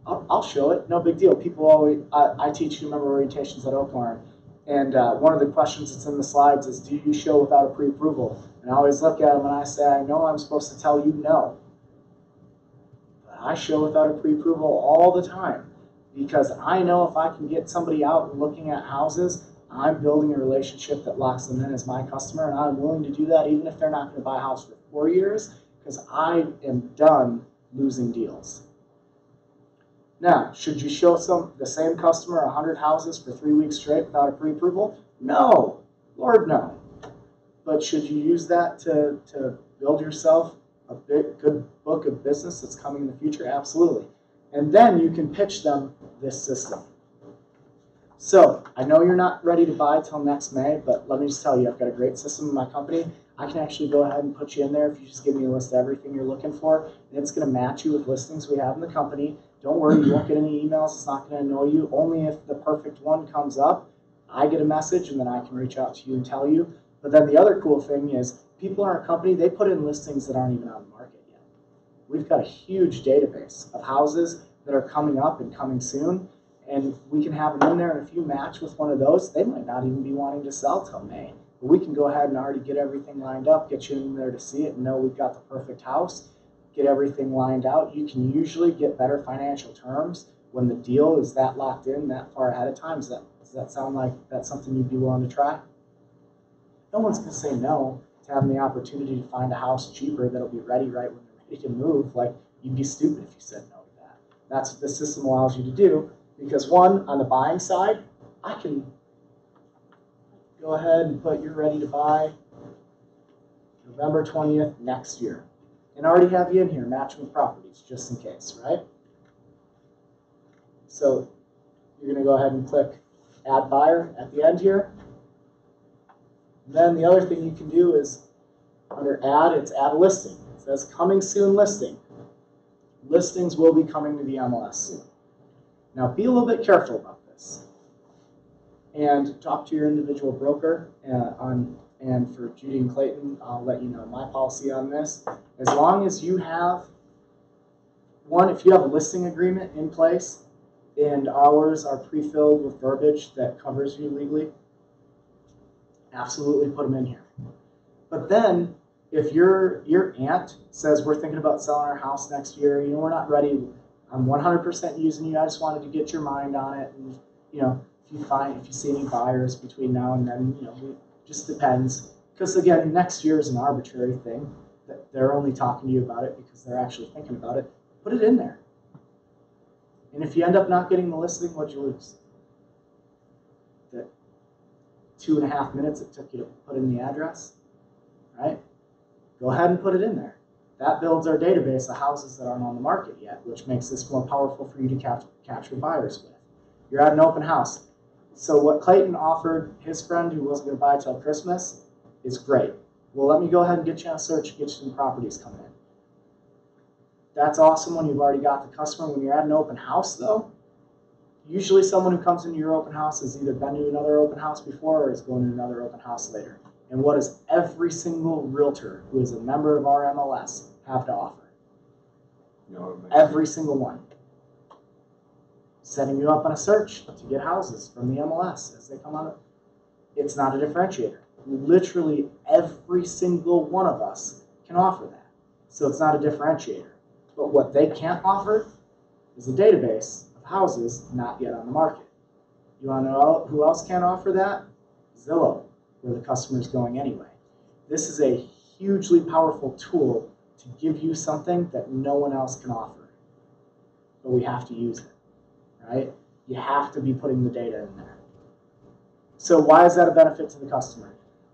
I'll show it. No big deal. People always, I teach new member orientations at Oaklawn. And one of the questions that's in the slides is, do you show without a pre-approval? And I always look at them and I say, I know I'm supposed to tell you no. But I show without a pre-approval all the time. Because I know if I can get somebody out and looking at houses, I'm building a relationship that locks them in as my customer, and I'm willing to do that even if they're not going to buy a house for 4 years, because I am done losing deals. Now, should you show the same customer 100 houses for 3 weeks straight without a pre-approval? No, Lord no. But should you use that to build yourself a good book of business that's coming in the future? Absolutely. And then you can pitch them this system. So, I know you're not ready to buy till next May, but let me just tell you, I've got a great system in my company. I can actually go ahead and put you in there if you just give me a list of everything you're looking for, and it's going to match you with listings we have in the company. Don't worry, you won't get any emails. It's not going to annoy you. Only if the perfect one comes up, I get a message, and then I can reach out to you and tell you. But then the other cool thing is, people in our company, they put in listings that aren't even on the market yet. We've got a huge database of houses that are coming up and coming soon. And we can have them in there, and if you match with one of those, they might not even be wanting to sell till May. But we can go ahead and already get everything lined up, get you in there to see it, and know we've got the perfect house, get everything lined out. You can usually get better financial terms when the deal is that locked in that far ahead of time. Does that sound like that's something you'd be willing to try? No one's going to say no to having the opportunity to find a house cheaper that'll be ready right when they're ready to move. Like, you'd be stupid if you said no to that. That's what the system allows you to do. Because one, on the buying side, I can go ahead and put you're ready to buy November 20th next year. And already have you in here matching with properties, just in case, right? So you're going to go ahead and click Add Buyer at the end here. And then the other thing you can do is under Add, it's Add a Listing. It says Coming Soon Listing. Listings will be coming to the MLS soon. Now, be a little bit careful about this, and talk to your individual broker. And for Judy and Clayton, I'll let you know my policy on this. As long as you have if you have a listing agreement in place, and ours are pre-filled with verbiage that covers you legally, absolutely put them in here. But then, if your aunt says we're thinking about selling our house next year, we're not ready. I'm 100% using you. I just wanted to get your mind on it, and if you see any buyers between now and then, it just depends. Because again, next year is an arbitrary thing. That they're only talking to you about it because they're actually thinking about it. Put it in there. And if you end up not getting the listing, what'd you lose? The 2.5 minutes it took you to put in the address, right? Go ahead and put it in there. That builds our database of houses that aren't on the market yet, which makes this more powerful for you to capture buyers with. You're at an open house. So what Clayton offered his friend who wasn't going to buy till Christmas is great. Well, let me go ahead and get you on a search, get you some properties coming in. That's awesome when you've already got the customer. When you're at an open house, though, usually someone who comes into your open house has either been to another open house before or is going to another open house later. And what does every single realtor who is a member of our MLS have to offer? Every single one. Setting you up on a search to get houses from the MLS as they come out. It's not a differentiator. Literally every single one of us can offer that. So it's not a differentiator. But what they can't offer is a database of houses not yet on the market. You want to know who else can't offer that? Zillow, where the customer is going anyway. This is a hugely powerful tool to give you something that no one else can offer. But we have to use it, right? You have to be putting the data in there. So why is that a benefit to the customer?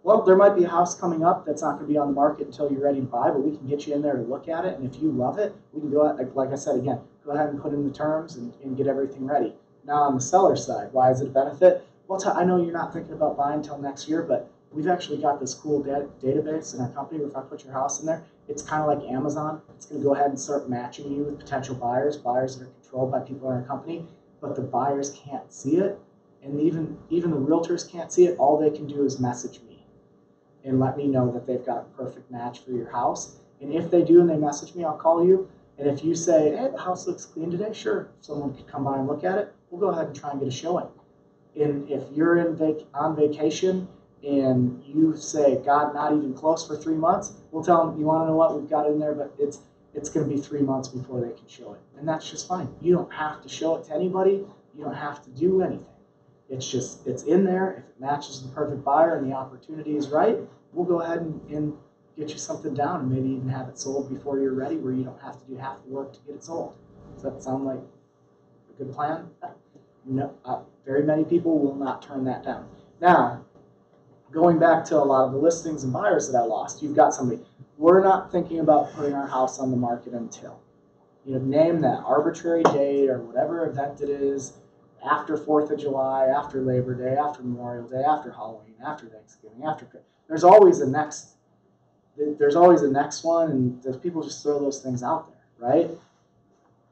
Well, there might be a house coming up that's not going to be on the market until you're ready to buy, but we can get you in there to look at it, and if you love it, we can go out, like I said again, go ahead and put in the terms and get everything ready. Now on the seller side, why is it a benefit? Well, I know you're not thinking about buying until next year, but we've actually got this cool database in our company where if I put your house in there, it's kind of like Amazon. It's going to go ahead and start matching you with potential buyers that are controlled by people in our company, but the buyers can't see it And even the realtors can't see it. All they can do is message me and let me know that they've got a perfect match for your house. And if they do and they message me, I'll call you. And if you say, hey, the house looks clean today, sure, someone could come by and look at it, we'll go ahead and try and get a showing. And if you're on vacation and you say, God, not even close for 3 months, we'll tell them, you want to know what, we've got it in there, but it's going to be 3 months before they can show it. And that's just fine. You don't have to show it to anybody. You don't have to do anything. It's just, it's in there. If it matches the perfect buyer and the opportunity is right, we'll go ahead and get you something down and maybe even have it sold before you're ready, where you don't have to do half the work to get it sold. Does that sound like a good plan? No, very many people will not turn that down. Now, going back to a lot of the listings and buyers that I lost, you've got somebody, we're not thinking about putting our house on the market until, name that arbitrary date or whatever event it is, after 4th of July, after Labor Day, after Memorial Day, after Halloween, after Thanksgiving, there's always a next one, and the people just throw those things out there, right?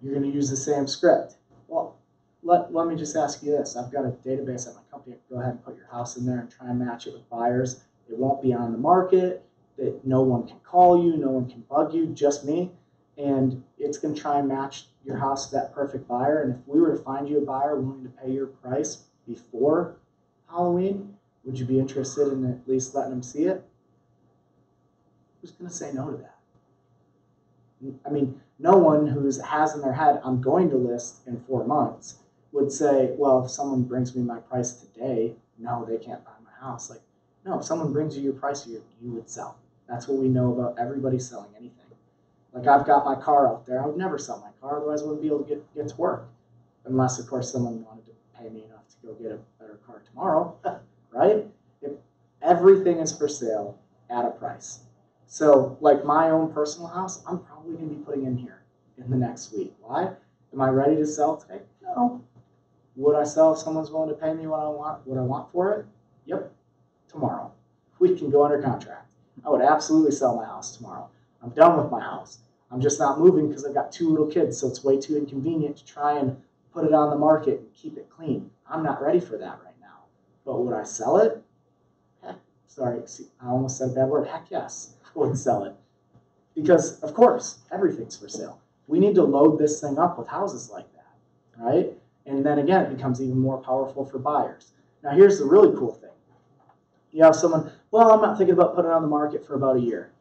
You're going to use the same script. Well, let me just ask you this. I've got a database at my company. Go ahead and put your house in there and try and match it with buyers. It won't be on the market. That no one can call you, no one can bug you, just me. And it's going to try and match your house to that perfect buyer. And if we were to find you a buyer willing to pay your price before Halloween, would you be interested in at least letting them see it? Who's going to say no to that? I mean, no one who has in their head, I'm going to list in 4 months, would say, well, if someone brings me my price today, no, they can't buy my house. Like, no, if someone brings you your price, you would sell. That's what we know about everybody selling anything. Like, I've got my car out there. I would never sell my car, otherwise I wouldn't be able to get to work. Unless, of course, someone wanted to pay me enough to go get a better car tomorrow, right? Everything is for sale at a price. So, like my own personal house, I'm probably going to be putting in here in the next week. Why? Am I ready to sell today? No. Would I sell if someone's willing to pay me what I want for it? Yep. Tomorrow. We can go under contract. I would absolutely sell my house tomorrow. I'm done with my house. I'm just not moving because I've got 2 little kids, so it's way too inconvenient to try and put it on the market and keep it clean. I'm not ready for that right now. But would I sell it? Heck, sorry, I almost said a bad word. Heck yes. Would sell it. Because, of course, everything's for sale. We need to load this thing up with houses like that, right? And then again, it becomes even more powerful for buyers. Now, here's the really cool thing. You have someone, well, I'm not thinking about putting it on the market for about a year.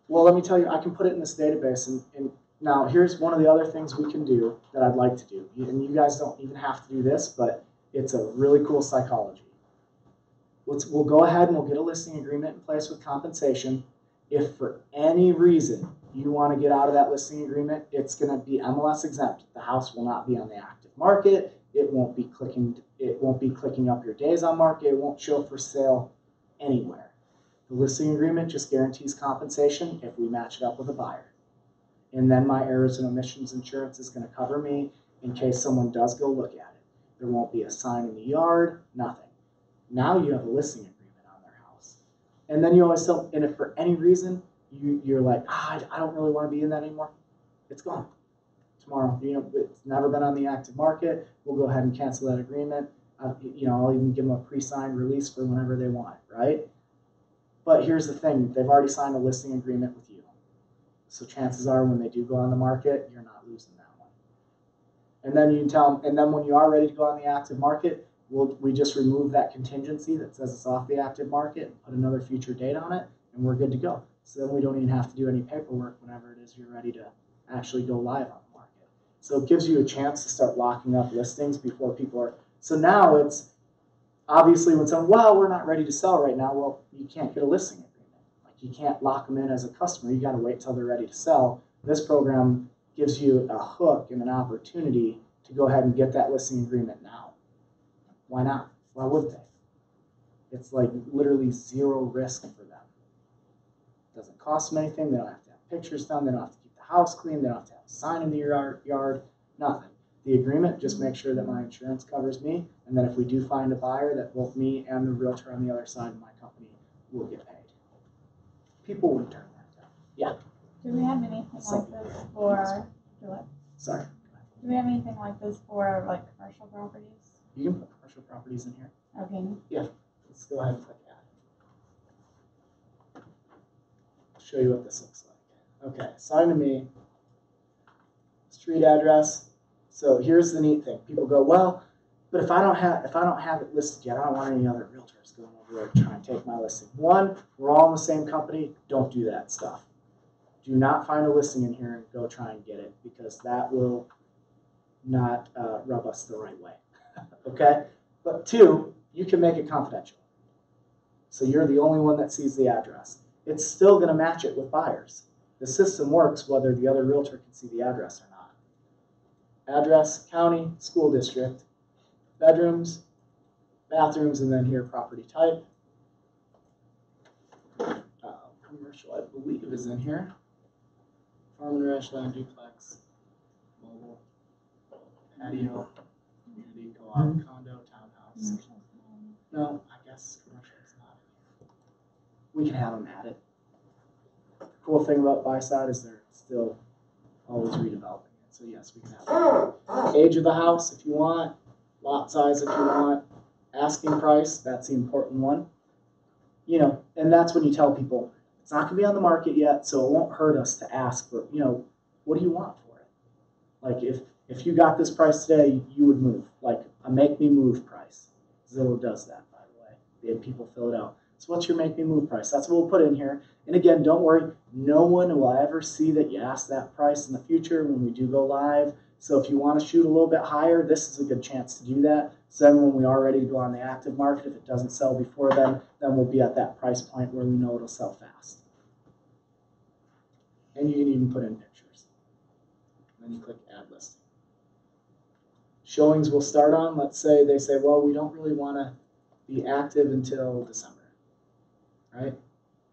Well, let me tell you, I can put it in this database. And now, here's one of the other things we can do that I'd like to do. And you guys don't even have to do this, but it's a really cool psychology. We'll go ahead and we'll get a listing agreement in place with compensation. If for any reason you want to get out of that listing agreement, it's going to be MLS exempt. The house will not be on the active market. It won't be clicking up your days on market. It won't show for sale anywhere. The listing agreement just guarantees compensation if we match it up with a buyer. And then my errors and omissions insurance is going to cover me in case someone does go look at it. There won't be a sign in the yard, nothing. Now you have a listing agreement on their house. And then you always tell, and if for any reason you're like, I don't really want to be in that anymore, it's gone. Tomorrow, it's never been on the active market. We'll go ahead and cancel that agreement. I'll even give them a pre-signed release for whenever they want, right? But here's the thing, they've already signed a listing agreement with you. So chances are when they do go on the market, you're not losing that one. And then you can tell them, and then when you are ready to go on the active market, we just remove that contingency that says it's off the active market and put another future date on it, and we're good to go. So then we don't even have to do any paperwork whenever it is you're ready to actually go live on the market. So it gives you a chance to start locking up listings before people are. So now it's obviously when someone, well, we're not ready to sell right now. Well, you can't get a listing agreement. Like, you can't lock them in as a customer. You got to wait till they're ready to sell. This program gives you a hook and an opportunity to go ahead and get that listing agreement now. Why not? Why would they? It's like literally zero risk for them. It doesn't cost them anything. They don't have to have pictures done. They don't have to keep the house clean. They don't have to have a sign in the yard. Nothing. The agreement just makes sure that my insurance covers me, and that if we do find a buyer, that both me and the realtor on the other side of my company will get paid. People would turn that down. Yeah. Do we have anything like this for? Sorry. Do we have anything like this for like commercial properties? You can put commercial properties in here. Okay. Let's go ahead and click add. I'll show you what this looks like. Okay, assign to me, street address. So here's the neat thing. People go, well, but if I don't have it listed yet, I don't want any other realtors going over there to try and take my listing. One, we're all in the same company. Don't do that stuff. Do not find a listing in here and go try and get it, because that will not rub us the right way. Okay? But two, you can make it confidential. So you're the only one that sees the address. It's still going to match it with buyers. The system works whether the other realtor can see the address or not. Address, county, school district, bedrooms, bathrooms, and then here property type. Commercial, I believe, is in here. Farm and ranch, land, duplex, mobile, patio, community, co-op, condo, townhouse. No, I guess commercial is not in here. We can have them add it. The cool thing about buy side is they're still always redeveloping it. So yes, we can have it. Age of the house if you want, lot size if you want, asking price, that's the important one. You know, and that's when you tell people, it's not going to be on the market yet, so it won't hurt us to ask, but, you know, what do you want for it? Like, if you got this price today, you would move. Like, a make me move price. Zillow does that, by the way. They have people fill it out. So what's your make me move price? That's what we'll put in here. And again, don't worry. No one will ever see that you asked that price in the future when we do go live. So if you want to shoot a little bit higher, this is a good chance to do that. So then when we are ready to go on the active market, if it doesn't sell before then we'll be at that price point where we know it'll sell fast. And you can even put in pictures. Then you click add listing. Showings will start on, let's say they say, well, we don't really want to be active until December, right?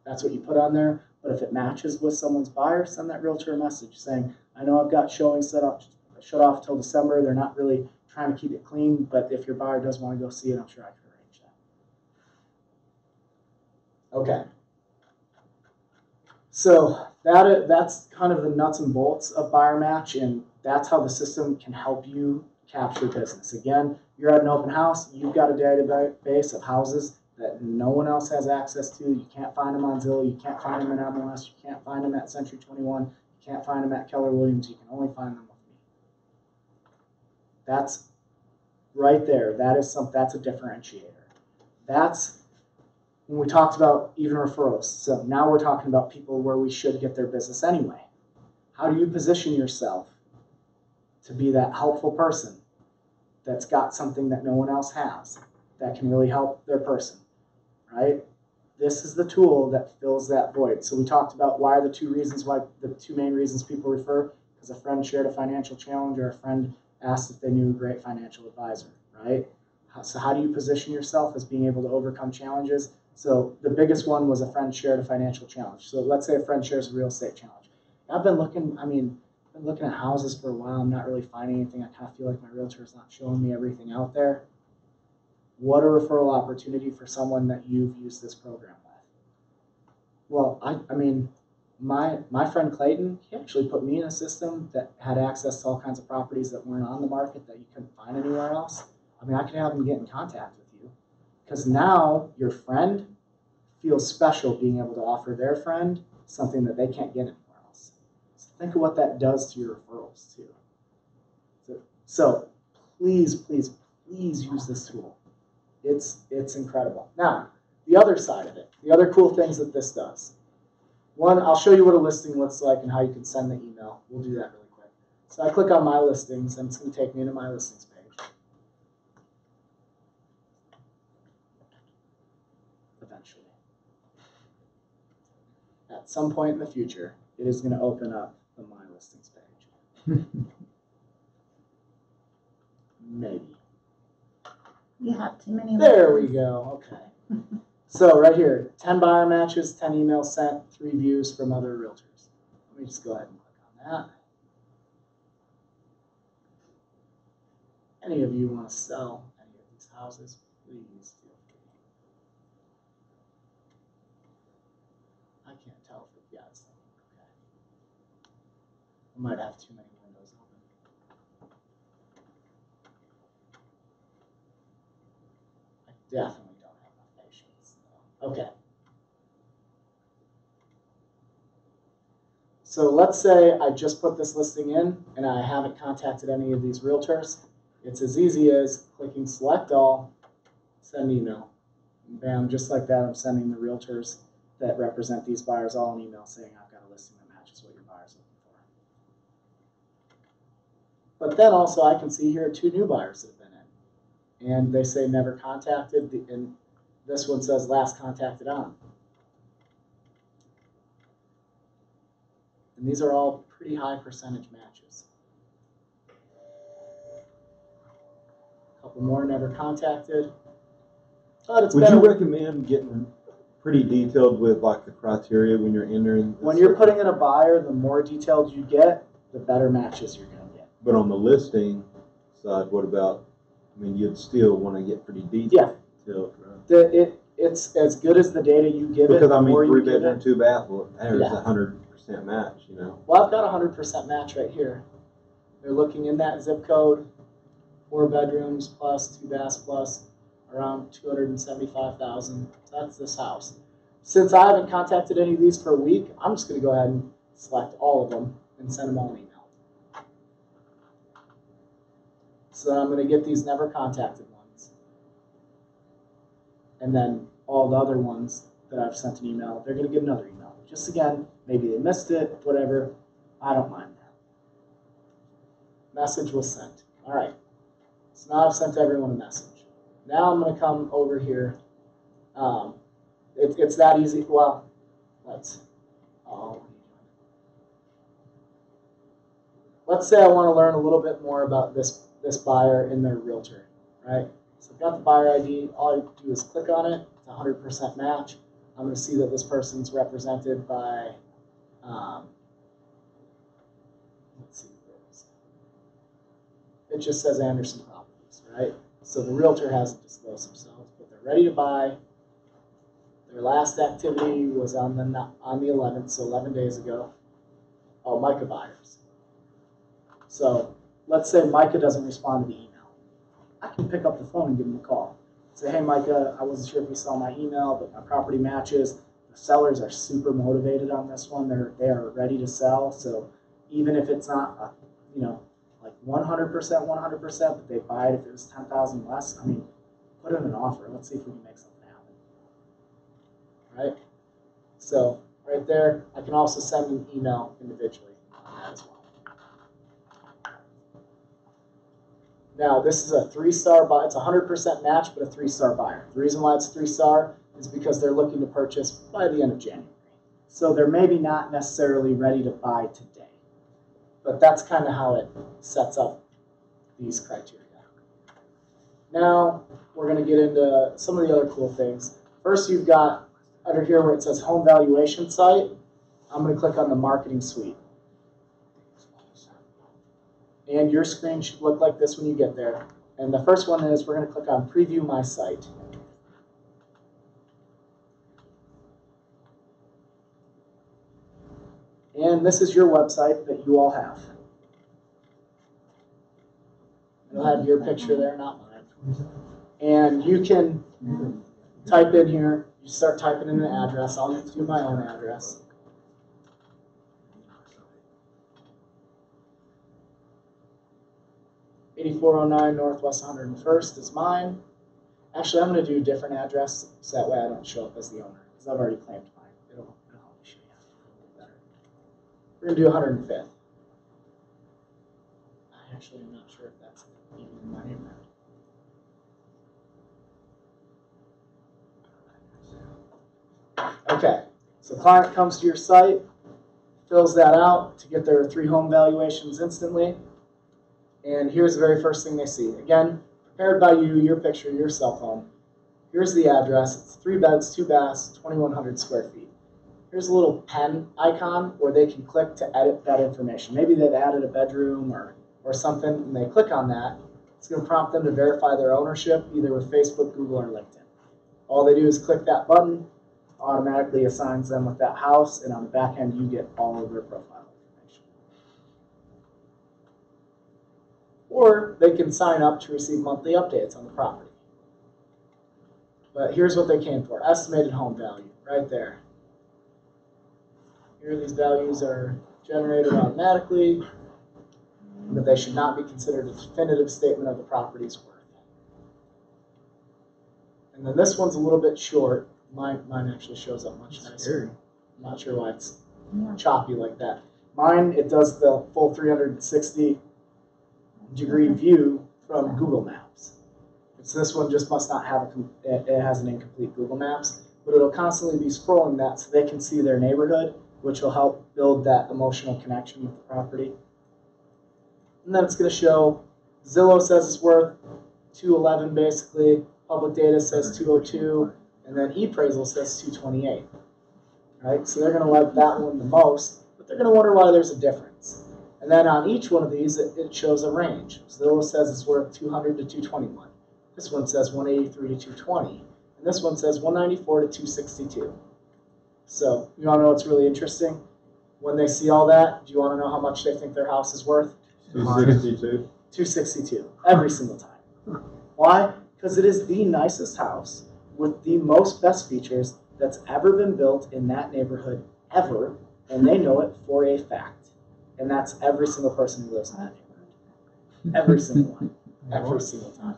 That's what you put on there. But if it matches with someone's buyer, send that realtor a message saying, I know I've got showings shut off till December. They're not really trying to keep it clean, but if your buyer does want to go see it, I'm sure I can arrange that. Okay. So that's kind of the nuts and bolts of Buyer Match, and that's how the system can help you capture business. Again, you're at an open house, you've got a database of houses that no one else has access to. You can't find them on Zillow, you can't find them in MLS, you can't find them at Century 21, you can't find them at Keller Williams, you can only find them with me. That's right there. That's a differentiator. That's when we talked about even referrals. So now we're talking about people where we should get their business anyway. How do you position yourself to be that helpful person that's got something that no one else has that can really help their person, right? This is the tool that fills that void. So we talked about why the two main reasons people refer, because a friend shared a financial challenge or a friend asked if they knew a great financial advisor, right? So how do you position yourself as being able to overcome challenges? So the biggest one was a friend shared a financial challenge. So let's say a friend shares a real estate challenge. I've been looking at houses for a while. I'm not really finding anything. I kind of feel like my realtor is not showing me everything out there. What a referral opportunity for someone that you've used this program with. Well, my friend Clayton, he actually put me in a system that had access to all kinds of properties that weren't on the market that you couldn't find anywhere else. I could have him get in contact with you, because now your friend feels special being able to offer their friend something that they can't get anywhere else. So think of what that does to your referrals too. So please, please, please use this tool. It's incredible. Now, the other side of it, the other cool things that this does. One, I'll show you what a listing looks like and how you can send the email. We'll do that really quick. So I click on My Listings, and it's going to take me into My Listings page. Eventually. At some point in the future, it is going to open up the My Listings page. Maybe. You have too many. There we go. Okay. So right here, 10 buyer matches, 10 emails sent, 3 views from other realtors. Let me just go ahead and click on that. Any of you want to sell any of these houses, please feel free. I can't tell if the ad's okay. I might have too many windows open. definitely don't have enough patience. Okay. So let's say I just put this listing in and I haven't contacted any of these realtors. It's as easy as clicking select all, send email. And bam, just like that, I'm sending the realtors that represent these buyers all an email saying I've got a listing that matches what your buyer's looking for. But then also I can see here 2 new buyers that have been in. And they say never contacted, and this one says last contacted on. And these are all pretty high percentage matches. A couple more never contacted. But it's Would better you recommend getting pretty detailed with like the criteria when you're entering? when you're putting in a buyer, the more detailed you get, the better matches you're going to get. But on the listing side, what about? I mean, you'd still want to get pretty detailed. Right? It's as good as the data you give it. Because the I mean, more you 3 give bedroom, it. 2 bath, there's Yeah. 100% match. You know. Well, I've got 100% match right here. They're looking in that zip code, 4 bedrooms plus 2 baths plus around 275,000. So that's this house. Since I haven't contacted any of these for a week, I'm just going to go ahead and select all of them and send them all an email. So I'm going to get these never contacted ones. And then all the other ones that I've sent an email, they're going to get another email. Just again, maybe they missed it, whatever. I don't mind that. Message was sent. All right. So now I've sent everyone a message. Now I'm going to come over here. It's that easy. Well, let's say I want to learn a little bit more about this buyer and their realtor, right? So I've got the buyer ID. All I do is click on it. It's 100% match. I'm going to see that this person's represented by, let's see, it just says Anderson Properties, right? So the realtor hasn't disclosed themselves, but they're ready to buy. Their last activity was on the 11th, so 11 days ago. Oh, Micah buyers. So let's say Micah doesn't respond to the email. I can pick up the phone and give him a call. Say, hey, Micah, I wasn't sure if you saw my email, but my property matches. The sellers are super motivated on this one. They are ready to sell. So even if it's not, like 100%, 100%, but they buy it if it was 10,000 less. I mean, put in an offer. Let's see if we can make something happen. Right? So right there, I can also send an email individually on that as well. Now, this is a 3-star buy. It's a 100% match, but a 3-star buyer. The reason why it's 3-star is because they're looking to purchase by the end of January. So they're maybe not necessarily ready to buy today. But that's kind of how it sets up these criteria. Now, we're going to get into some of the other cool things. First, you've got under here where it says home valuation site. I'm going to click on the marketing suite. And your screen should look like this when you get there. And the first one is we're going to click on Preview My Site. And this is your website that you all have. It'll have your picture there, not mine. And you can type in here. You start typing in an address. I'll need to do my own address. $8409 Northwest 101st is mine. Actually, I'm going to do a different address so that way I don't show up as the owner because I've already claimed mine. It'll help me show you a little better. We're going to do 105th. Actually, I'm not sure if that's even in my name. Okay, so client comes to your site, fills that out to get their 3 home valuations instantly. And here's the very first thing they see. Again, prepared by you, your picture, your cell phone. Here's the address. It's 3 beds, 2 baths, 2,100 square feet. Here's a little pen icon where they can click to edit that information. Maybe they've added a bedroom or something, and they click on that. It's going to prompt them to verify their ownership, either with Facebook, Google, or LinkedIn. All they do is click that button, automatically assigns them with that house, and on the back end, you get all of their profile information. Or they can sign up to receive monthly updates on the property. But here's what they came for, estimated home value, right there. Here these values are generated automatically, but they should not be considered a definitive statement of the property's worth. And then this one's a little bit short. Mine actually shows up much nicer. I'm not sure why it's choppy like that. Mine, it does the full 360-degree view from Google Maps. So this one just must not have it has an incomplete Google Maps, but it'll constantly be scrolling that so they can see their neighborhood, which will help build that emotional connection with the property. And then it's going to show Zillow says it's worth 211 basically, public data says 202, and then ePraisal says 228. Right? So they're going to like that one the most, but they're going to wonder why there's a difference. And then on each one of these, it shows a range. Zillow says it's worth 200 to 221. This one says 183 to 220. And this one says 194 to 262. So you want to know what's really interesting? When they see all that, do you want to know how much they think their house is worth? 262. 262, every single time. Why? Because it is the nicest house with the most best features that's ever been built in that neighborhood ever, and they know it for a fact. And that's every single person who lives in that neighborhood. Every single one. Every single time.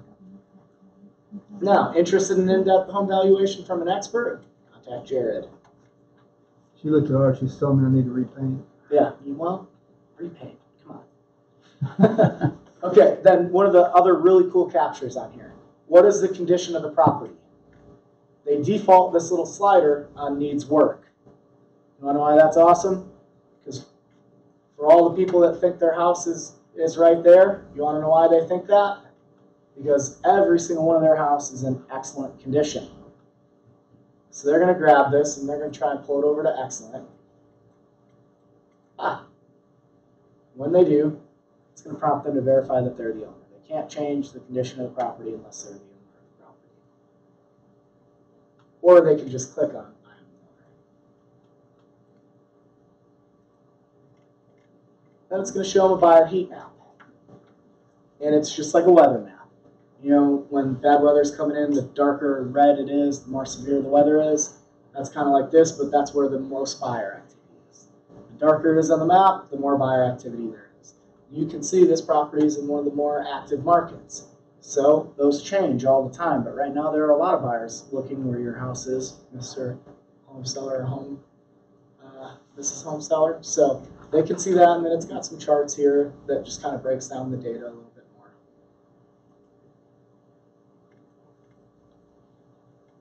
Now, interested in in-depth home valuation from an expert? Contact Jared. She looked at ours, she's telling me I need to repaint. Yeah, well, repaint. Come on. Okay, then one of the other really cool captures on here. What is the condition of the property? They default this little slider on needs work. You want to know why that's awesome? Because for all the people that think their house is right there, you want to know why they think that? Because every single one of their houses is in excellent condition. So they're going to grab this and they're going to try and pull it over to excellent. When they do, it's going to prompt them to verify that they're the owner. They can't change the condition of the property unless they're the owner of the property. Or they can just click on I am the owner. Then it's going to show them a buyer heat map. And it's just like a weather map. You know, when bad weather's coming in, the darker red it is, the more severe the weather is. That's kind of like this, but that's where the most buyer activity is. The darker it is on the map, the more buyer activity there is. You can see this property is in one of the more active markets. So those change all the time, but right now there are a lot of buyers looking where your house is, Mr. Home Seller or Mrs. Home Seller. So they can see that, and then it's got some charts here that just kind of breaks down the data a little bit more.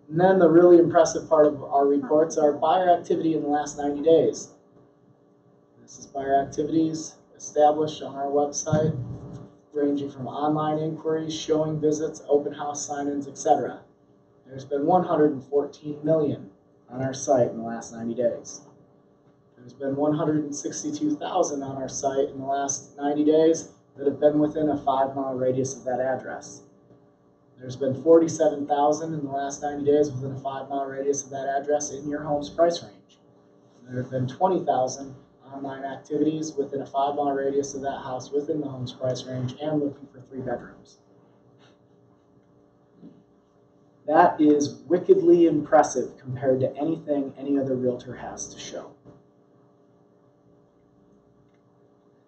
And then the really impressive part of our reports are buyer activity in the last 90 days. This is buyer activities established on our website, ranging from online inquiries, showing visits, open house sign-ins, etc. There's been 114 million on our site in the last 90 days. There's been 162,000 on our site in the last 90 days that have been within a 5-mile radius of that address. There's been 47,000 in the last 90 days within a 5-mile radius of that address in your home's price range. There have been 20,000 online activities within a 5-mile radius of that house within the home's price range and looking for 3 bedrooms. That is wickedly impressive compared to anything any other realtor has to show.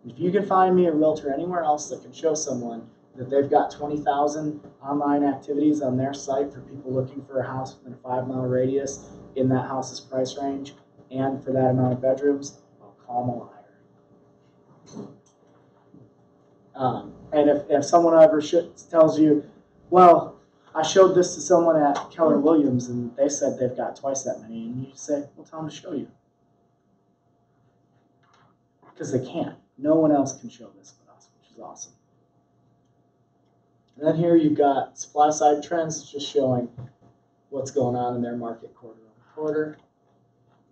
If you can find me a realtor anywhere else that can show someone that they've got 20,000 online activities on their site for people looking for a house within a 5-mile radius in that house's price range and for that amount of bedrooms, I'll call them a liar. And if someone ever tells you, well, I showed this to someone at Keller Williams and they said they've got twice that many, and you say, well, tell them to show you. Because they can't. No one else can show this but us, which is awesome. And then here you've got supply side trends, just showing what's going on in their market quarter over quarter,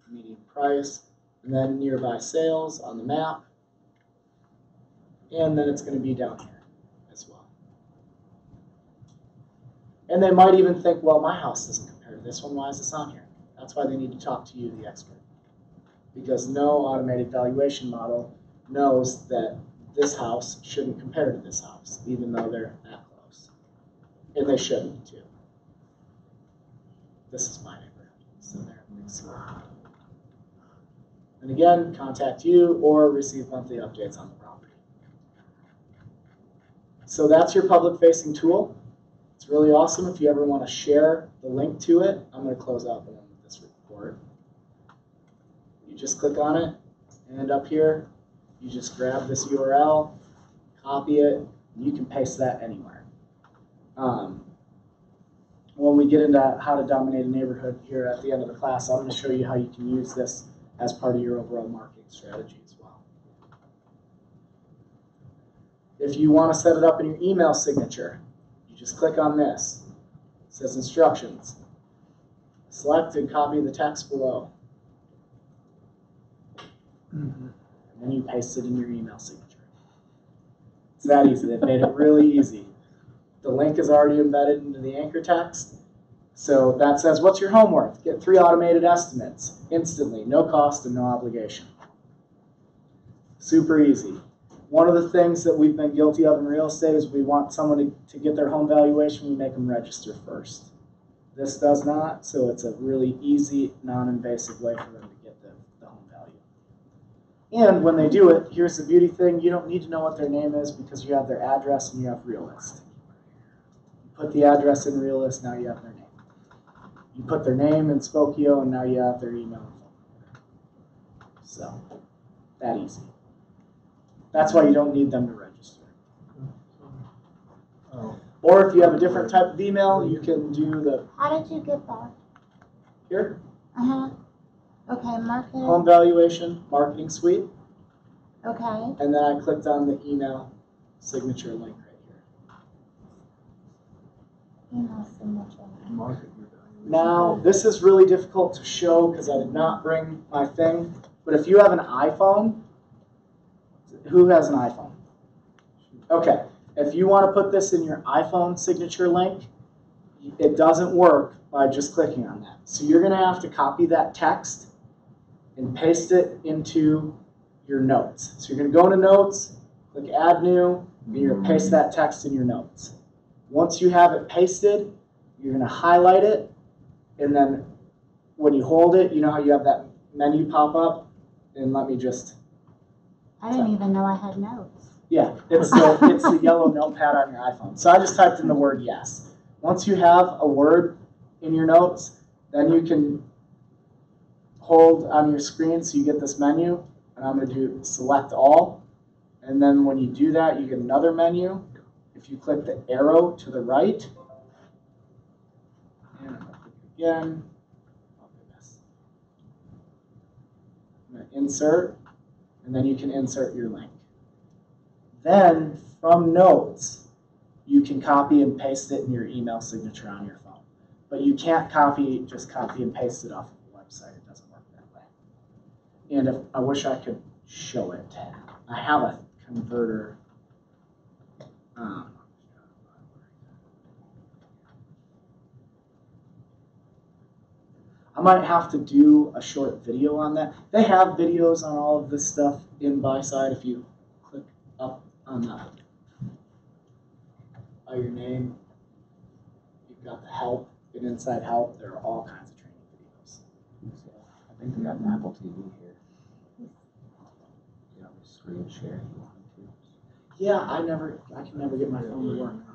median price, and then nearby sales on the map. And then it's going to be down here as well. And they might even think, well, my house doesn't compare to this one. Why is this on here? That's why they need to talk to you, the expert. Because no automated valuation model knows that this house shouldn't compare to this house, even though they're that close. And they shouldn't, too. this is my neighborhood. So there, you can see it. And again, contact you or receive monthly updates on the property. So that's your public facing tool. It's really awesome. If you ever want to share the link to it, I'm going to close out the one with this report. You just click on it, and up here, you just grab this URL, copy it, and you can paste that anywhere. When we get into how to dominate a neighborhood here at the end of the class, I'm going to show you how you can use this as part of your overall marketing strategy as well. If you want to set it up in your email signature, you just click on this. It says instructions. Select and copy the text below. And then you paste it in your email signature. It's that easy. They've made it really easy. The link is already embedded into the anchor text. So that says, what's your home worth? Get 3 automated estimates instantly, no cost and no obligation. Super easy. One of the things that we've been guilty of in real estate is we want someone to get their home valuation, we make them register first. This does not, so it's a really easy, non-invasive way for them to get the home value. And when they do it, here's the beauty thing, you don't need to know what their name is because you have their address and you have Realist. Put the address in Realist, now you have their name. You put their name in Spokio, and now you have their email and phone number. So, that easy. That's why you don't need them to register. Oh. Or if you have a different type of email, you can do the, How did you get that? here, Uh-huh. Okay, market. home valuation, marketing suite, Okay. and then I clicked on the email signature link right here. Email signature. Market your valuation. Now, this is really difficult to show because I did not bring my thing, but if you have an iPhone, who has an iPhone? Okay, if you want to put this in your iPhone signature link, it doesn't work by just clicking on that. So you're going to have to copy that text and paste it into your notes. So you're going to go into notes, click add new, and you're going to paste that text in your notes. Once you have it pasted, you're going to highlight it, and then when you hold it, you know how you have that menu pop up? And let me just, I didn't even know I had notes. yeah, it's the yellow notepad on your iPhone. So I just typed in the word yes. Once you have a word in your notes, then you can hold on your screen so you get this menu. And I'm going to do select all. And then when you do that, you get another menu. If you click the arrow to the right, and I'm going to click it again. Oh, goodness. I'm going to insert, and then you can insert your link. Then from notes, you can copy and paste it in your email signature on your phone. But you can't just copy and paste it off of the website. It doesn't work that way. And if I wish I could show it. I have a converter. I might have to do a short video on that. They have videos on all of this stuff in BuySide. If you click up on by your name, you've got the help, and inside help, there are all kinds of training videos. I think we got an Apple TV here. You know, screen share if you wanted to. Yeah, I can never get my phone to work on that.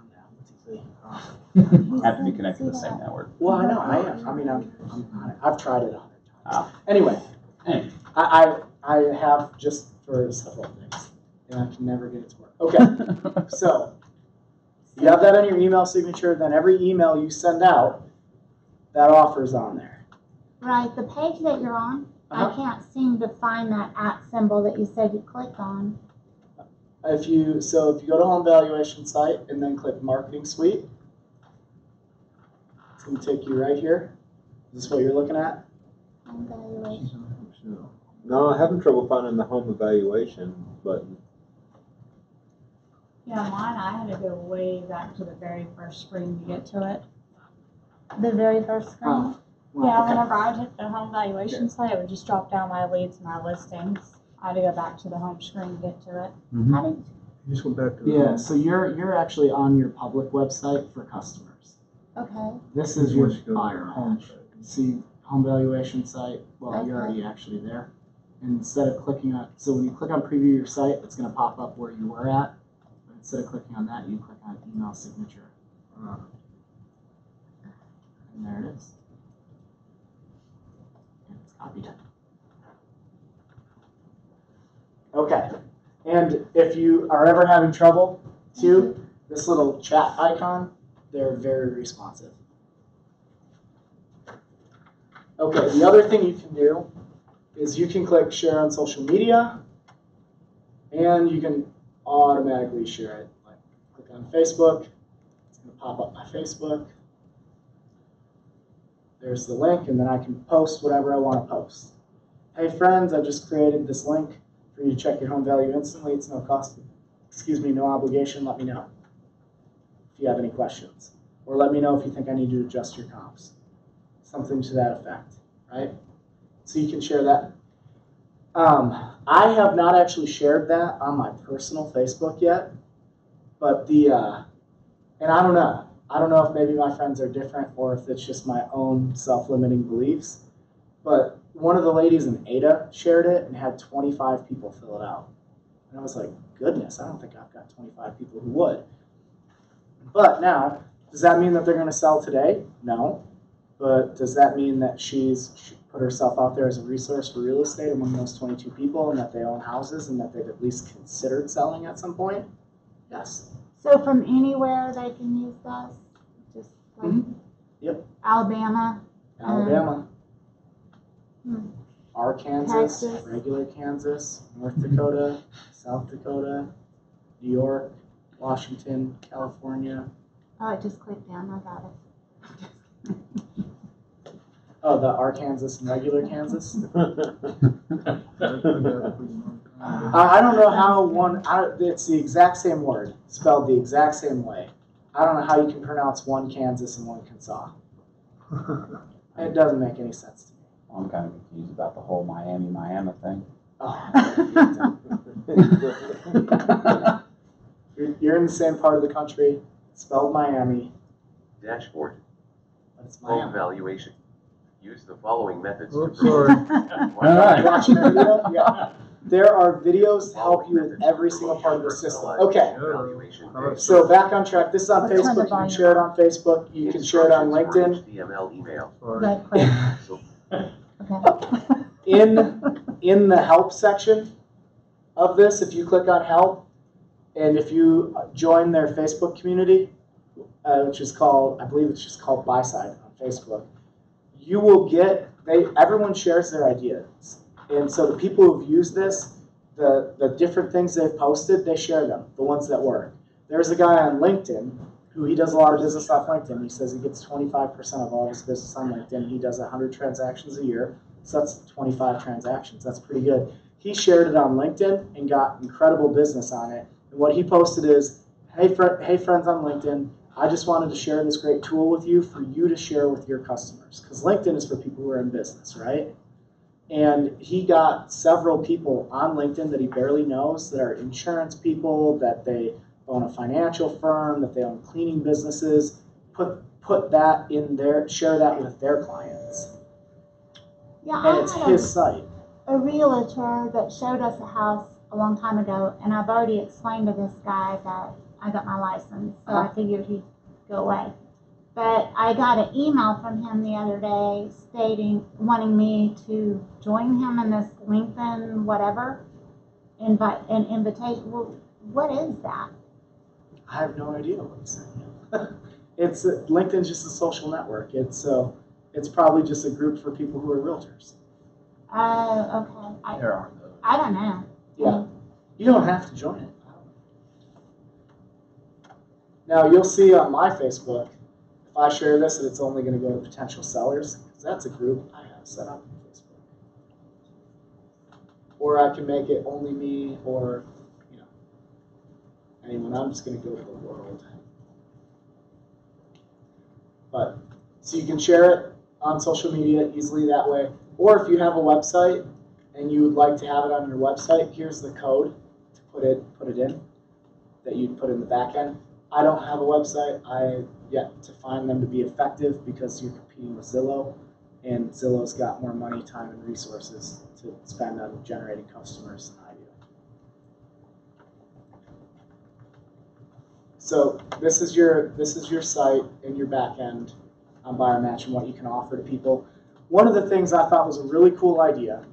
Have to be connected to the same network. Well, I know I am. I mean, I've tried it 100 times. Ah. Anyway, Hey, I have just for several things, and I can never get it to work. Okay, so you have that on your email signature. Then every email you send out, that offer's on there. Right, the page that you're on, I can't seem to find that @ symbol that you said you clicked on. If you go to home valuation site and then click marketing suite, it's going to take you right here. Is this what you're looking at? Home valuation. No, I'm having trouble finding the home evaluation button. Yeah, mine, I had to go way back to the very first screen to get to it. The very first screen. Oh, well, Yeah, okay. whenever I hit the home valuation site, it would just drop down my leads and my listings. I had to go back to the home screen to get to it. How did You just went back to the. Yeah, so you're actually on your public website for customers. Okay. This is your Once you go to buyer your home page. site. See home valuation site, well, you're already actually there. And instead of clicking on, so when you click on preview your site, it's gonna pop up where you were at. But instead of clicking on that, you click on email signature. And there it is. And it's copied. Okay, and if you are ever having trouble too, this little chat icon, they're very responsive. Okay, the other thing you can do is you can click share on social media, and you can automatically share it. Like click on Facebook, it's gonna pop up my Facebook. There's the link, and then I can post whatever I want to post. Hey friends, I just created this link for you to check your home value instantly. It's no cost, no obligation. Let me know if you have any questions. Or let me know if you think I need to adjust your comps. Something to that effect, right? So you can share that. I have not actually shared that on my personal Facebook yet, but and I don't know. I don't know if maybe my friends are different or if it's just my own self-limiting beliefs, but one of the ladies in Ada shared it and had 25 people fill it out. And I was like, goodness, I don't think I've got 25 people who would. But now, does that mean that they're going to sell today? No. But does that mean that she's put herself out there as a resource for real estate among those 22 people and that they own houses and that they've at least considered selling at some point? Yes. So from anywhere they can use this? Just like Yep. Alabama? Alabama. Arkansas, Texas. regular Kansas, North Dakota, South Dakota, New York, Washington, California. Oh, I just clicked down, I got it. Oh, the Arkansas and regular Kansas? I don't know how it's the exact same word, spelled the exact same way. I don't know how you can pronounce one Kansas and one Kansas. It doesn't make any sense to me. I'm kind of confused about the whole Miami thing. Oh. You're in the same part of the country, spelled Miami, Dashboard. but it's Home Miami. valuation. Use the following methods to Oops, sorry. Alright. Watching a video? Yeah. There are videos to help you with every single part of the system. Okay, Valuation. so back on track. This is on Turn the Facebook. You can volume share it on Facebook. You can share it on Instructions for LinkedIn. HTML email. Right click. So Okay. In the help section of this, if you click on help, and if you join their Facebook community, which is called, I believe it's just called Buyside on Facebook, you will get, everyone shares their ideas. And so the people who've used this, the different things they've posted, they share them, the ones that work. There's a guy on LinkedIn who he does a lot of business off LinkedIn. He says he gets 25% of all his business on LinkedIn. He does 100 transactions a year. So that's 25 transactions. That's pretty good. He shared it on LinkedIn and got incredible business on it. And what he posted is, hey friends on LinkedIn, I just wanted to share this great tool with you for you to share with your customers. Because LinkedIn is for people who are in business, right? And he got several people on LinkedIn that he barely knows that are insurance people, that they own a financial firm, that they own cleaning businesses, put that in there, share that with their clients. Yeah, And it's his site. a realtor that showed us a house a long time ago, and I've already explained to this guy that I got my license, so I figured he'd go away. But I got an email from him the other day wanting me to join him in this LinkedIn whatever, an invitation. Well, what is that? I have no idea what he's saying. It's LinkedIn's just a social network. It's probably just a group for people who are realtors. Okay. There are those. I don't know. Yeah. You don't have to join it. Now you'll see on my Facebook, if I share this, that it's only going to go to potential sellers, because that's a group I have set up on Facebook. Or I can make it only me or, anyone. I'm just going to go to the world. But, so you can share it on social media easily that way. Or if you have a website and you would like to have it on your website, here's the code to put it in, that you'd put in the back end. I don't have a website. I yet to find them to be effective because you're competing with Zillow. and Zillow's got more money, time, and resources to spend on generating customers than I do. So this is your site and your back end on BuyerMatch and what you can offer to people. One of the things I thought was a really cool idea,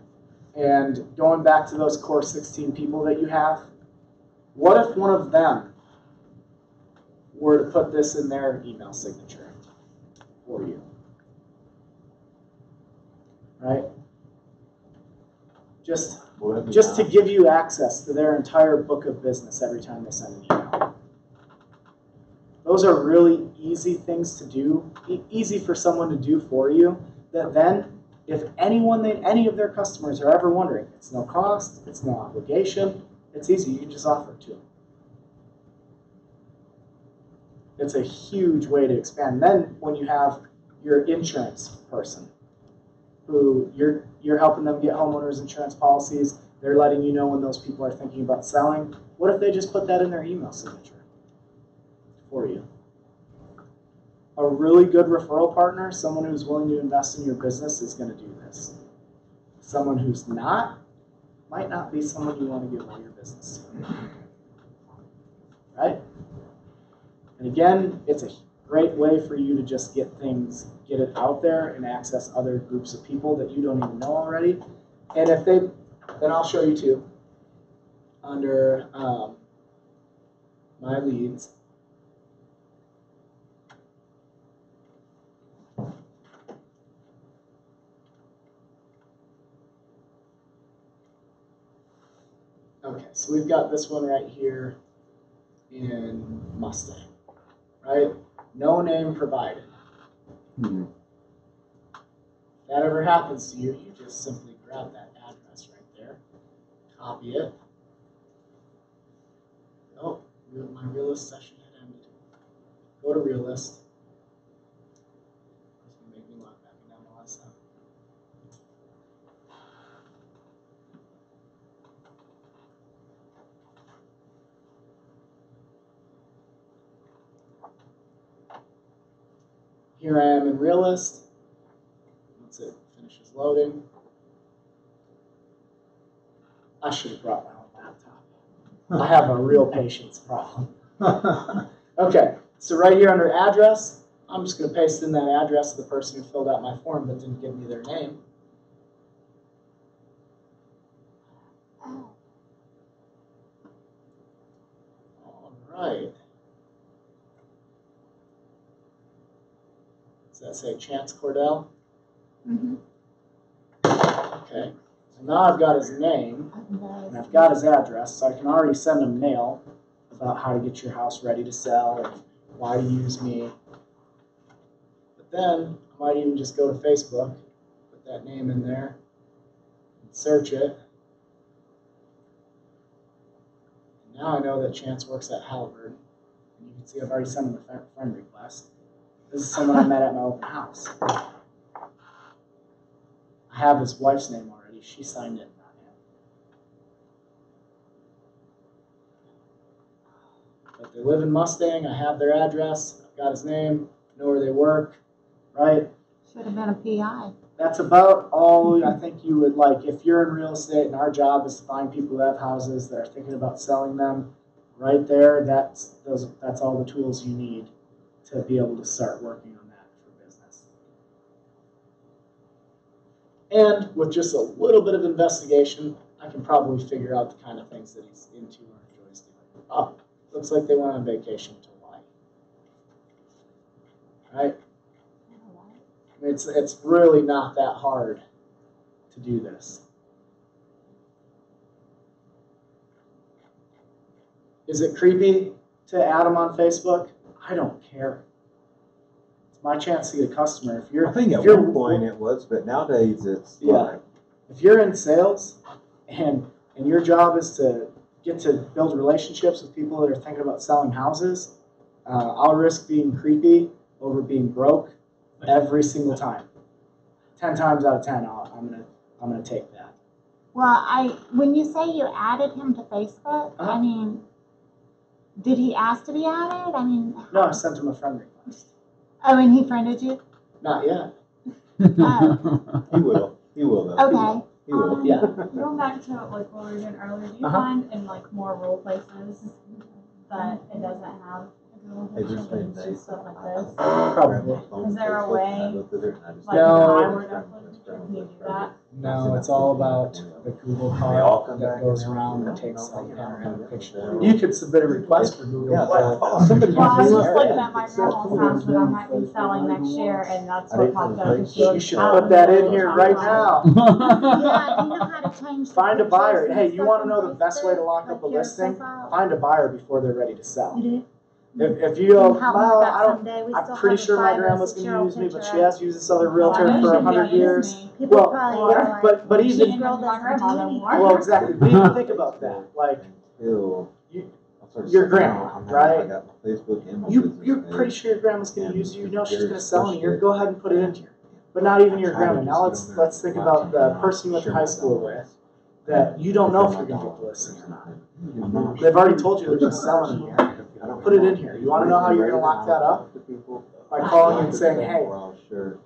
and going back to those core 16 people that you have, what if one of them were to put this in their email signature for you? Right? Just to give you access to their entire book of business every time they send an email. Those are really easy things to do, easy for someone to do for you, that then if any of their customers are ever wondering, it's no cost, it's no obligation, it's easy, you can just offer it to them. It's a huge way to expand. Then when you have your insurance person, who you're helping them get homeowners insurance policies, they're letting you know when those people are thinking about selling. What if they just put that in their email signature for you? A really good referral partner, someone who's willing to invest in your business, is going to do this. Someone who's not, might not be someone you want to give all your business to. Right? And again, it's a great way for you to just get it out there and access other groups of people that you don't even know already. And if then I'll show you too, under my leads. Okay, so we've got this one right here in Mustang, right? No name provided. Mhm. If that ever happens to you, you just simply grab that address right there, copy it. Oh, my realist session had ended. Go to realist. It's gonna make me log back in MLS now. Here I am in realist. Once it finishes loading. I should have brought my own laptop. I have a real patience problem. Okay, so right here under address, I'm just going to paste in that address of the person who filled out my form but didn't give me their name. All right. Does that say Chance Cordell? Mm-hmm. Okay. So now I've got his name, and I've got his address, so I can already send him mail about how to get your house ready to sell and why to use me. But then I might even just go to Facebook, put that name in there, and search it. And now I know that Chance works at Halliburton. And you can see I've already sent him a friend request. This is someone I met at my open house. I have his wife's name already. She signed it, not him. But they live in Mustang. I have their address. I've got his name. Know where they work. Right? Should have been a PI. That's about all I think you would like. If you're in real estate and our job is to find people who have houses that are thinking about selling them, right there, that's all the tools you need to be able to start working on that for business. And with just a little bit of investigation, I can probably figure out the kind of things that he's into or enjoys doing. Oh, looks like they went on vacation to Hawaii. Right? It's really not that hard to do this. Is it creepy to add them on Facebook? I don't care. It's my chance to get a customer. I think at one point it was, but nowadays it's like, if you're in sales and your job is to get to build relationships with people that are thinking about selling houses, I'll risk being creepy over being broke every single time. 10 times out of 10, I'm gonna take that. Well, when you say you added him to Facebook, I mean, did he ask to be added? I mean, No, I sent him a friend request. oh, and he friended you? Not yet. Oh, He will. He will though. okay. He will. Yeah. Going back to like what we were doing earlier, do you find in like more rural places that it doesn't have a Google Hey, picture, there's but been it's days. just stuff like this? Probably. Is there a way, like if No. I were to upload a picture, can you do that? No, it's all about the Google They all card come that back goes and around and everything. takes like panoramic picture. You could submit a request for Google. Yeah, but somebody Well, I was uses just it. looking at my grandma's house that I might be selling next year, and that's what popped up. 'cause she You lives should out put that the in here middle right of town. now. Yeah, do you know how to change the Find a buyer. pictures and Hey, you stuff wanna on know the best way to Facebook, lock up a like your listing? profile? Find a buyer before they're ready to sell. You do? If you go, Can you help me with well, that I don't, someday? We I'm still pretty have a sure my 5 or grandma's 6 gonna year old use me, but picture she up. has used this other Well, I realtor know for she'd 100 use years. me. People Well, probably or- are like, but She even, didn't know my grandma no more. well, exactly, but even think about that, like, He'll. You- I'll start your saying, grandma, "Oh, right? I got my Facebook and my you're business pretty page." sure your grandma's gonna And use you, you know she's Gary's gonna sell in pushed here, it. go ahead and put it in here. But not even your I try to grandma, just now get on let's there think and about watch the it. person you went to Share high my school dollars. with, that you don't know if you're gonna get the listing or not. They've already told you they're just selling in here. Put it in here. You wanna know how you're gonna lock that up? By calling and saying, hey,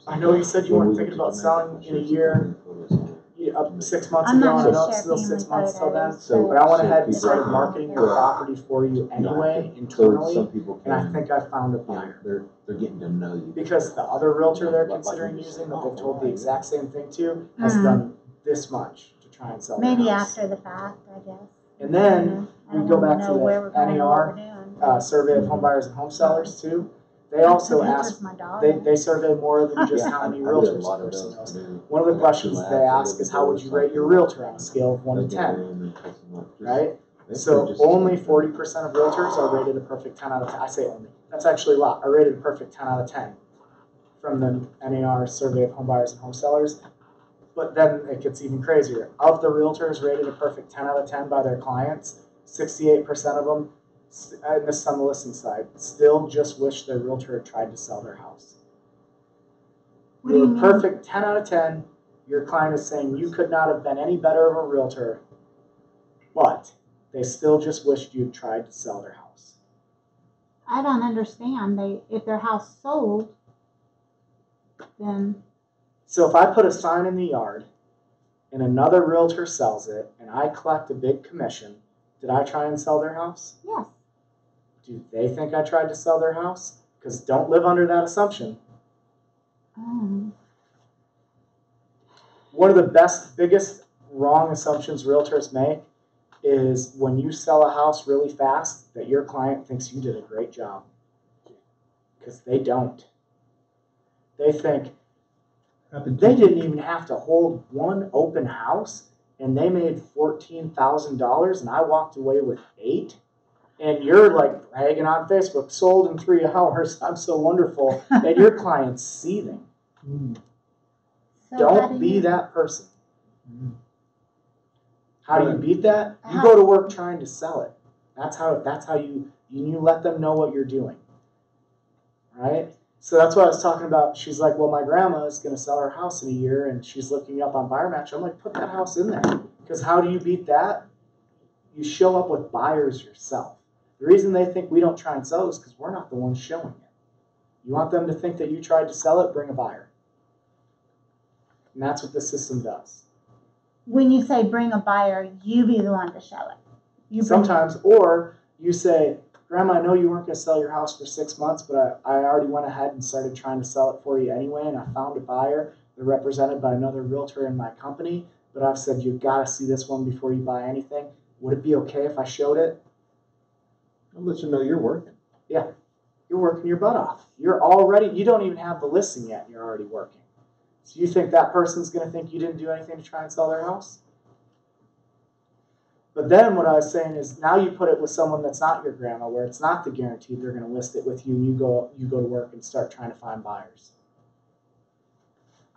I know you said you weren't thinking about selling in a year, up 6 months I'm ago, not and I know gonna it's share still family 6 months till then. photos, But I went ahead and So started people- marketing your property for you anyway, internally, Some people and I can, think I found a buyer. they're getting to know you. Because the other realtor they're considering using, that they've told the exact same thing to, has done this much to try and sell their maybe house. after the fact, I guess. And then, I don't we go wanna back to know where the we're going and what NAR, we're doing. Survey of home buyers and home sellers too. They also ask, My dog. they survey more than just how many realtors a person knows. One of the questions they ask is, how would you rate your realtor on a scale of 1 to 10, right? So only 40% of realtors are rated a perfect 10 out of 10. I say only. That's actually a lot. I rated a perfect 10 out of 10 from the NAR Survey of Home Buyers and Home Sellers. But then it gets even crazier. Of the realtors rated a perfect 10 out of 10 by their clients, 68% of them, and this is on the listing side, still just wish their realtor had tried to sell their house. What do you You're a mean? perfect 10 out of 10. Your client is saying you could not have been any better of a realtor, but they still just wished you'd tried to sell their house. I don't understand. If their house sold, then So if I put a sign in the yard and another realtor sells it and I collect a big commission, did I try and sell their house? yes. Do they think I tried to sell their house? Because don't live under that assumption. One of the biggest wrong assumptions realtors make is when you sell a house really fast, that your client thinks you did a great job. Because they don't. They think, they didn't even have to hold one open house and they made $14,000 and I walked away with $8,000. And you're like bragging on Facebook, sold in 3 hours, I'm so wonderful, and your client's seething. So how Don't do be you- that person. How do you beat that? You go to work trying to sell it. That's how you let them know what you're doing. Right? So that's what I was talking about. She's like, well, my grandma is going to sell her house in a year and she's looking up on Buyer Match. I'm like, put that house in there. Because how do you beat that? You show up with buyers yourself. The reason they think we don't try and sell is because we're not the ones showing it. You want them to think that you tried to sell it, bring a buyer. And that's what the system does. When you say bring a buyer, you be the one to show it. You bring Sometimes, or you say, Grandma, I know you weren't going to sell your house for 6 months, but I already went ahead and started trying to sell it for you anyway, and I found a buyer. They're represented by another realtor in my company, but I've said, you've got to see this one before you buy anything. Would it be okay if I showed it? I'll let you know you're working. You're working your butt off. You don't even have the listing yet, and you're already working. So you think that person's going to think you didn't do anything to try and sell their house? But then what I was saying is now you put it with someone that's not your grandma, where it's not the guaranteed they're going to list it with you, and you go to work and start trying to find buyers.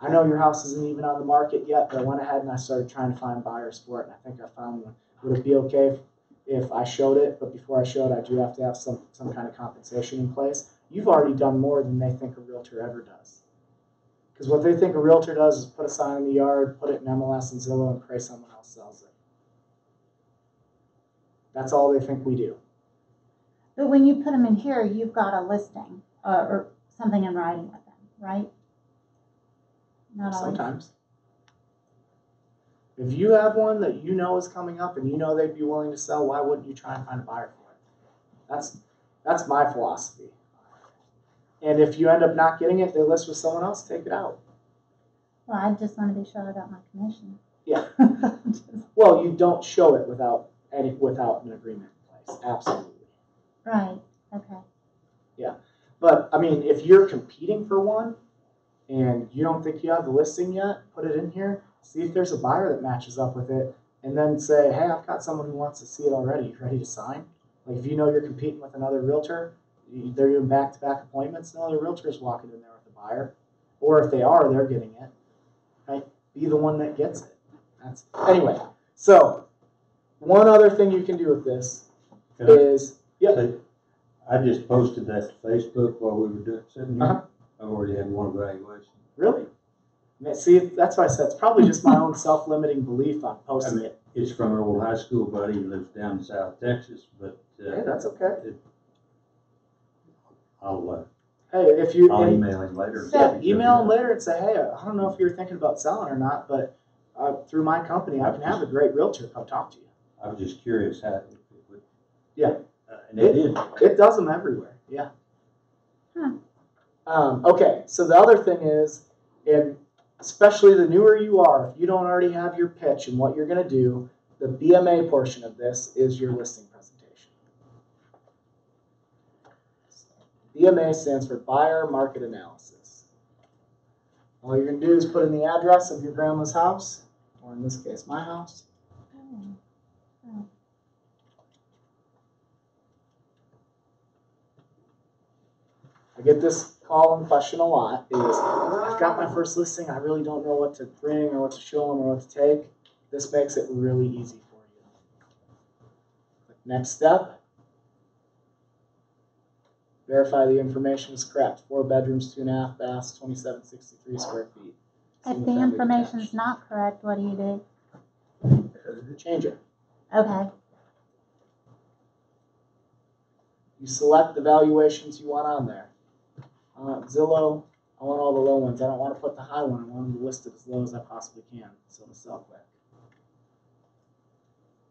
I know your house isn't even on the market yet, but I went ahead and I started trying to find buyers for it, and I think I found one. Would it be okay if I showed it, but before I show it, I do have to have some kind of compensation in place? You've already done more than they think a realtor ever does. Because what they think a realtor does is put a sign in the yard, put it in MLS and Zillow, and pray someone else sells it. That's all they think we do. But when you put them in here, you've got a listing or something in writing with them, right? Not always. Sometimes. If you have one that you know is coming up and you know they'd be willing to sell, why wouldn't you try and find a buyer for it? That's my philosophy. And if you end up not getting it, they list with someone else, take it out. Well, I just want to be sure I got my commission. Yeah. Well, you don't show it without an agreement in place. Absolutely. Right, okay. But I mean, if you're competing for one and you don't think you have the listing yet, put it in here. See if there's a buyer that matches up with it, and then say, hey, I've got someone who wants to see it already. You ready to sign? Like if you know you're competing with another realtor, they're doing back-to-back appointments, no other realtor's walking in there with a buyer. Or if they are, they're getting it. Right? Be the one that gets it. Anyway, so one other thing you can do with this is, I just posted that to Facebook while we were sitting here. Uh-huh. I already had one evaluation. Really? See, that's why I said it's probably just my own self-limiting belief on posting it. It's from an old high school buddy who lives down in South Texas, but Hey, that's okay. I'll Hey, email him later. Yeah, email them later and say, hey, I don't know if you're thinking about selling or not, but through my company, I can have a great realtor come talk to you. I was just curious how it would. Yeah. And it did. It does them everywhere, yeah. Huh. Okay, so the other thing is, and especially the newer you are, if you don't already have your pitch and what you're going to do, the BMA portion of this is your listing presentation. BMA stands for Buyer Market Analysis. All you're going to do is put in the address of your grandma's house, or in this case, my house. I get this call and question a lot is, I've got my first listing, I really don't know what to bring or what to show them or what to take. This makes it really easy for you. Next step, verify the information is correct. 4 bedrooms, 2.5 baths, 2,763 square feet. If the information's not correct, what do you do? Change it. Okay. You select the valuations you want on there. Zillow, I want all the low ones. I don't want to put the high one. I want them listed as low as I possibly can so it'll sell quick.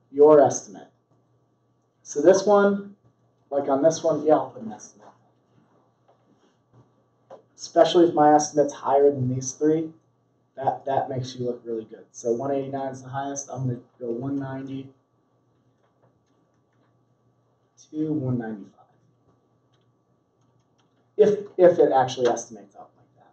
Your estimate. So this one, like on this one, yeah, I'll put an estimate. Especially if my estimate's higher than these three, that makes you look really good. So 189 is the highest. I'm going to go 190 to 195. If it actually estimates out like that.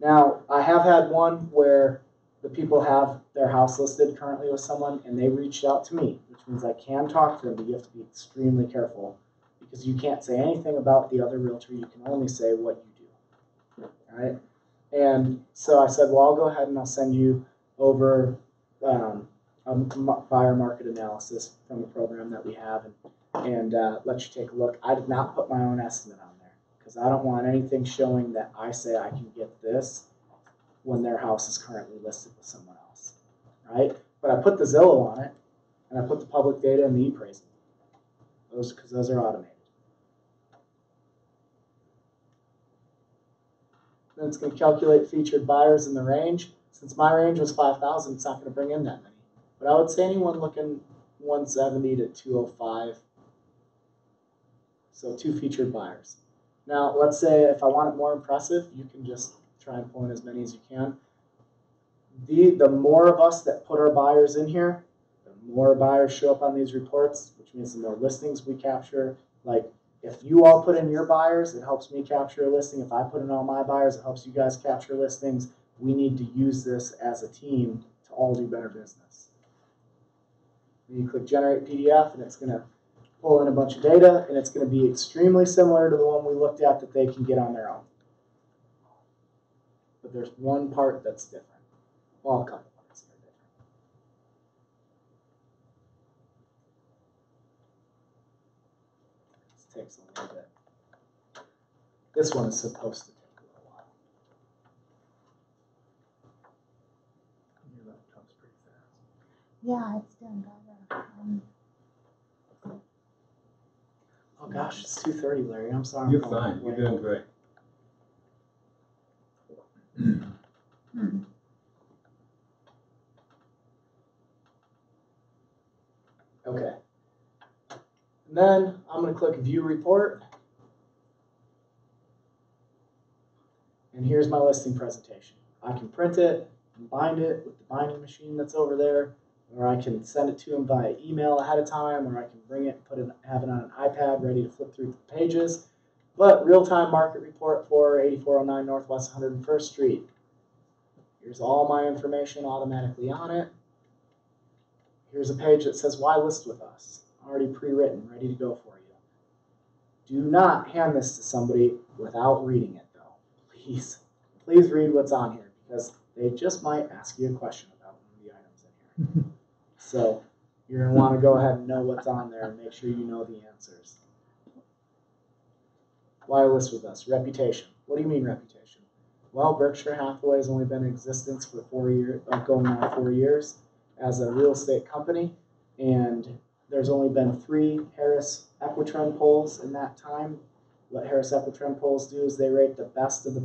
Now, I have had one where the people have their house listed currently with someone and they reached out to me, which means I can talk to them, but you have to be extremely careful because you can't say anything about the other realtor. You can only say what you do. All right? And so I said, well, I'll go ahead and I'll send you over a buyer market analysis from the program that we have and let you take a look. I did not put my own estimate on there because I don't want anything showing that I say I can get this when their house is currently listed with someone else, right? But I put the Zillow on it, and I put the public data and the e-appraisal, because those are automated. Then it's going to calculate featured buyers in the range. Since my range was 5,000, it's not going to bring in that many. But I would say anyone looking 170 to 205. So 2 featured buyers. Now, let's say if I want it more impressive, you can just try and pull in as many as you can. The more of us that put our buyers in here, the more buyers show up on these reports, which means the more listings we capture. Like, if you all put in your buyers, it helps me capture a listing. If I put in all my buyers, it helps you guys capture listings. We need to use this as a team to all do better business. You click Generate PDF, and it's going to pull in a bunch of data, and it's going to be extremely similar to the one we looked at that they can get on their own. But there's one part that's different. Well, a couple parts that are different. This takes a little bit. This one is supposed to take a little while. Your laptop's pretty fast. Yeah, it's doing better. Oh gosh, it's 2:30, Larry. I'm sorry. You're fine. You're doing great. Okay. And then I'm going to click View Report. And here's my listing presentation. I can print it and bind it with the binding machine that's over there, or I can send it to them via email ahead of time, or I can bring it and have it on an iPad ready to flip through the pages. But real-time market report for 8409 Northwest 101st Street. Here's all my information automatically on it. Here's a page that says why list with us. Already pre-written, ready to go for you. Do not hand this to somebody without reading it though. Please read what's on here because they just might ask you a question about one of the items in here. So you're going to want to go ahead and know what's on there and make sure you know the answers. Why list with us? Reputation. What do you mean reputation? Well, Berkshire Hathaway has only been in existence for 4 years, going on 4 years as a real estate company, and there's only been 3 Harris Equitrend polls in that time. What Harris Equitrend polls do is they rate the best of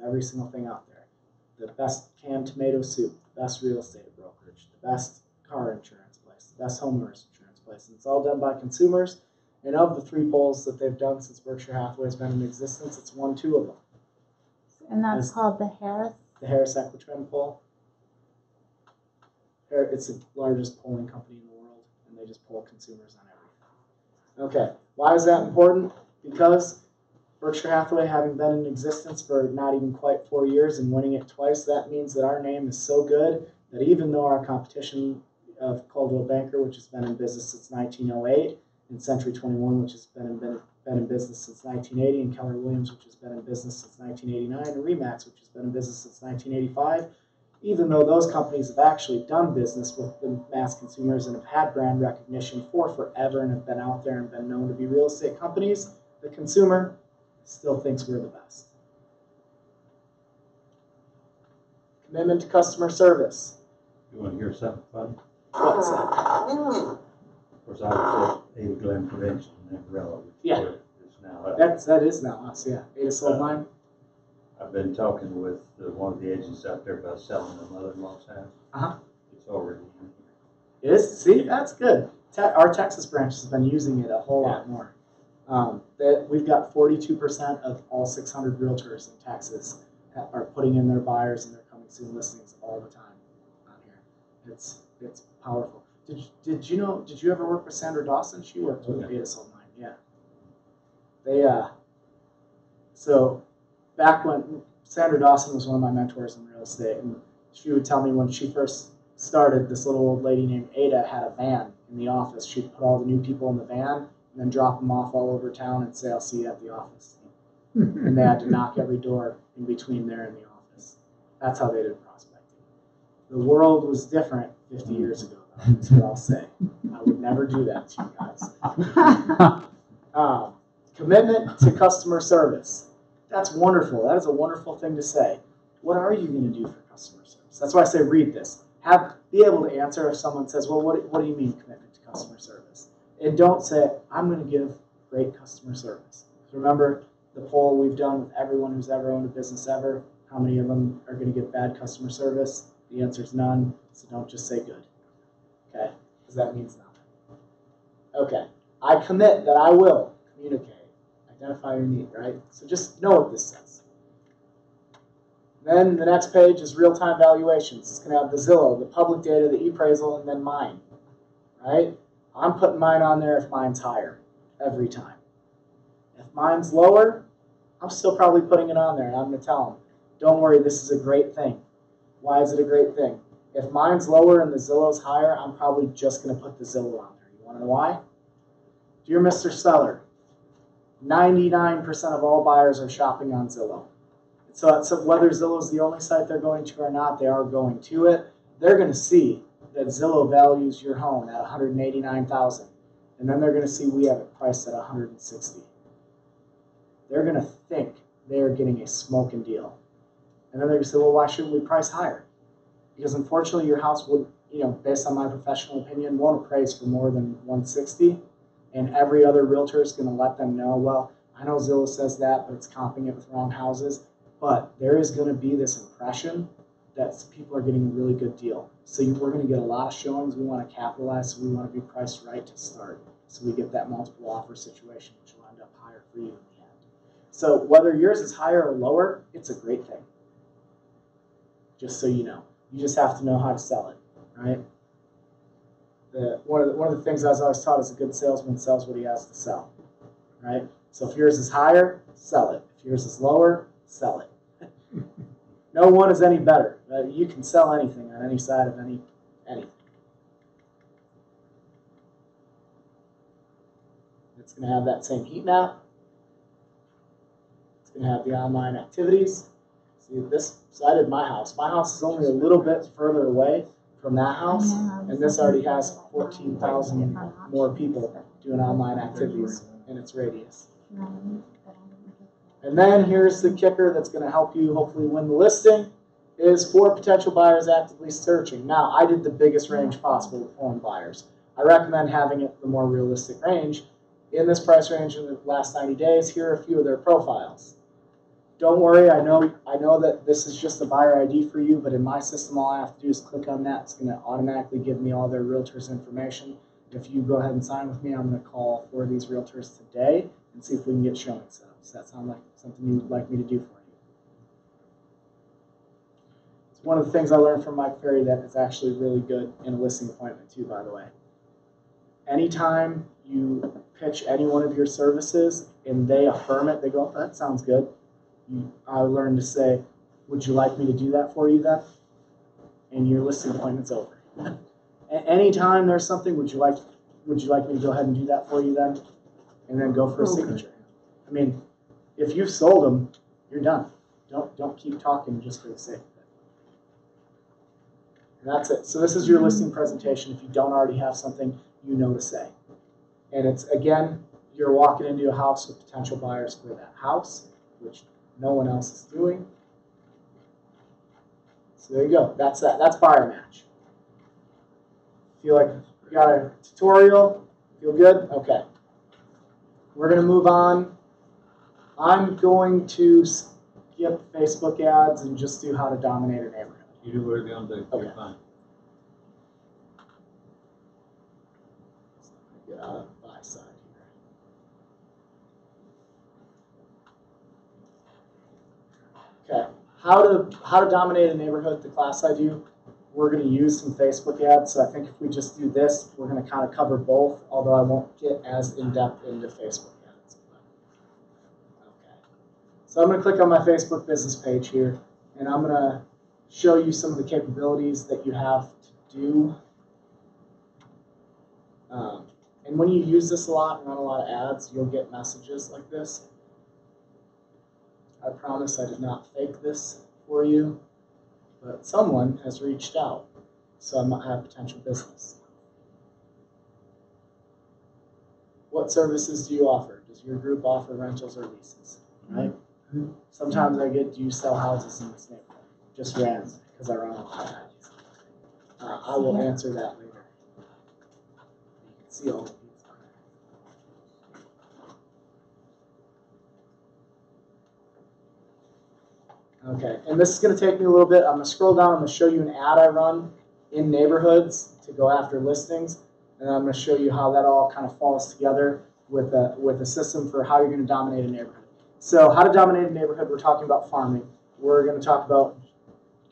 every single thing out there. The best canned tomato soup, the best real estate brokerage, the best car insurance place, the best homeowners insurance place. And it's all done by consumers. And of the 3 polls that they've done since Berkshire Hathaway has been in existence, it's won 2 of them. And that's called the Harris? The Harris Equitrend poll. It's the largest polling company in the world, and they just poll consumers on everything. Okay, why is that important? Because Berkshire Hathaway, having been in existence for not even quite 4 years and winning it twice, that means that our name is so good that even though our competition of Coldwell Banker, which has been in business since 1908, and Century 21, which has been in business since 1980, and Keller Williams, which has been in business since 1989, and Remax, which has been in business since 1985, even though those companies have actually done business with the mass consumers and have had brand recognition for forever and have been out there and been known to be real estate companies, the consumer still thinks we're the best. Commitment to customer service. You want to hear something fun? What's that? Of course, I was at Ada Glen Convention in Amarillo, which Yeah. is now up. That is now us, yeah. Ada sold mine. I've been talking with one of the agents out there about selling my mother-in-law's house. Uh-huh. It's already in here. It is? See, that's good. Our Texas branch has been using it a whole lot more. We've got 42% of all 600 realtors in Texas are putting in their buyers and their coming soon listings all the time on here. It's powerful. Did you ever work with Sandra Dawson? She worked with Ada Sold Mine, yeah. So back when Sandra Dawson was one of my mentors in real estate, and she would tell me when she first started, this little old lady named Ada had a van in the office. She'd put all the new people in the van and then drop them off all over town and say, I'll see you at the office. And they had to knock every door in between there and the office. That's how they did prospecting. The world was different 50 years ago, though, that's what I'll say. I would never do that to you guys. Commitment to customer service. That's wonderful. That is a wonderful thing to say. What are you going to do for customer service? That's why I say read this. Be able to answer if someone says, well, what do you mean commitment to customer service? And don't say, I'm going to give great customer service. Remember the poll we've done with everyone who's ever owned a business ever, how many of them are going to give bad customer service? The answer is none, so don't just say good. Okay? Because that means nothing. Okay. I commit that I will communicate. Identify your need, right? So just know what this says. Then the next page is real-time valuations. It's going to have the Zillow, the public data, the ePraisal, and then mine, right? I'm putting mine on there if mine's higher every time. If mine's lower, I'm still probably putting it on there. And I'm going to tell them, don't worry, this is a great thing. Why is it a great thing? If mine's lower and the Zillow's higher, I'm probably just going to put the Zillow on there. You want to know why? Dear Mr. Seller, 99% of all buyers are shopping on Zillow. So whether Zillow's the only site they're going to or not, they are going to it. They're going to see that Zillow values your home at $189,000, and then they're going to see we have it priced at $160,000. They're going to think they are getting a smoking deal, and then they're going to say, well, why shouldn't we price higher? Because unfortunately, your house would, based on my professional opinion, won't appraise for more than $160,000. And every other realtor is going to let them know, well, I know Zillow says that, but it's comping it with wrong houses. But there is going to be this impression that people are getting a really good deal. So we're going to get a lot of showings. We want to capitalize, so we want to be priced right to start. So we get that multiple offer situation, which will end up higher for you in the end. So whether yours is higher or lower, it's a great thing. Just so you know. You just have to know how to sell it, right? One of the things I was always taught is a good salesman sells what he has to sell, right? So if yours is higher, sell it. If yours is lower, sell it. No one is any better. You can sell anything on any side of anything. It's going to have that same heat map. It's going to have the online activities. See, so I did my house. My house is only a little bit further away from that house, and this already has 14,000 more people doing online activities in its radius. And then here's the kicker that's going to help you hopefully win the listing, is for potential buyers actively searching. Now, I did the biggest range possible with foreign buyers. I recommend having it the more realistic range. In this price range in the last 90 days, here are a few of their profiles. Don't worry, I know that this is just a buyer ID for you, but in my system, all I have to do is click on that. It's going to automatically give me all their realtors' information. If you go ahead and sign with me, I'm going to call 4 of these realtors today and see if we can get showing set up. Does that sound like something you'd like me to do for you? It's one of the things I learned from Mike Ferry that is actually really good in a listing appointment too, by the way. Anytime you pitch any one of your services and they affirm it, they go, oh, that sounds good. I learned to say, would you like me to do that for you then? And your listing appointment's over. Anytime there's something, would you like me to go ahead and do that for you then? And then go for a signature. I mean, if you've sold them, you're done. Don't keep talking just for the sake of it. And that's it. So this is your listing presentation. If you don't already have something, you know to say. And it's, again, you're walking into a house with potential buyers for that house, which no one else is doing. So there you go. That's that. That's buyer match. Feel like you got a tutorial? Feel good? Okay. We're going to move on. I'm going to skip Facebook ads and just do how to dominate a neighborhood. You do whatever you're gonna do. Okay. You're fine. Get out of the buy side here. Okay. How to dominate a neighborhood, the class I do, we're going to use some Facebook ads. So I think if we just do this, we're going to kind of cover both, although I won't get as in-depth into Facebook ads. Okay. So I'm going to click on my Facebook business page here, and I'm going to show you some of the capabilities that you have to do. And when you use this a lot and run a lot of ads, you'll get messages like this. I promise I did not fake this for you, but someone has reached out, so I might have potential business. What services do you offer? Does your group offer rentals or leases? Right? Sometimes I get, do you sell houses in this neighborhood? Just randomly, because I run a lot of ads. I will answer that later. You can see all of these. Okay, and this is going to take me a little bit. I'm going to scroll down. I'm going to show you an ad I run in neighborhoods to go after listings, and I'm going to show you how that all kind of falls together with a system for how you're going to dominate a neighborhood. So how to dominate a neighborhood, we're talking about farming. We're going to talk about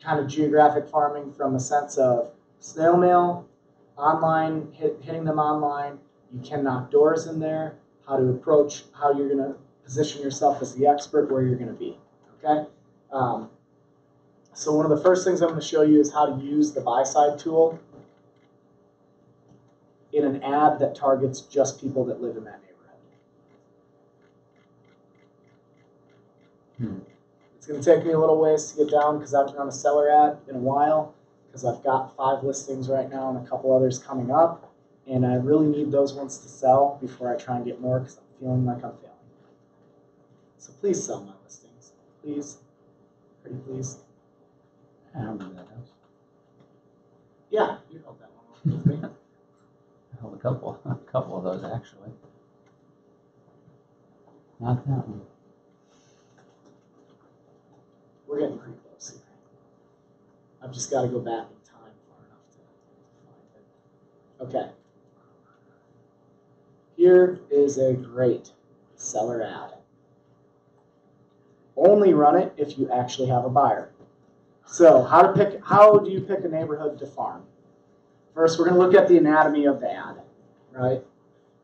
kind of geographic farming from a sense of snail mail, online, hitting them online. You can knock doors in there, how to approach, how you're going to position yourself as the expert, where you're going to be, okay? So one of the first things I'm going to show you is how to use the buy-side tool in an ad that targets just people that live in that neighborhood. It's going to take me a little ways to get down because I haven't run a seller ad in a while, because I've got 5 listings right now and a couple others coming up, and I really need those ones to sell before I try and get more because I'm feeling like I'm failing. So please sell my listings. Please. Pretty please. I remember that house. Yeah, you held that one with me. I held a couple of those actually. Not that one. We're getting pretty close here. just got to go back in time far enough to find it. Okay. Here is a great seller ad. Only run it if you actually have a buyer. So how do you pick a neighborhood to farm? First, we're going to look at the anatomy of the ad, right?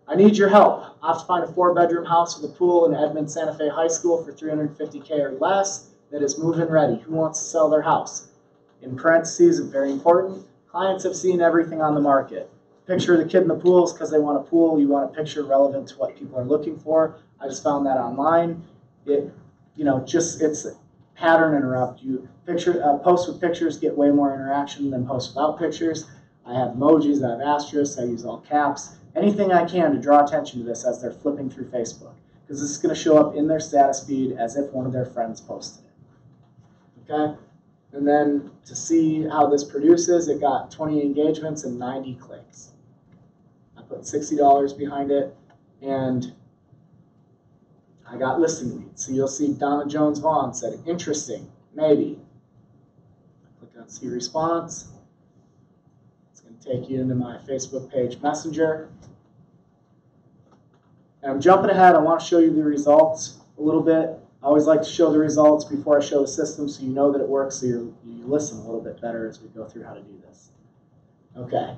I need your help. I have to find a 4-bedroom house with a pool in Edmond Santa Fe High School for $350K or less that is move-in ready. Who wants to sell their house? In parentheses, very important, clients have seen everything on the market. Picture of the kid in the pool is because they want a pool. You want a picture relevant to what people are looking for. I just found that online. It's pattern interrupt. You post with pictures get way more interaction than post without pictures. I have emojis, I have asterisks, I use all caps. Anything I can to draw attention to this as they're flipping through Facebook, because this is going to show up in their status feed as if one of their friends posted it. Okay? And then to see how this produces, it got 20 engagements and 90 clicks. I put $60 behind it, and I got listing leads. So you'll see Donna Jones Vaughn said, interesting, maybe. Click on see response. It's going to take you into my Facebook page Messenger. And I'm jumping ahead. I want to show you the results a little bit. I always like to show the results before I show the system so you know that it works, so you listen a little bit better as we go through how to do this. Okay.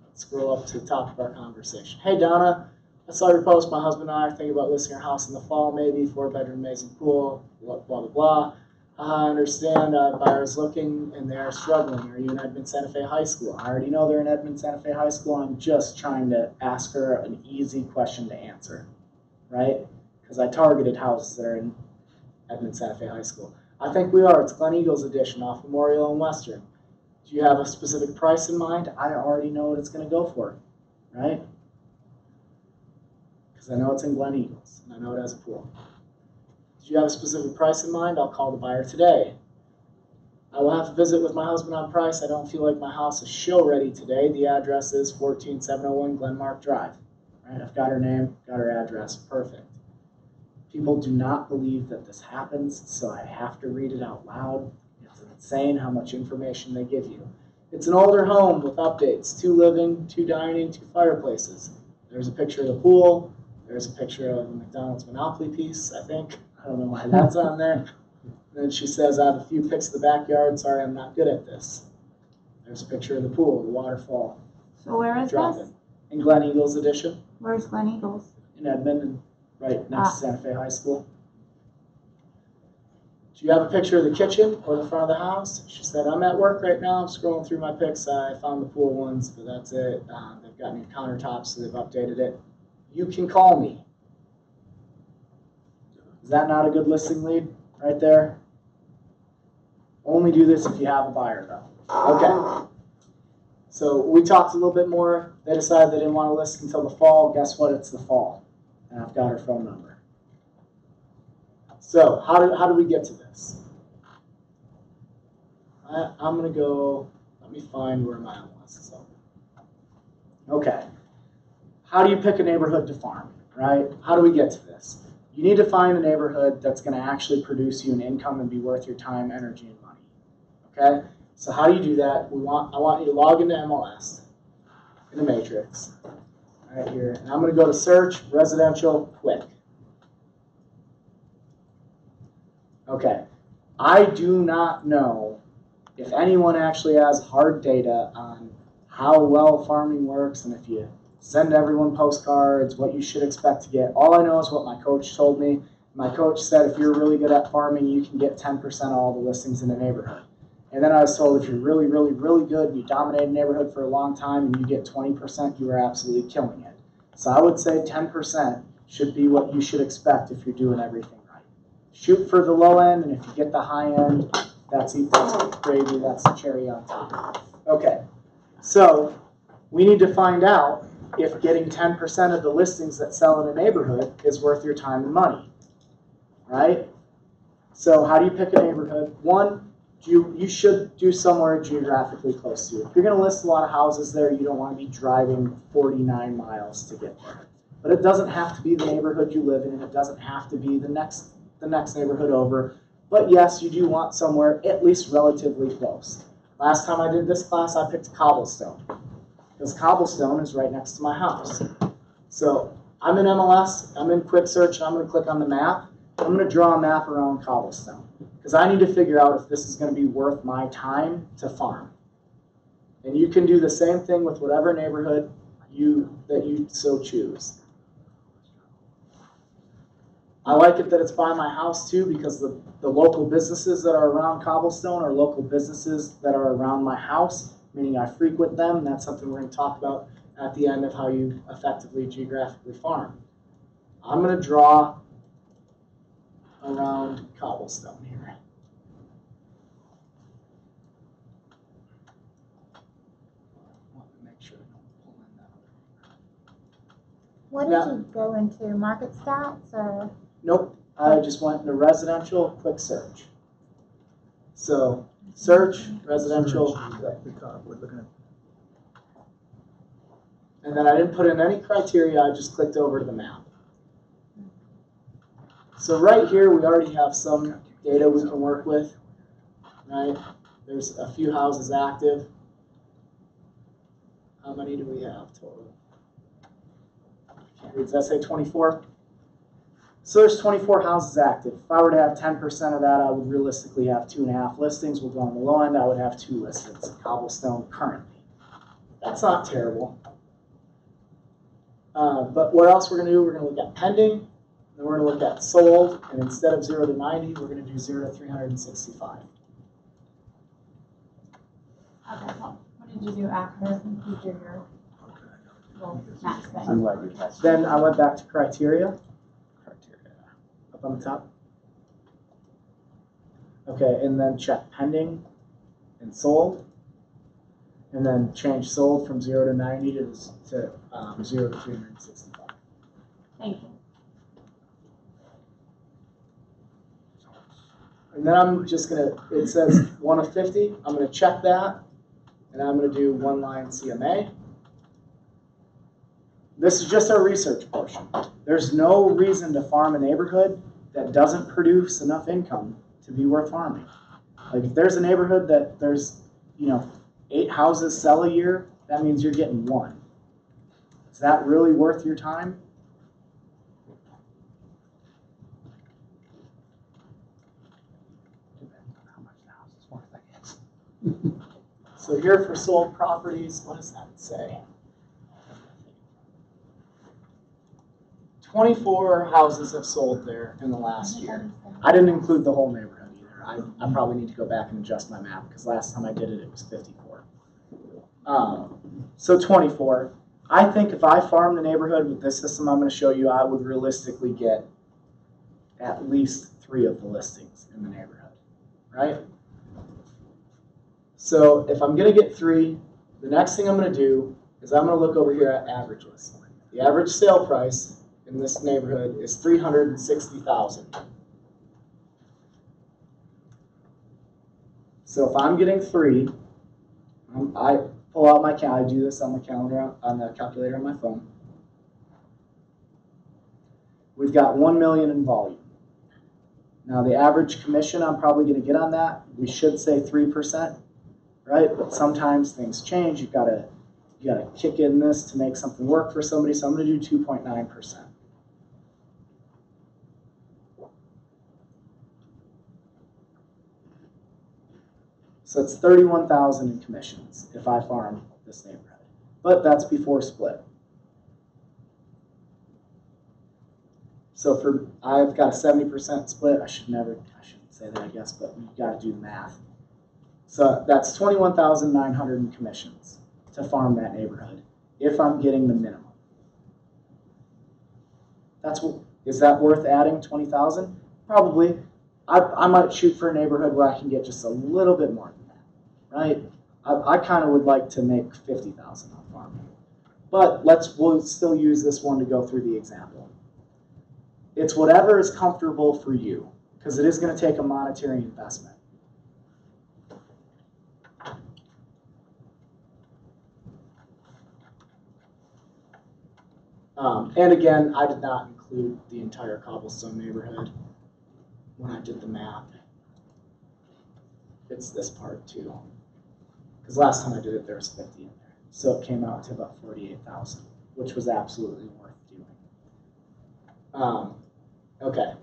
Let's scroll up to the top of our conversation. Hey, Donna. I saw your post. My husband and I are thinking about listing our house in the fall, maybe 4-bedroom, amazing pool, blah, blah, blah, blah. I understand buyers looking and they're struggling. Are you in Edmond Santa Fe High School? I already know they're in Edmond Santa Fe High School. I'm just trying to ask her an easy question to answer, right? Because I targeted houses that are in Edmond Santa Fe High School. I think we are. It's Glen Eagles edition off Memorial and Western. Do you have a specific price in mind? I already know what it's going to go for, right? I know it's in Glen Eagles, and I know it has a pool. Do you have a specific price in mind? I'll call the buyer today. I will have to visit with my husband on price. I don't feel like my house is show ready today. The address is 14701 Glenmark Drive. Right? I've got her name, got her address, perfect. People do not believe that this happens, so I have to read it out loud. It's insane how much information they give you. It's an older home with updates, 2 living, 2 dining, 2 fireplaces. There's a picture of the pool. There's a picture of a McDonald's Monopoly piece, I think. I don't know why that's on there. Then she says, I have a few pics of the backyard. Sorry, I'm not good at this. There's a picture of the pool, the waterfall. So where is this? In Glen Eagles edition. Where's Glen Eagles? In Edmond, and right next to Santa Fe High School. Do you have a picture of the kitchen or the front of the house? She said, I'm at work right now. I'm scrolling through my pics. I found the pool ones, but that's it. They've got new countertops, so they've updated it. You can call me. Is that not a good listing lead right there? Only do this if you have a buyer, though. Okay. So we talked a little bit more. They decided they didn't want to list until the fall. Guess what? It's the fall. And I've got her phone number. So how do we get to this? I'm going to go, let me find where my list is. Okay. How do you pick a neighborhood to farm, right? How do we get to this? You need to find a neighborhood that's going to actually produce you an income and be worth your time, energy, and money. Okay? So how do you do that? I want you to log into MLS in the matrix right here. And I'm going to go to search residential quick. Okay. I do not know if anyone actually has hard data on how well farming works and if you send everyone postcards, what you should expect to get. All I know is what my coach told me. My coach said if you're really good at farming, you can get 10% of all the listings in the neighborhood. And then I was told if you're really, really, really good and you dominate a neighborhood for a long time and you get 20%, you are absolutely killing it. So I would say 10% should be what you should expect if you're doing everything right. Shoot for the low end, and if you get the high end, that's gravy, that's the cherry on top. Okay, so we need to find out if getting 10% of the listings that sell in a neighborhood is worth your time and money, right? So how do you pick a neighborhood? One, you should do somewhere geographically close to you. If you're going to list a lot of houses there, you don't want to be driving 49 miles to get there. But it doesn't have to be the neighborhood you live in, and it doesn't have to be the next neighborhood over. But yes, you do want somewhere at least relatively close. Last time I did this class, I picked Cobblestone, because Cobblestone is right next to my house. So I'm in MLS, I'm in Quick Search, and I'm going to click on the map. I'm going to draw a map around Cobblestone, because I need to figure out if this is going to be worth my time to farm. And you can do the same thing with whatever neighborhood that you so choose. I like it that it's by my house too, because the local businesses that are around Cobblestone are local businesses that are around my house, meaning I frequent them. That's something we're going to talk about at the end of how you effectively geographically farm. I'm going to draw around Cobblestone here. Make sure I don't pull in that. What did Yeah. you go into, market stats or? Nope, I just went into residential, quick search. So search, residential, At the top, we're looking at. and then I didn't put in any criteria, I just clicked over to the map. So right here, we already have some data we can work with, right? There's a few houses active. How many do we have total? Can't read, does that say 24? So there's 24 houses active. If I were to have 10% of that, I would realistically have 2.5 listings. We'll go on the low end, I would have 2 listings in Cobblestone currently. That's not terrible. But what else we're going to do? We're going to look at pending, then we're going to look at sold, and instead of 0 to 90, we're going to do 0 to 365. Okay, so what did you do after you did your little max I'm thing? glad you passed. Then I went back to criteria, up on the top. Okay, and then check pending and sold. And then change sold from 0 to 90 to 0 to 365. Thank you. And then I'm just gonna, it says 1 of 50, I'm gonna check that, and I'm gonna do 1 line CMA. This is just our research portion. There's no reason to farm a neighborhood that doesn't produce enough income to be worth farming. Like if there's a neighborhood that there's, 8 houses sell a year, that means you're getting 1. Is that really worth your time? Depends on how much the house is worth, I guess. So here for sold properties, what does that say? 24 houses have sold there in the last year. I didn't include the whole neighborhood either. I probably need to go back and adjust my map because last time I did it, it was 54. So 24. I think if I farmed the neighborhood with this system I'm going to show you, I would realistically get at least 3 of the listings in the neighborhood, right? So if I'm going to get 3, the next thing I'm going to do is I'm going to look over here at averages. The average sale price in this neighborhood is $360,000. So if I'm getting 3, I pull out my calendar. I do this on my calendar, on the calculator on my phone. We've got 1 million in volume. Now the average commission I'm probably going to get on that, we should say 3%, right? But sometimes things change. You gotta kick in this to make something work for somebody. So I'm going to do 2.9%. So it's 31,000 in commissions if I farm this neighborhood. But that's before split. So I've got a 70% split. I shouldn't say that, I guess, but you've got to do the math. So that's 21,900 in commissions to farm that neighborhood if I'm getting the minimum. Is that worth adding 20,000? Probably. I might shoot for a neighborhood where I can get just a little bit more than that, right? I kind of would like to make 50,000 on farming. But we'll still use this one to go through the example. It's whatever is comfortable for you, because it is going to take a monetary investment. And again, I did not include the entire Cobblestone neighborhood when I did the map. it's this part too. Because last time I did it, there was 50 in there. So it came out to about 48,000, which was absolutely worth doing. Okay,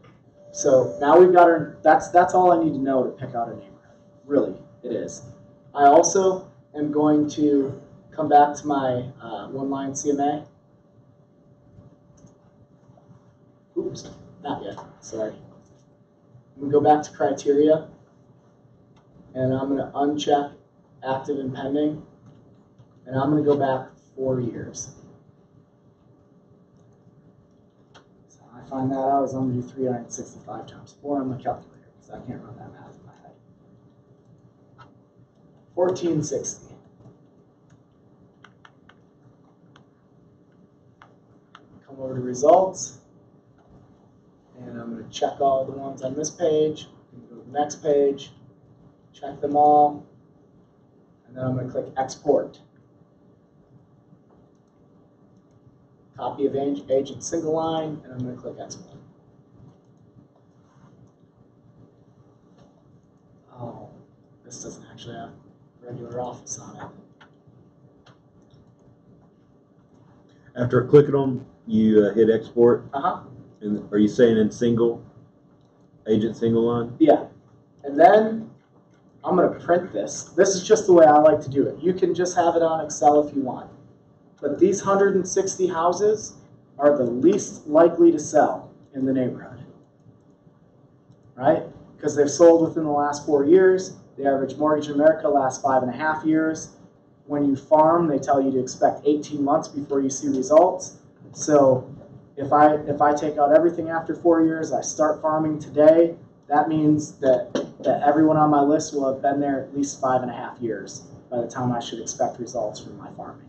so now we've got our, that's all I need to know to pick out a neighborhood. Really, it is. I also am going to come back to my one-line CMA. Oops, not yet, sorry. I'm going to go back to criteria, and I'm going to uncheck active and pending, and I'm going to go back 4 years. So I find that out is I'm going to do 365 times 4 on my calculator, because I can't run that math in my head. 1460. Come over to results, and I'm going to check all the ones on this page. I'm going to go to the next page, check them all, and then I'm going to click export. Copy of agent single line, and I'm going to click export. Oh, this doesn't actually have regular office on it. After clicking on, you hit export. And are you saying in single, agent single line? Yeah. And then I'm going to print this. This is just the way I like to do it. You can just have it on Excel if you want. But these 160 houses are the least likely to sell in the neighborhood. Right? Because they've sold within the last 4 years. The average mortgage in America lasts 5.5 years. When you farm, they tell you to expect 18 months before you see results. So if I take out everything after 4 years, I start farming today, that means that everyone on my list will have been there at least 5.5 years by the time I should expect results from my farming.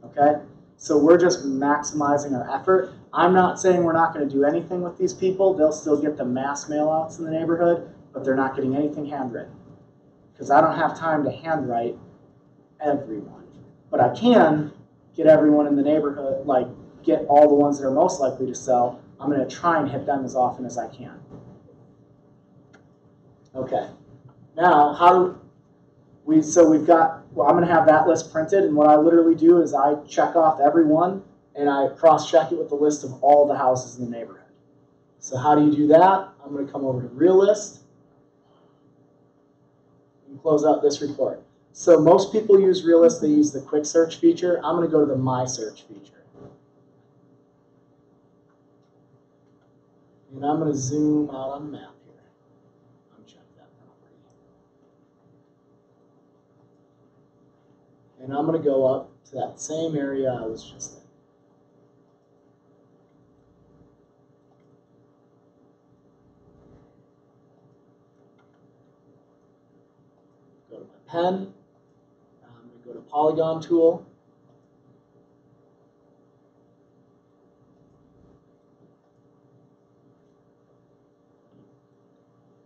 Okay? So we're just maximizing our effort. I'm not saying we're not going to do anything with these people. They'll still get the mass mailouts in the neighborhood, but they're not getting anything handwritten. Because I don't have time to handwrite everyone. But I can get everyone in the neighborhood, like get all the ones that are most likely to sell. I'm going to try and hit them as often as I can. Okay. Now, how do we, so we've got, well, I'm going to have that list printed, and what I literally do is I check off every one, and I cross-check it with the list of all the houses in the neighborhood. So how do you do that? I'm going to come over to Real List and close out this report. So most people use Real List, they use the quick search feature. I'm going to go to the My Search feature. And I'm going to zoom out on the map here. Uncheck that property. And I'm going to go up to that same area I was just in. Go to my pen. I'm going to go to Polygon tool.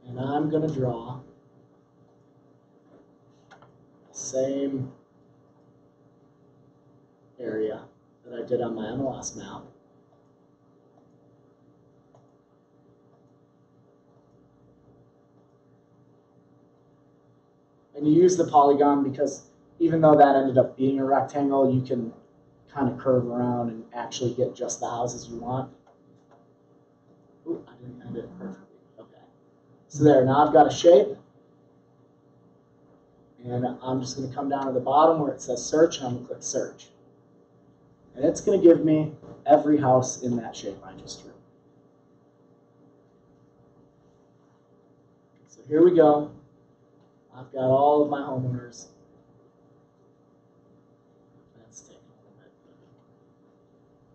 And I'm going to draw the same area that I did on my MLS map. And you use the polygon because even though that ended up being a rectangle, you can kind of curve around and actually get just the houses you want. Ooh, I didn't end it perfectly. Okay. So there, now I've got a shape. And I'm just going to come down to the bottom where it says search, and I'm going to click search. And it's going to give me every house in that shape I just drew. So here we go. I've got all of my homeowners. That's taking a little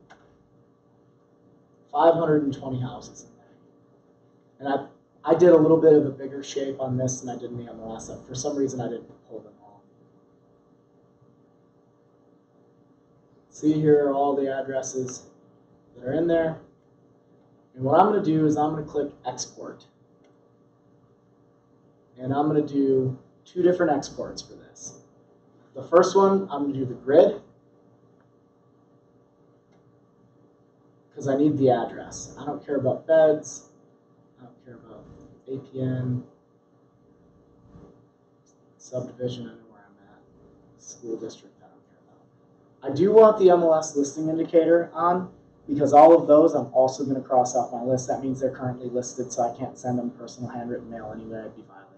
bit. 520 houses in there. And I did a little bit of a bigger shape on this than I did in the MLS. For some reason, I didn't pull them all. See, here are all the addresses that are in there. And what I'm going to do is I'm going to click export. And I'm going to do 2 different exports for this. The first one, I'm going to do the grid, because I need the address. I don't care about beds. I don't care about APN. subdivision, I know where I'm at. School district, I don't care about. I do want the MLS listing indicator on, because all of those I'm also going to cross off my list. That means they're currently listed, so I can't send them personal handwritten mail anyway. I'd be violating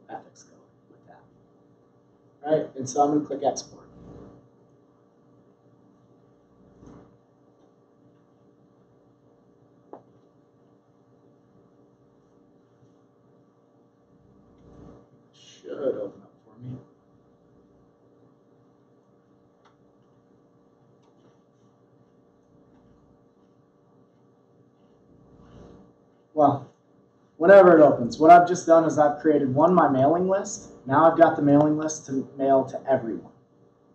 ethics code with that. All right, and so I'm going to click export. Should open up for me. Well, whenever it opens, what I've just done is I've created my mailing list. Now I've got the mailing list to mail to everyone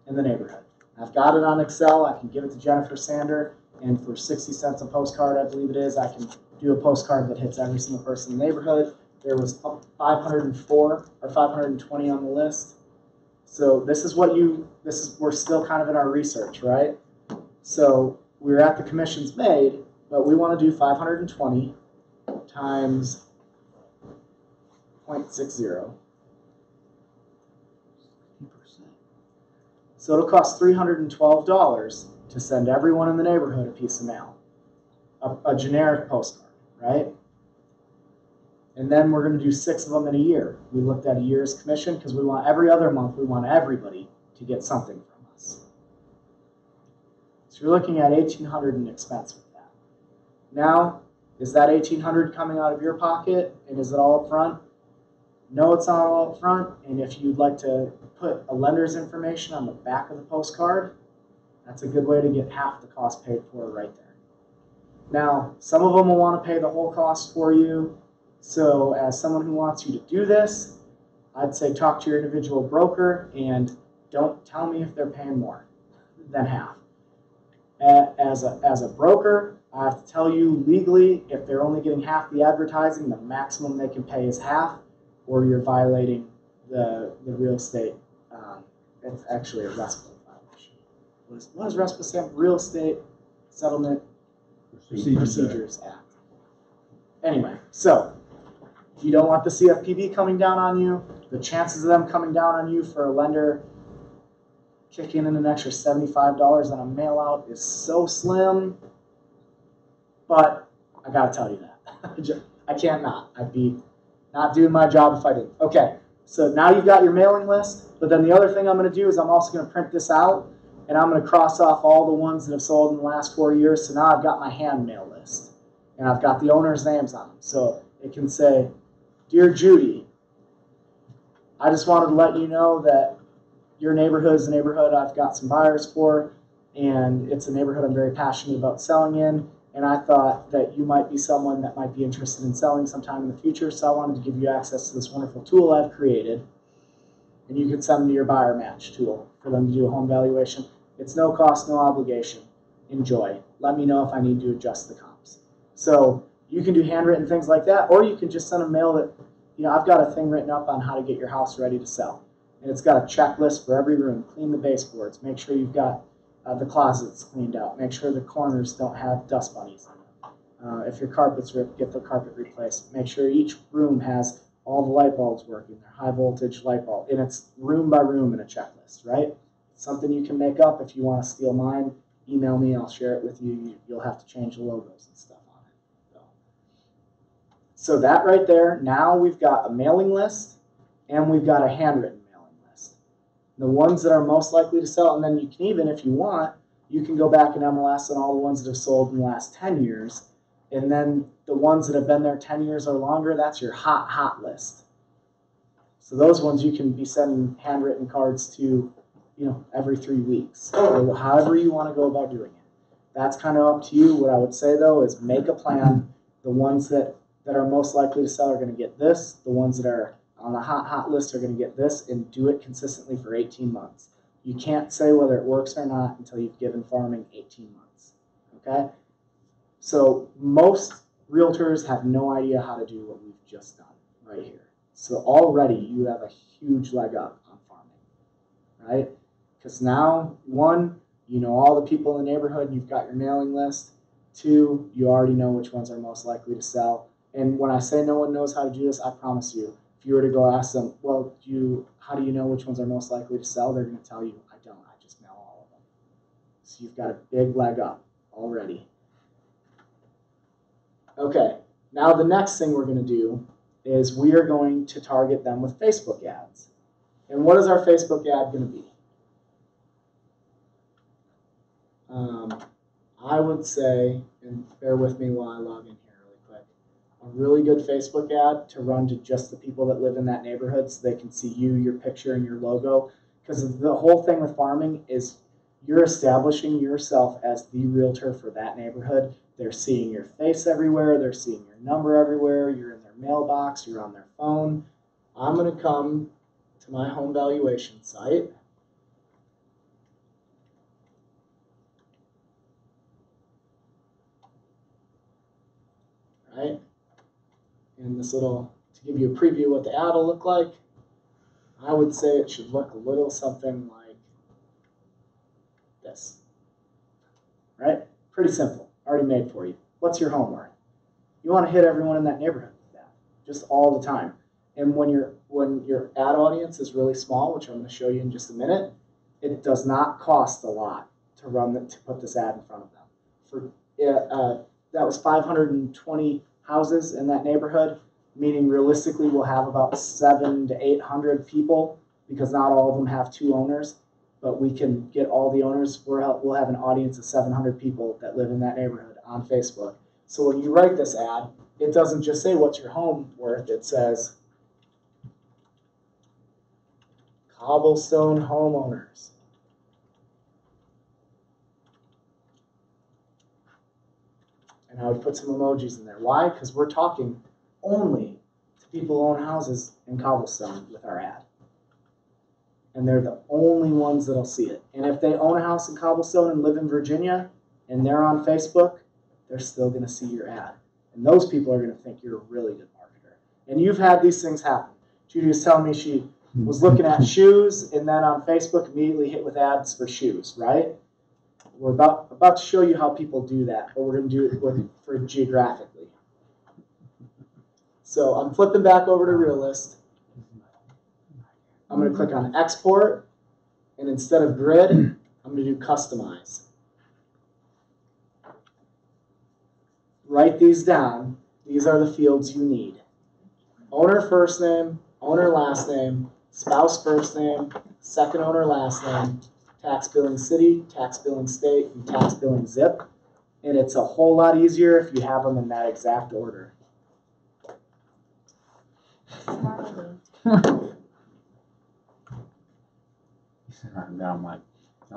in the neighborhood. I've got it on Excel. I can give it to Jennifer Sander, and for 60 cents a postcard, I believe it is, I can do a postcard that hits every single person in the neighborhood. There was 504 or 520 on the list. So this is we're still kind of in our research, right? So we're at the commissions made, but we want to do 520 times 0.60. So it'll cost $312 to send everyone in the neighborhood a piece of mail, a generic postcard, right? And then we're going to do 6 of them in a year. We looked at a year's commission because we want every other month, we want everybody to get something from us. So you're looking at $1,800 in expense with that. Now, is that $1,800 coming out of your pocket, and is it all up front? No, it's not all up front, and if you'd like to put a lender's information on the back of the postcard, that's a good way to get half the cost paid for right there. Now, some of them will want to pay the whole cost for you. So as someone who wants you to do this, I'd say talk to your individual broker and don't tell me if they're paying more than half. As a broker, I have to tell you legally, if they're only getting half the advertising, the maximum they can pay is half, or you're violating the real estate. It's actually a RESPA violation. What does RESPA stand for? Real Estate Settlement Procedures Act. Anyway, so if you don't want the CFPB coming down on you, the chances of them coming down on you for a lender kicking in an extra $75 on a mail out is so slim. But I gotta tell you that. I can't not. I'd be not doing my job if I didn't. Okay, so now you've got your mailing list, but then the other thing I'm gonna do is I'm also gonna print this out, and I'm gonna cross off all the ones that have sold in the last 4 years. So now I've got my hand mail list, and I've got the owner's names on them. So it can say, Dear Judy, I just wanted to let you know that your neighborhood is a neighborhood I've got some buyers for, and it's a neighborhood I'm very passionate about selling in, and I thought that you might be someone that might be interested in selling sometime in the future, so I wanted to give you access to this wonderful tool I've created, and you can send them to your buyer match tool for them to do a home valuation. It's no cost, no obligation. Enjoy. Let me know if I need to adjust the comps. So you can do handwritten things like that, or you can just send a mail that, I've got a thing written up on how to get your house ready to sell. And it's got a checklist for every room. Clean the baseboards. Make sure you've got the closets cleaned out. Make sure the corners don't have dust bunnies in them. If your carpet's ripped, get the carpet replaced. Make sure each room has all the light bulbs working. They're high voltage light bulb. And it's room by room in a checklist, right? It's something you can make up. If you want to steal mine, email me. I'll share it with you. You'll have to change the logos and stuff on it. So that right there, now we've got a mailing list and we've got a handwritten mailing list. The ones that are most likely to sell, and then you can even, if you want, you can go back in MLS and all the ones that have sold in the last 10 years. And then the ones that have been there 10 years or longer, that's your hot list. So those ones you can be sending handwritten cards to, every 3 weeks, or however you want to go about doing it. That's kind of up to you. What I would say though is make a plan. The ones that are most likely to sell are going to get this. The ones that are on the hot list are going to get this, and do it consistently for 18 months. You can't say whether it works or not until you've given farming 18 months. Okay? So most realtors have no idea how to do what we've just done right here. So already you have a huge leg up on farming, right? Because now, 1, you know all the people in the neighborhood and you've got your mailing list. 2, you already know which ones are most likely to sell. And when I say no one knows how to do this, I promise you, If you were to go ask them, well, how do you know which ones are most likely to sell? They're going to tell you, I don't. I just mail all of them. So you've got a big leg up already. Okay, now the next thing we're going to do is we are going to target them with Facebook ads. And what is our Facebook ad going to be? I would say, and bear with me while I log in here really quick, a really good Facebook ad to run to just the people that live in that neighborhood so they can see you, your picture, and your logo. Because the whole thing with farming is you're establishing yourself as the realtor for that neighborhood. They're seeing your face everywhere. They're seeing your number everywhere. You're in their mailbox. You're on their phone. I'm going to come to my home valuation site. Right? And this little, to give you a preview of what the ad will look like, I would say it should look a little something like this. Right? Pretty simple. Already made for you. What's your home worth? You want to hit everyone in that neighborhood with that, just all the time. And when your ad audience is really small, which I'm going to show you in just a minute, it does not cost a lot to put this ad in front of them. That was 520 houses in that neighborhood, meaning realistically we'll have about 700 to 800 people because not all of them have 2 owners, but we can get all the owners. We'll have an audience of 700 people that live in that neighborhood on Facebook. So when you write this ad, it doesn't just say what's your home worth, it says cobblestone homeowners. And I would put some emojis in there. Why? Because we're talking only to people who own houses in cobblestone with our ad. And they're the only ones that'll see it. And if they own a house in cobblestone and live in Virginia and they're on Facebook, they're still going to see your ad. And those people are going to think you're a really good marketer. And you've had these things happen. Judy was telling me she was looking at shoes and then on Facebook immediately hit with ads for shoes, right? We're about to show you how people do that, but we're going to do it for geographically. So I'm flipping back over to Realist. I'm going to click on Export, and instead of Grid, I'm going to do Customize. Write these down. These are the fields you need. Owner first name, owner last name, spouse first name, second owner last name, tax billing city, tax billing state, and tax billing zip. And it's a whole lot easier if you have them in that exact order. Write them down, like,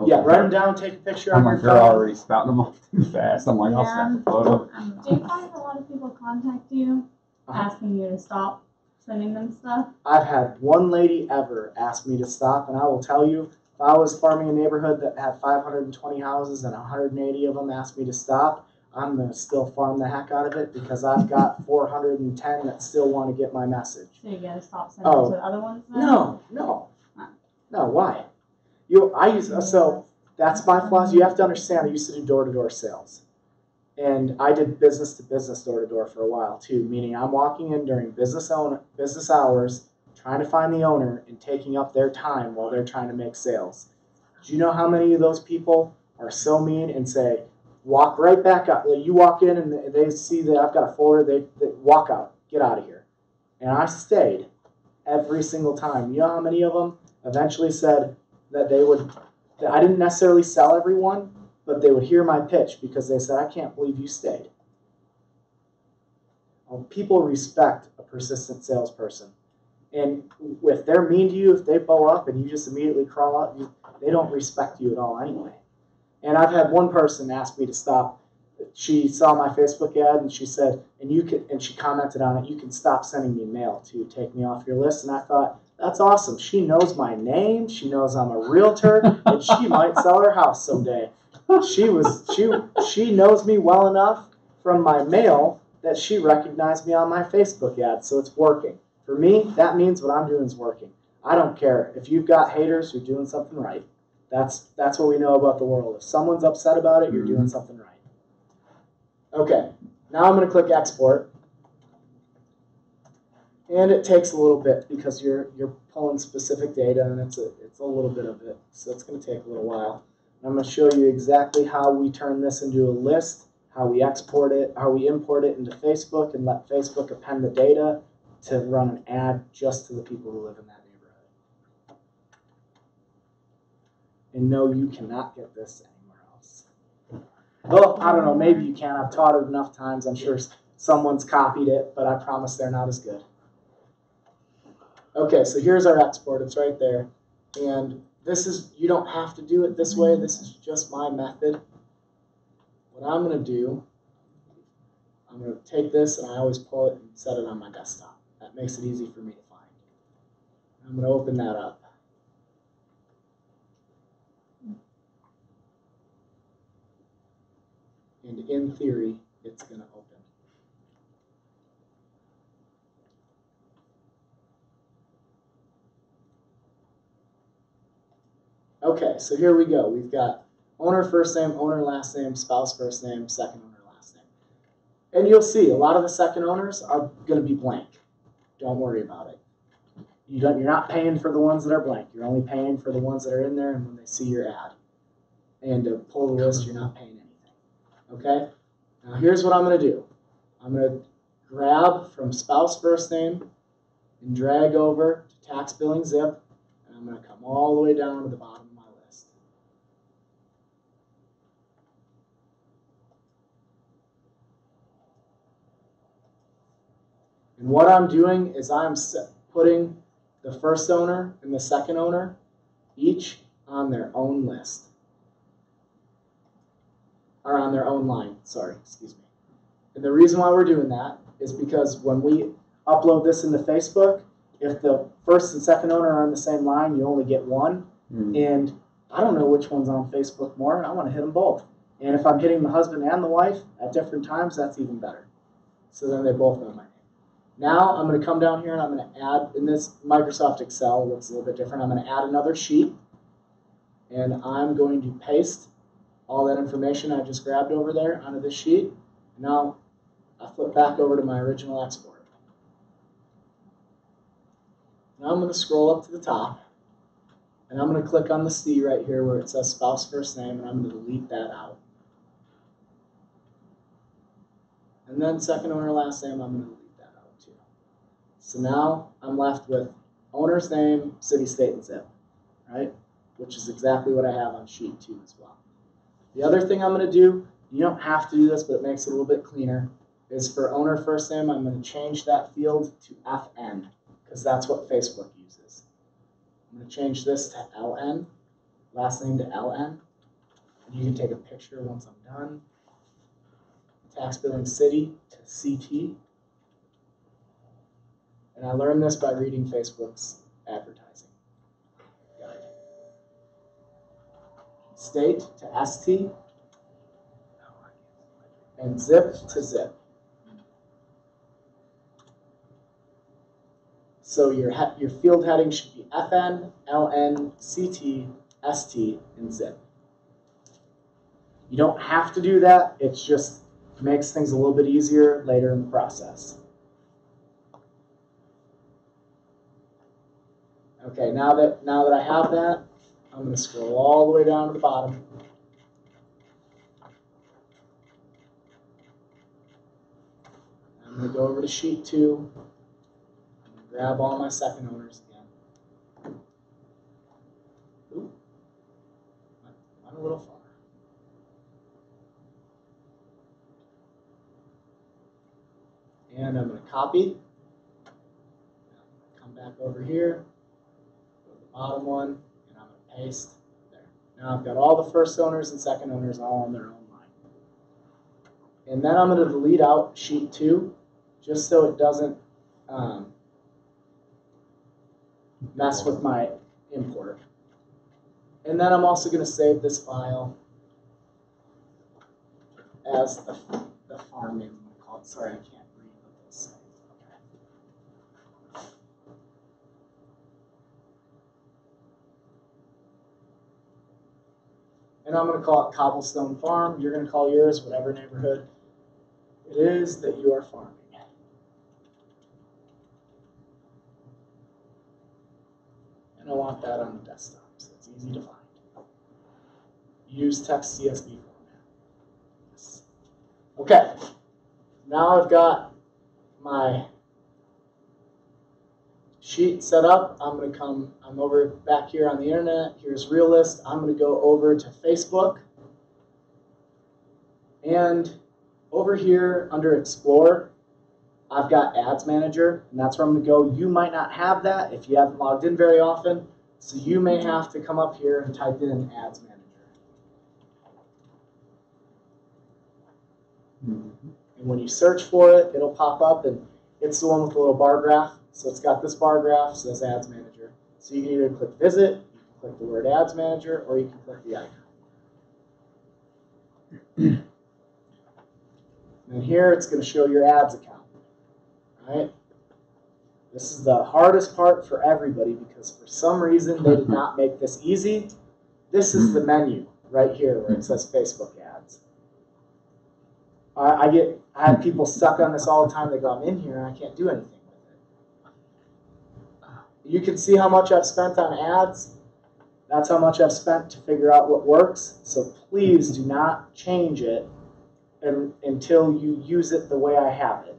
Yeah, write them down, take a picture I'm on like, your you're phone. already spouting them off too fast. I'm like, I'll snap a photo. Do you find a lot of people contact you asking you to stop sending them stuff? I've had one lady ever ask me to stop, and I will tell you, if I was farming a neighborhood that had 520 houses and 180 of them asked me to stop, I'm going to still farm the heck out of it because I've got 410 that still want to get my message. So you gotta stop sending Oh. to the other ones then? No, why? So that's my philosophy. You have to understand, I used to do door-to-door sales. And I did business-to-business door-to-door for a while too, meaning I'm walking in during business hours, trying to find the owner and taking up their time while they're trying to make sales. Do you know how many of those people are so mean and say, walk right back out? You walk in and they see that I've got a folder, they walk out, get out of here. And I stayed every single time. You know how many of them eventually said that that I didn't necessarily sell everyone, but they would hear my pitch because they said, I can't believe you stayed. Well, people respect a persistent salesperson. And if they're mean to you, if they bow up and you just immediately crawl out, they don't respect you at all anyway. And I've had one person ask me to stop. She saw my Facebook ad and she said, and she commented on it, you can stop sending me mail to take me off your list. And I thought, that's awesome. She knows my name. She knows I'm a realtor, and she might sell her house someday. She knows me well enough from my mail that she recognized me on my Facebook ad, so it's working. For me, that means what I'm doing is working. I don't care. If you've got haters, you're doing something right. That's what we know about the world. If someone's upset about it, you're doing something right. Okay, now I'm going to click Export. And it takes a little bit because you're pulling specific data, and it's a little bit of it, so it's going to take a little while. I'm going to show you exactly how we turn this into a list, how we export it, how we import it into Facebook, and let Facebook append the data to run an ad just to the people who live in that neighborhood. And no, you cannot get this anywhere else. Well, I don't know, maybe you can. I've taught it enough times. I'm sure someone's copied it, but I promise they're not as good. Okay, so here's our export. It's right there. And this is, you don't have to do it this way. This is just my method. What I'm going to do, I'm going to take this, and I always pull it and set it on my desktop. That makes it easy for me to find. I'm going to open that up. And in theory, it's going to open. Okay, so here we go. We've got owner first name, owner last name, spouse first name, second owner last name. And you'll see a lot of the second owners are going to be blank. Don't worry about it. You're not paying for the ones that are blank. You're only paying for the ones that are in there and when they see your ad. And to pull the list, you're not paying anything. Okay? Now here's what I'm going to do. I'm going to grab from spouse first name and drag over to tax billing zip. And I'm going to come all the way down to the bottom of my list. And what I'm doing is I'm putting the first owner and the second owner each on their own list. Or on their own line, sorry, excuse me. And the reason why we're doing that is because when we upload this into Facebook, if the first and second owner are on the same line, you only get one. And I don't know which one's on Facebook more. I want to hit them both. And if I'm hitting the husband and the wife at different times, that's even better. So then they both know my name. Now I'm going to come down here and I'm going to add, in this Microsoft Excel, looks a little bit different. I'm going to add another sheet. And I'm going to paste all that information I just grabbed over there onto this sheet. Now I flip back over to my original export. Now I'm going to scroll up to the top, and I'm going to click on the C right here where it says spouse first name, and I'm going to delete that out. And then second owner last name, I'm going to delete that out too. So now I'm left with owner's name, city, state, and zip, right? Which is exactly what I have on sheet 2 as well. The other thing I'm going to do, you don't have to do this, but it makes it a little bit cleaner, is for owner first name, I'm going to change that field to FN, because that's what Facebook uses. I'm going to change this to LN, last name to LN, and you can take a picture once I'm done. Tax billing city to CT. And I learned this by reading Facebook's advertising guide. State to ST, and zip to zip. So your field heading should be FN, LN, CT, ST, and zip. You don't have to do that. It just makes things a little bit easier later in the process. Okay, now that I have that, I'm going to scroll all the way down to the bottom. I'm going to go over to sheet 2. I'm going to grab all my second owners again. Ooh, went a little far. And I'm going to copy. Come back over here. Go to the bottom one, and I'm going to paste there. Now I've got all the first owners and second owners all on their own line. And then I'm going to delete out sheet 2, just so it doesn't mess with my import. And then I'm also going to save this file as the farm name. I'm going to call it. Sorry, I can't read what this says. Okay. And I'm going to call it Cobblestone Farm. You're going to call yours whatever neighborhood it is that you are farming. And I want that on the desktop, so it's easy to find. Use text CSV format. Yes. Okay, now I've got my sheet set up. I'm over back here on the internet. Here's Realist. I'm going to go over to Facebook. And over here under Explore, I've got Ads Manager, and that's where I'm going to go. You might not have that if you haven't logged in very often, so you may have to come up here and type in Ads Manager. And when you search for it, it'll pop up, and it's the one with the little bar graph. So it's got this bar graph, says Ads Manager. So you can either click Visit, you can click the word Ads Manager, or you can click the icon. And here it's going to show your ads account. Right? This is the hardest part for everybody because for some reason they did not make this easy. This is the menu right here where it says Facebook ads. I have people stuck on this all the time. They go, I'm in here and I can't do anything with it. You can see how much I've spent on ads. That's how much I've spent to figure out what works. So please do not change it until you use it the way I have it.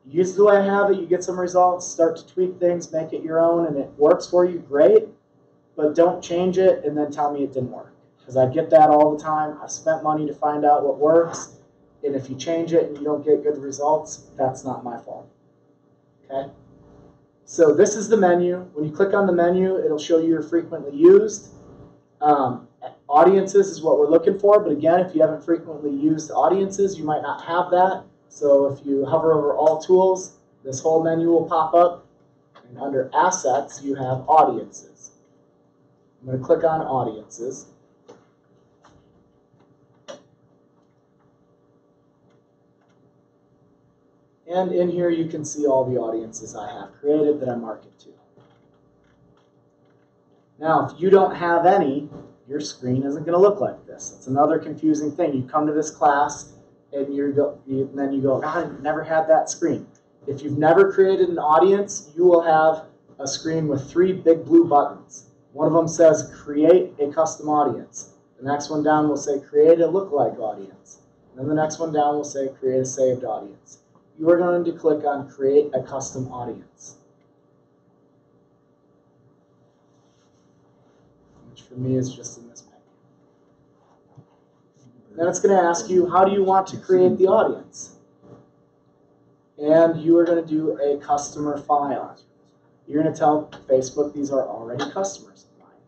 Use it the way I have it, you get some results, start to tweak things, make it your own, and it works for you, great. But don't change it and then tell me it didn't work. Because I get that all the time. I've spent money to find out what works. And if you change it and you don't get good results, that's not my fault. Okay? So this is the menu. When you click on the menu, it'll show you your frequently used. Audiences is what we're looking for, but again, if you haven't frequently used audiences, you might not have that. So if you hover over all tools, this whole menu will pop up. And under assets, you have audiences. I'm going to click on audiences. And in here, you can see all the audiences I have created that I market to. Now, if you don't have any, your screen isn't going to look like this. It's another confusing thing. You come to this class, and then you go, God, I've never had that screen. If you've never created an audience, you will have a screen with 3 big blue buttons. One of them says, create a custom audience. The next one down will say, create a lookalike audience. And then the next one down will say, create a saved audience. You are going to click on create a custom audience. Which for me is just in this menu. Then it's going to ask you, how do you want to create the audience? And you are going to do a customer file. You're going to tell Facebook these are already customers of mine.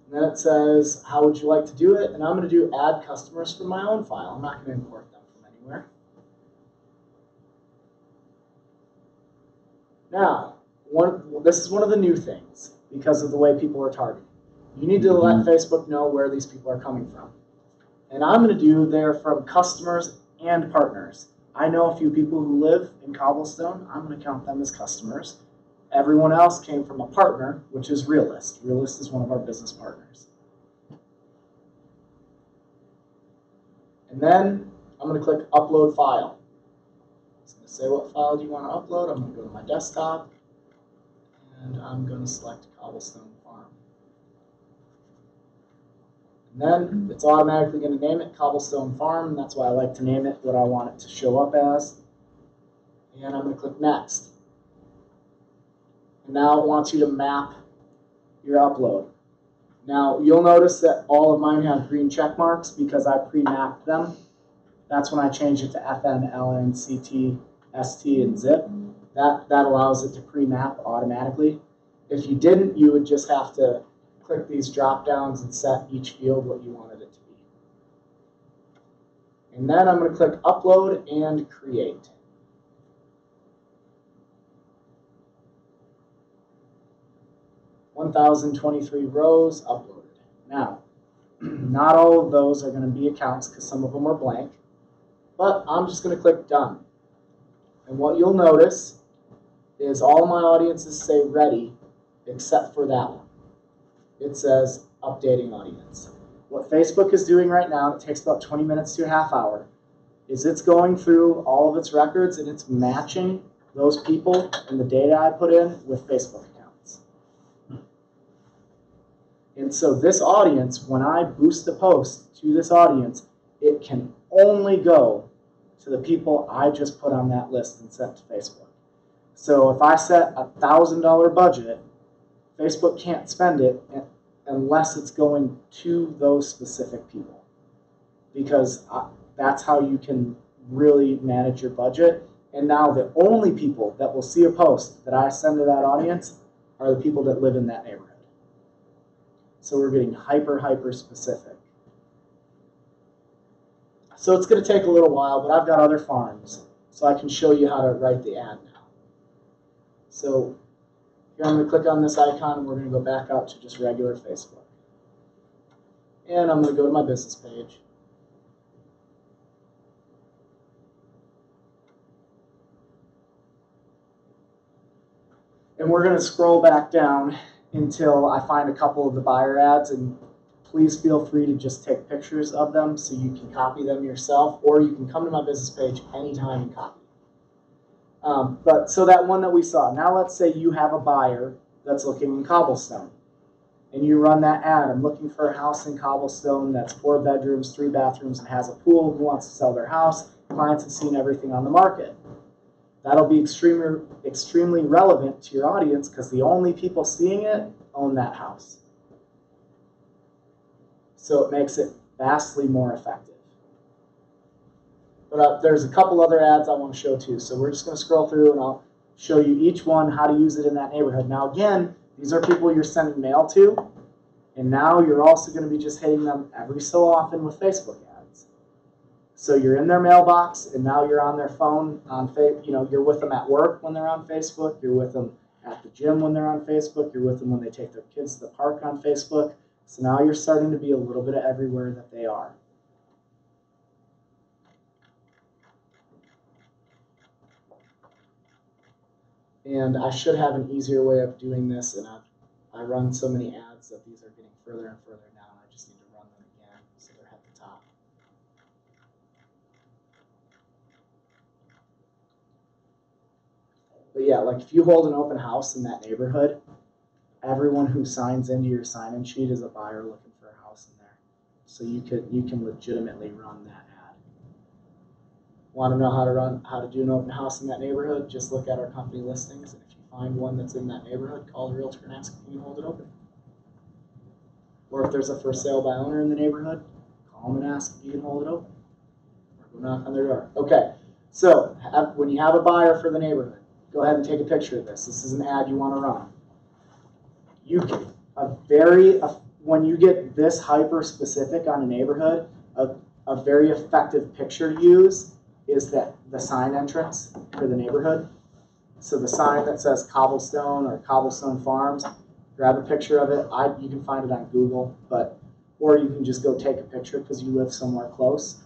And then it says, how would you like to do it? And I'm going to do add customers from my own file. I'm not going to import them from anywhere. Now, this is one of the new things because of the way people are targeted. You need to let Facebook know where these people are coming from. And I'm going to do they're from customers and partners. I know a few people who live in Cobblestone. I'm going to count them as customers. Everyone else came from a partner, which is Realist. Realist is one of our business partners. And then I'm going to click Upload File. It's going to say what file do you want to upload. I'm going to go to my desktop, and I'm going to select Cobblestone Farm. And then it's automatically going to name it Cobblestone Farm, and that's why I like to name it what I want it to show up as. And I'm going to click Next. And now it wants you to map your upload. Now, you'll notice that all of mine have green check marks because I pre-mapped them. That's when I changed it to FN, LN, CT, ST, and ZIP. That allows it to pre-map automatically. If you didn't, you would just have to click these drop-downs and set each field what you wanted it to be. And then I'm going to click Upload and Create. (1,023) rows uploaded. Now, not all of those are going to be accounts because some of them are blank, but I'm just going to click Done. And what you'll notice is all my audiences say ready except for that one. It says updating audience. What Facebook is doing right now, it takes about 20 minutes to a half hour, is it's going through all of its records and it's matching those people and the data I put in with Facebook accounts. And so this audience, when I boost the post to this audience, it can only go to the people I just put on that list and sent to Facebook. So if I set a $1,000 budget, Facebook can't spend it unless it's going to those specific people. Because that's how you can really manage your budget. And now the only people that will see a post that I send to that audience are the people that live in that neighborhood. So we're getting hyper specific. So it's going to take a little while, but I've got other farms, so I can show you how to write the ad now. So here I'm going to click on this icon, and we're going to go back out to just regular Facebook. And I'm going to go to my business page. And we're going to scroll back down until I find a couple of the buyer ads, and please feel free to just take pictures of them so you can copy them yourself, or you can come to my business page anytime and copy. But so that one that we saw, now let's say you have a buyer that's looking in Cobblestone, and you run that ad. I'm looking for a house in Cobblestone that's 4 bedrooms, 3 bathrooms, and has a pool. Who wants to sell their house? Clients have seen everything on the market. That'll be extremely relevant to your audience because the only people seeing it own that house. So it makes it vastly more effective. But there's a couple other ads I want to show too. So we're just going to scroll through and I'll show you each one how to use it in that neighborhood. Now again, these are people you're sending mail to. And now you're also going to be just hitting them every so often with Facebook ads. So you're in their mailbox, and now you're on their phone. You're with them at work when they're on Facebook. You're with them at the gym when they're on Facebook. You're with them when they take their kids to the park on Facebook. So now you're starting to be a little bit of everywhere that they are. And I should have an easier way of doing this, and I run so many ads that these are getting further and further down. I just need to run them again so they're at the top. But yeah, like if you hold an open house in that neighborhood, everyone who signs into your sign-in sheet is a buyer looking for a house in there. So you can legitimately run that ad. Want to know how to do an open house in that neighborhood? Just look at our company listings, and if you find one that's in that neighborhood, call the realtor and ask if you can hold it open. Or if there's a for sale by owner in the neighborhood, call them and ask if you can hold it open. Or go knock on their door. Okay, so when you have a buyer for the neighborhood, go ahead and take a picture of this. This is an ad you want to run. You can when you get this hyper specific on a neighborhood, a very effective picture to use is that the sign entrance for the neighborhood. So the sign that says Cobblestone or Cobblestone Farms, grab a picture of it. You can find it on Google, or you can just go take a picture because you live somewhere close,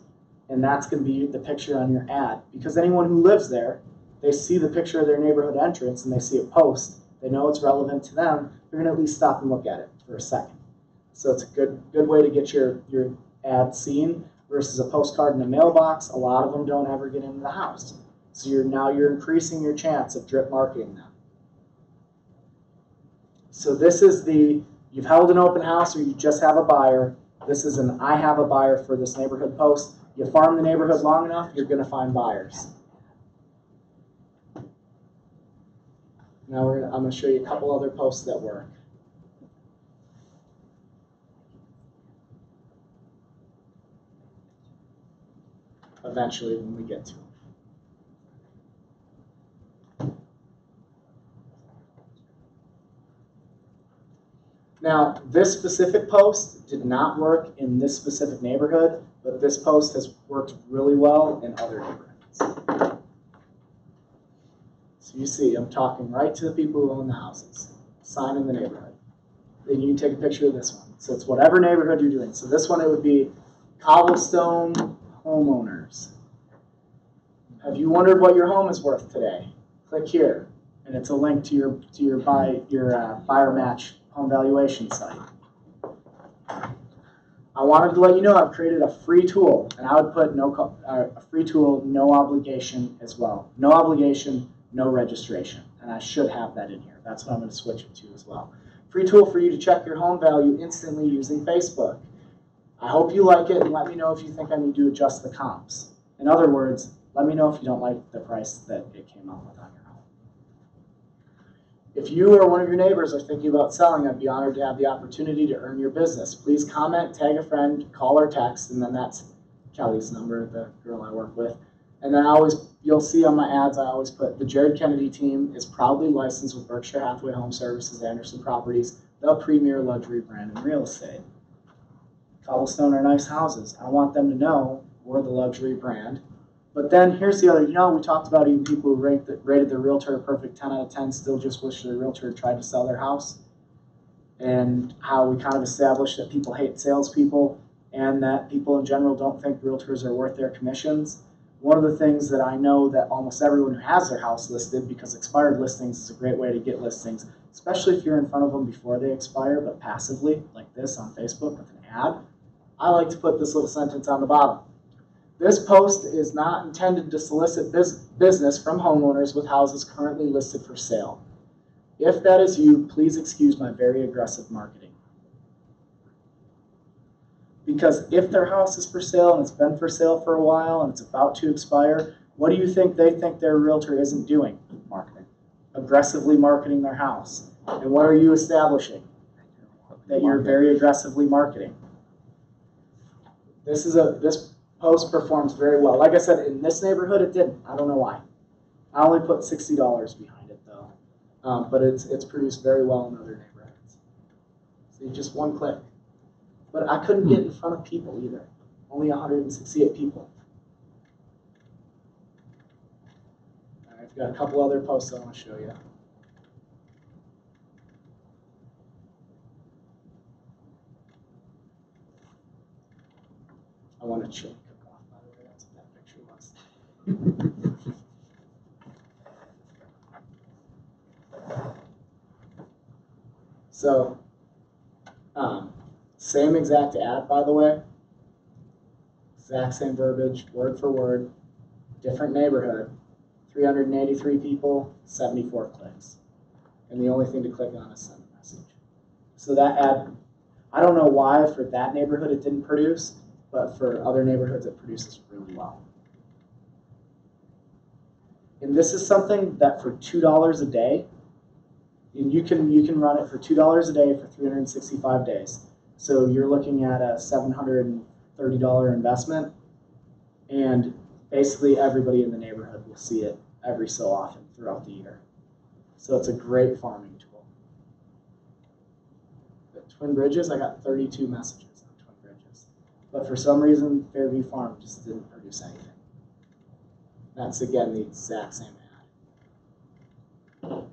and that's going to be the picture on your ad. Because anyone who lives there, they see the picture of their neighborhood entrance and they see a post. They know it's relevant to them. They're going to at least stop and look at it for a second. So it's a good way to get your ad seen versus a postcard in a mailbox. A lot of them don't ever get into the house. So you're increasing your chance of drip marketing them. So this is you've held an open house or you just have a buyer. This is an I have a buyer for this neighborhood post. You farm the neighborhood long enough, you're going to find buyers. Now I'm going to show you a couple other posts that work. Eventually when we get to them. Now, this specific post did not work in this specific neighborhood, but this post has worked really well in other neighborhoods. So you see, I'm talking right to the people who own the houses. Sign in the neighborhood. Then you can take a picture of this one. So it's whatever neighborhood you're doing. So this one, it would be Cobblestone Homeowners. Have you wondered what your home is worth today? Click here, and it's a link to your buyer match home valuation site. I wanted to let you know I've created a free tool, and I would put a free tool, no obligation as well. No obligation, no registration. And I should have that in here. That's what I'm going to switch it to as well. Free tool for you to check your home value instantly using Facebook. I hope you like it, and let me know if you think I need to adjust the comps. In other words, let me know if you don't like the price that it came up with on your home. If you or one of your neighbors are thinking about selling, I'd be honored to have the opportunity to earn your business. Please comment, tag a friend, call or text, and then that's Kelly's number, the girl I work with. And then you'll see on my ads, I always put the Jared Kennedy team is proudly licensed with Berkshire Hathaway Home Services, Anderson Properties, the premier luxury brand in real estate. Cobblestone are nice houses. I want them to know we're the luxury brand. But then here's the other, we talked about even people who rated their realtor a perfect 10 out of 10 still just wish their realtor tried to sell their house. And how we kind of established that people hate salespeople and that people in general don't think realtors are worth their commissions. One of the things that I know that almost everyone who has their house listed, because expired listings is a great way to get listings, especially if you're in front of them before they expire, but passively, like this on Facebook with an ad, I like to put this little sentence on the bottom. This post is not intended to solicit business from homeowners with houses currently listed for sale. If that is you, please excuse my very aggressive marketing. Because if their house is for sale and it's been for sale for a while and it's about to expire, what do you think they think their realtor isn't doing? Marketing. Aggressively marketing their house. And what are you establishing? That you're very aggressively marketing. This post performs very well. Like I said, in this neighborhood, it didn't. I don't know why. I only put $60 behind it though, but it's produced very well in other neighborhoods. See, just one click. But I couldn't get in front of people either. Only 168 people. All right, I've got a couple other posts I want to show you. I want to chili cook off, by the way. That's what that picture was. So, same exact ad, by the way. Exact same verbiage, word for word. Different neighborhood. 383 people, 74 clicks. And the only thing to click on is send a message. So that ad, I don't know why for that neighborhood it didn't produce, but for other neighborhoods it produces really well. And this is something that for $2 a day, and you can run it for $2 a day for 365 days. So you're looking at a $730 investment, and basically everybody in the neighborhood will see it every so often throughout the year. So it's a great farming tool. At Twin Bridges, I got 32 messages on Twin Bridges. But for some reason, Fairview Farm just didn't produce anything. That's, again, the exact same ad.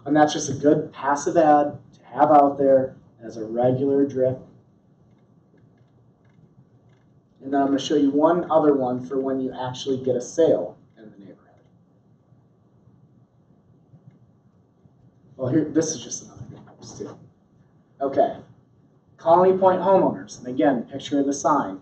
And that's just a good passive ad to have out there as a regular drip. And then I'm going to show you one other one for when you actually get a sale in the neighborhood. Well, here, this is just another good post too. Okay, Colony Point homeowners, and again, picture of the sign.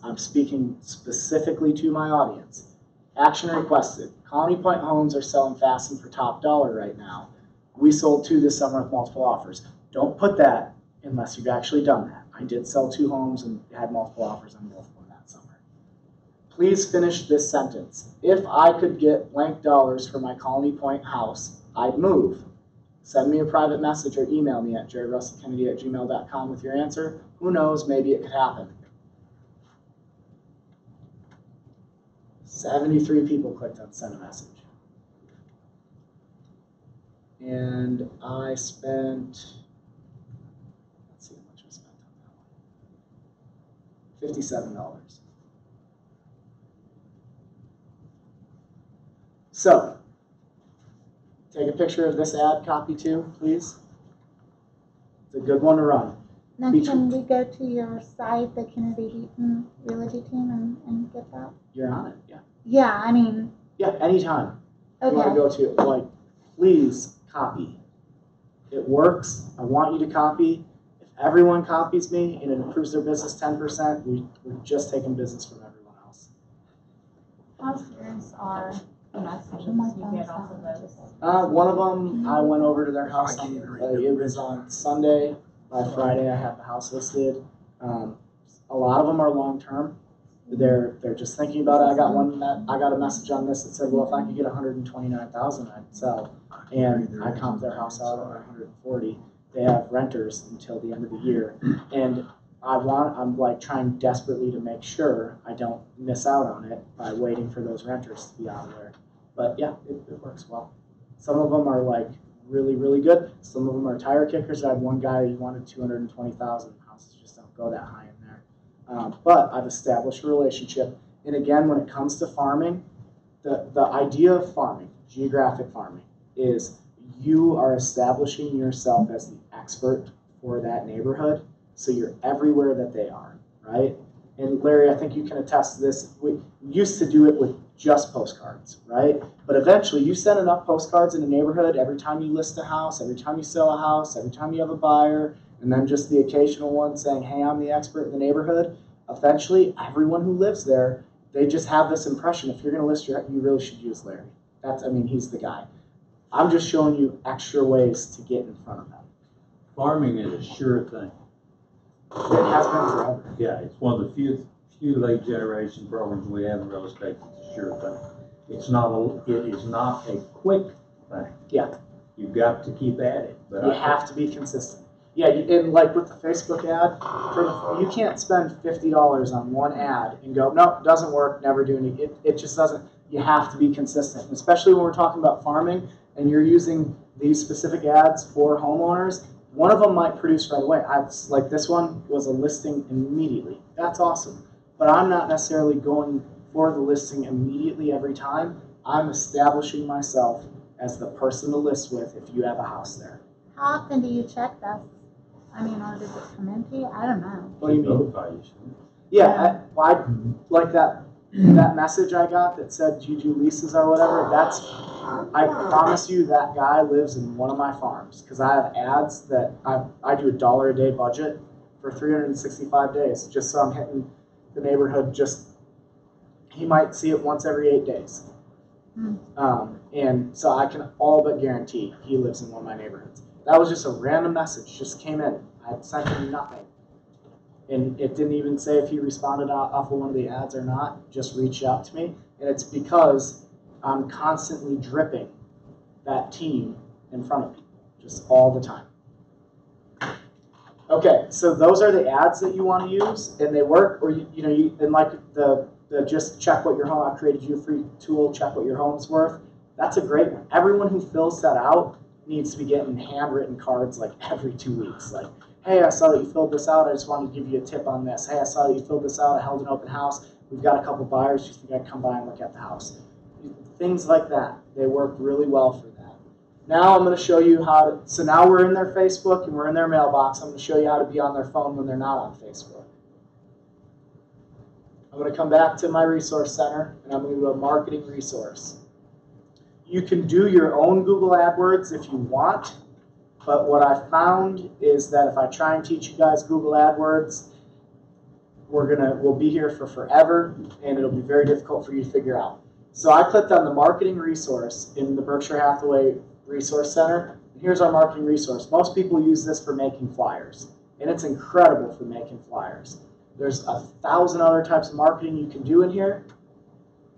I'm speaking specifically to my audience. Action requested. Colony Point homes are selling fast and for top dollar right now. We sold 2 this summer with multiple offers. Don't put that unless you've actually done that. I did sell 2 homes and had multiple offers on both of them that summer. Please finish this sentence. If I could get blank dollars for my Colony Point house, I'd move. Send me a private message or email me at jaredrussellkennedy@gmail.com with your answer. Who knows, maybe it could happen. 73 people clicked on send a message. And I spent, let's see how much I spent on that one. $57. So, take a picture of this ad copy too, please. It's a good one to run. Now, can we go to your site, the Kennedy Heaton Realty Team, and get that? You're on it, yeah. Yeah, I mean. Yeah, anytime. Okay. You want to go to, like, please copy. It works. I want you to copy. If everyone copies me and it improves their business 10%, we're just taking business from everyone else. How serious are the messages you get off of those? One of them, I went over to their house on, it was on Sunday. By Friday, I had the house listed. A lot of them are long-term. They're just thinking about it. I got a message on this that said, well, if I could get 129,000, I'd sell. And I comped their house out at 140. They have renters until the end of the year. And I'm like trying desperately to make sure I don't miss out on it by waiting for those renters to be out of there. But yeah, it works well. Some of them are like really, really good. Some of them are tire kickers. I had one guy who wanted 220,000. Houses just don't go that high in there. But I've established a relationship. And again, when it comes to farming, the idea of farming, geographic farming, is you are establishing yourself as the expert for that neighborhood. So you're everywhere that they are, right? And Larry, I think you can attest to this. We used to do it with just postcards, right? But eventually you send enough postcards in a neighborhood every time you list a house, every time you sell a house, every time you have a buyer, and then just the occasional one saying, hey, I'm the expert in the neighborhood. Eventually, everyone who lives there, they just have this impression, if you're going to list you really should use Larry. He's the guy. I'm just showing you extra ways to get in front of them. Farming is a sure thing. It has been forever. Yeah, it's one of the few late generation programs we have in real estate. It's a sure thing. It is not a quick thing. Yeah. You've got to keep at it. But You have to be consistent. Yeah, and like with the Facebook ad, you can't spend $50 on one ad and go, nope, doesn't work, never do any. It just doesn't. You have to be consistent, especially when we're talking about farming and you're using these specific ads for homeowners. One of them might produce right away. Like this one was a listing immediately. That's awesome. But I'm not necessarily going for the listing immediately every time. I'm establishing myself as the person to list with if you have a house there. How often do you check this? I mean, or does it come into you? I don't know. What do you mean? Notify you. Yeah, I like that message I got that said, do you do leases or whatever? I promise you that guy lives in one of my farms because I have ads that I do $1 a day budget for 365 days just so I'm hitting the neighborhood. He might see it once every 8 days. And so I can all but guarantee he lives in one of my neighborhoods. That was just a random message, just came in. I sent him nothing. And it didn't even say if he responded off of one of the ads or not, just reached out to me. And it's because I'm constantly dripping that team in front of people, just all the time. Okay, so those are the ads that you want to use, and they work, or and like the just check what your home, I created you a free tool, check what your home's worth. That's a great one. Everyone who fills that out needs to be getting handwritten cards like every 2 weeks. Like, hey, I saw that you filled this out. I just wanted to give you a tip on this. Hey, I saw that you filled this out. I held an open house. We've got a couple buyers. Do you think I'd come by and look at the house? Things like that. They work really well for that. Now I'm going to show you how to, so now we're in their Facebook and we're in their mailbox. I'm going to show you how to be on their phone when they're not on Facebook. I'm going to come back to my resource center and I'm going to do a marketing resource. You can do your own Google AdWords if you want, but what I found is that if I try and teach you guys Google AdWords, we'll be here for forever and it'll be very difficult for you to figure out. So I clicked on the marketing resource in the Berkshire Hathaway Resource Center. And here's our marketing resource. Most people use this for making flyers, and it's incredible for making flyers. There's 1,000 other types of marketing you can do in here,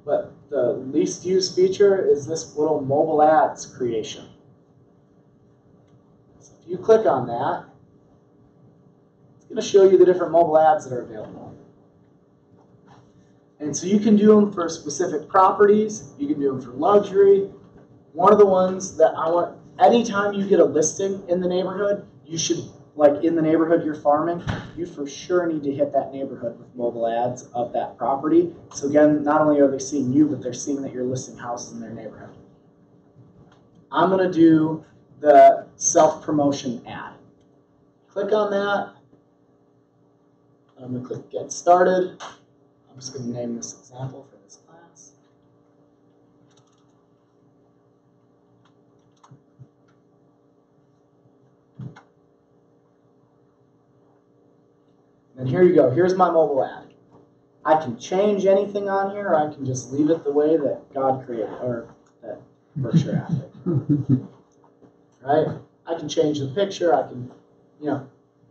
but the least used feature is this little mobile ads creation. So if you click on that, it's going to show you the different mobile ads that are available. And so you can do them for specific properties. You can do them for luxury. One of the ones that I want, anytime you get a listing in the neighborhood, you should, like in the neighborhood you're farming, you for sure need to hit that neighborhood with mobile ads of that property. So again, not only are they seeing you, but they're seeing that you're listing houses in their neighborhood. I'm going to do the self-promotion ad. Click on that. I'm going to click Get Started. I'm just going to name this example for this class. And here you go. Here's my mobile ad. I can change anything on here, or I can just leave it the way that God created, or that Berkshire Hathaway. Right? I can change the picture. I can,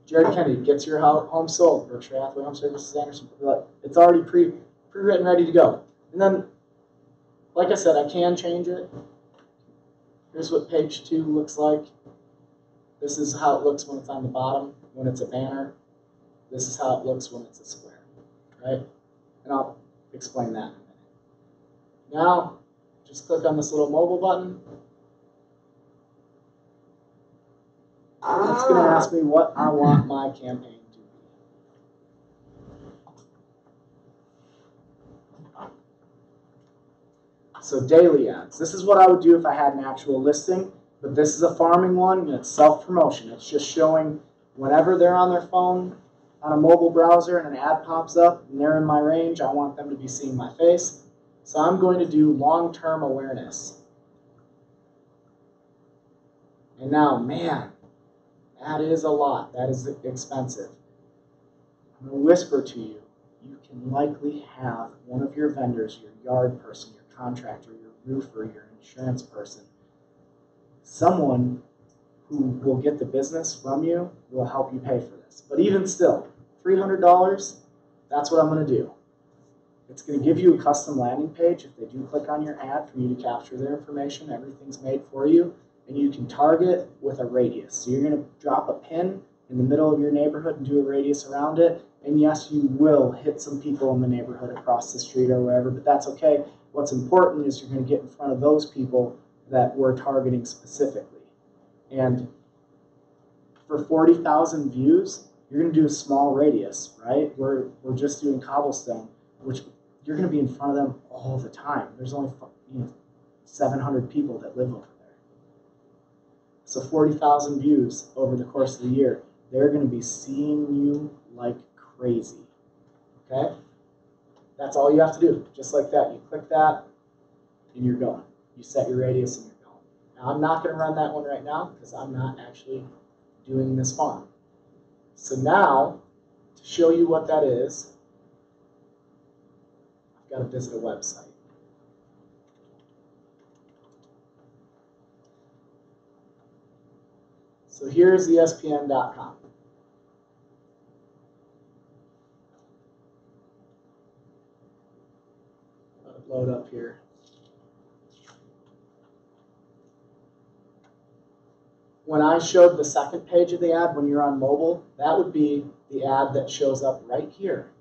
Jared Kennedy gets your home sold. Berkshire Hathaway Home Services Anderson. It's already pre-written, ready to go. And then, like I said, I can change it. Here's what page 2 looks like. This is how it looks when it's on the bottom, when it's a banner. This is how it looks when it's a square, right? And I'll explain that in a minute. Now, just click on this little mobile button. It's going to ask me what I want my campaign to be. So daily ads. This is what I would do if I had an actual listing, but this is a farming one, and it's self-promotion. It's just showing whenever they're on their phone, on a mobile browser, and an ad pops up, and they're in my range, I want them to be seeing my face. So I'm going to do long-term awareness. And now, man, that is a lot. That is expensive. I'm going to whisper to you, you can likely have one of your vendors, your yard person, your contractor, your roofer, your insurance person, someone who will get the business from you will help you pay for this. But even still, $300, that's what I'm going to do. It's going to give you a custom landing page if they do click on your ad for you to capture their information. Everything's made for you. And you can target with a radius. So you're going to drop a pin in the middle of your neighborhood and do a radius around it. And yes, you will hit some people in the neighborhood across the street or wherever, but that's okay. What's important is you're going to get in front of those people that we're targeting specifically. And for 40,000 views, you're going to do a small radius, right? We're just doing cobblestone, which you're going to be in front of them all the time. There's only 700 people that live over there. So 40,000 views over the course of the year. They're going to be seeing you like crazy. Okay? That's all you have to do. Just like that. You click that, and you're going. You set your radius, and you're going. Now, I'm not going to run that one right now because I'm not actually doing this farm. So now, to show you what that is, I've got to visit a website. So here's ESPN.com. Let it load up here. When I showed the second page of the ad, when you're on mobile, that would be the ad that shows up right here.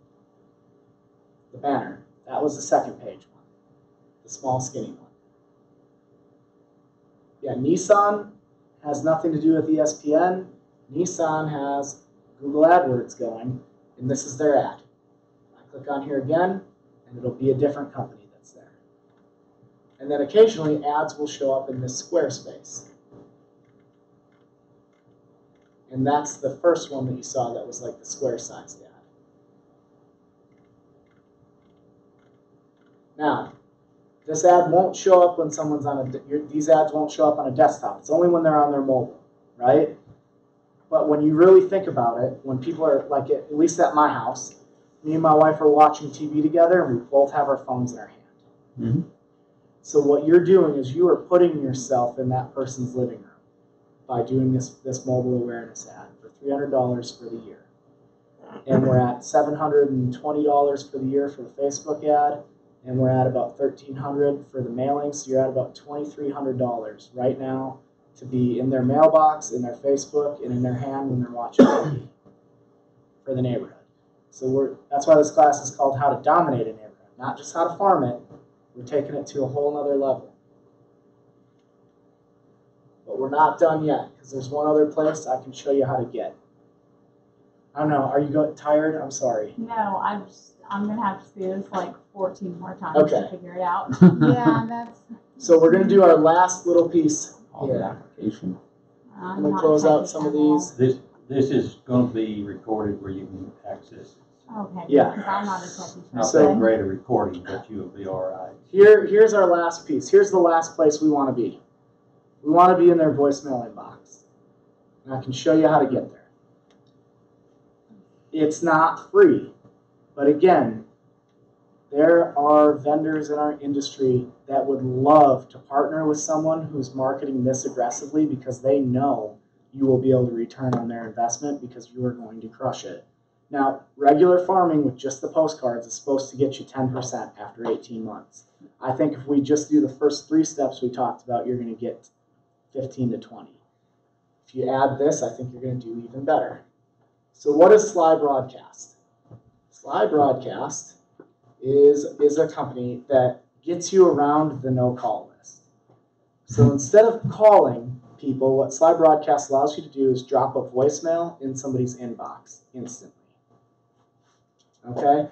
The banner. That was the second page one. The small, skinny one. Yeah, Nissan has nothing to do with ESPN. Nissan has Google AdWords going, and this is their ad. I click on here again, and it'll be a different company that's there. And then occasionally ads will show up in this Squarespace. And that's the first one that you saw that was like the square-sized ad. Now, this ad won't show up when someone's on these ads won't show up on a desktop. It's only when they're on their mobile, right? But when you really think about it, when people are, like at least at my house, me and my wife are watching TV together, and we both have our phones in our hand. Mm-hmm. So what you're doing is you are putting yourself in that person's living room by doing this mobile awareness ad for $300 for the year. And we're at $720 for the year for the Facebook ad. And we're at about $1,300 for the mailing, so you're at about $2,300 right now to be in their mailbox, in their Facebook, and in their hand when they're watching TV for the neighborhood. So that's why this class is called How to Dominate a Neighborhood, not just how to farm it. We're taking it to a whole other level. But we're not done yet, because there's one other place I can show you how to get. I don't know, are you tired? I'm sorry. No, I'm going to have to see this like 14 more times Okay. to figure it out. Yeah, that's. So we're going to do our last little piece All the here. application. I'm going to close out some of these. This is going to be recorded where you can access it. Okay, Yeah. because I'm not a techie. Not So- that great a recording, but you'll be all right. Here's our last piece. Here's the last place we want to be. We want to be in their voicemail inbox. And I can show you how to get there. It's not free. But again, There are vendors in our industry that would love to partner with someone who's marketing this aggressively because they know you will be able to return on their investment because you are going to crush it. Now, regular farming with just the postcards is supposed to get you 10% after 18 months. I think if we just do the first 3 steps we talked about, you're going to get 15 to 20. If you add this, I think you're going to do even better. So what is Sly Broadcast? Sly Broadcast is a company that gets you around the no-call list. So instead of calling people, what Sly Broadcast allows you to do is drop a voicemail in somebody's inbox instantly. Okay?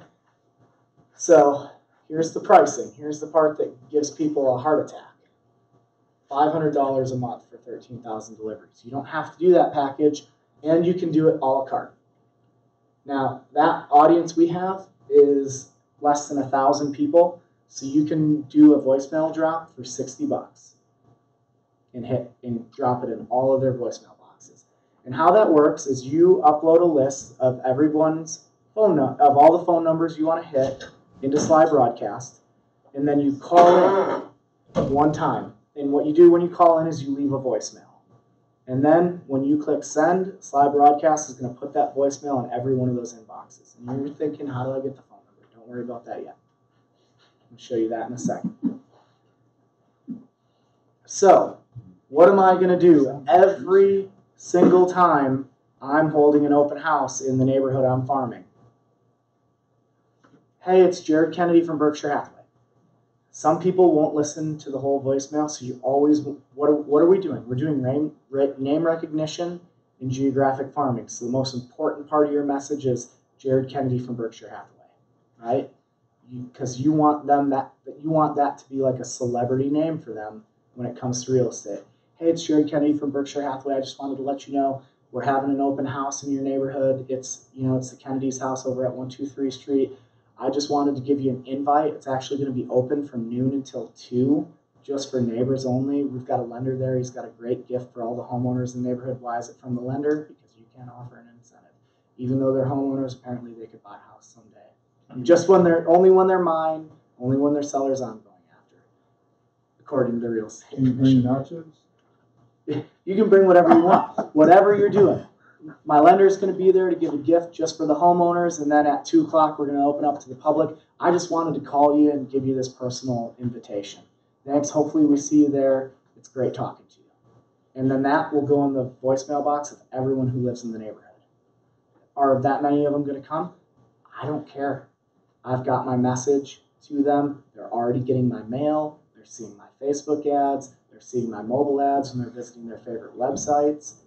So here's the pricing. Here's the part that gives people a heart attack. $500 a month for 13,000 deliveries. You don't have to do that package, and you can do it a la carte. Now, that audience we have is less than 1,000 people, so you can do a voicemail drop for $60 and drop it in all of their voicemail boxes. And how that works is you upload a list of everyone's of all the phone numbers you want to hit into Sly Broadcast, and then you call in one time. And what you do when you call in is you leave a voicemail. And then when you click send, Sly Broadcast is going to put that voicemail in every one of those inboxes. And you're thinking, how do I get the phone number? Don't worry about that yet. I'll show you that in a second. So, what am I going to do every single time I'm holding an open house in the neighborhood I'm farming? Hey, it's Jared Kennedy from Berkshire Hathaway. Some people won't listen to the whole voicemail, so you always, what are we doing? We're doing name recognition and geographic farming. So the most important part of your message is Jared Kennedy from Berkshire Hathaway, right? Because you want that to be like a celebrity name for them when it comes to real estate. Hey, it's Jared Kennedy from Berkshire Hathaway. I just wanted to let you know we're having an open house in your neighborhood. It's the Kennedy's house over at 123 Street. I just wanted to give you an invite. It's actually going to be open from noon until 2, just for neighbors only. We've got a lender there. He's got a great gift for all the homeowners in the neighborhood. Why is it from the lender? Because you can't offer an incentive. Even though they're homeowners, apparently they could buy a house someday. Just when they're mine, only when they're sellers I'm going after, according to the real estate Can you bring commission. nachos? You can bring whatever you want, whatever you're doing. My lender is going to be there to give a gift just for the homeowners, and then at 2 o'clock we're going to open up to the public. I just wanted to call you and give you this personal invitation. Thanks. Hopefully we see you there. It's great talking to you. And then that will go in the voicemail box of everyone who lives in the neighborhood. Are that many of them going to come? I don't care. I've got my message to them. They're already getting my mail. They're seeing my Facebook ads. They're seeing my mobile ads when they're visiting their favorite websites.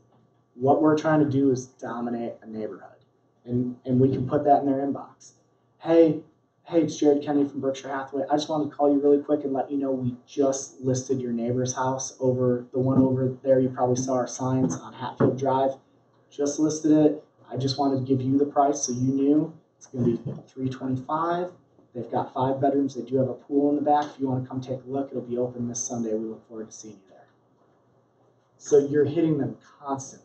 What we're trying to do is dominate a neighborhood. And we can put that in their inbox. Hey, it's Jared Kennedy from Berkshire Hathaway. I just wanted to call you really quick and let you know we just listed your neighbor's house over the one over there. You probably saw our signs on Hatfield Drive. Just listed it. I just wanted to give you the price so you knew. It's going to be $325. They've got 5 bedrooms. They do have a pool in the back. If you want to come take a look, it'll be open this Sunday. We look forward to seeing you there. So you're hitting them constantly.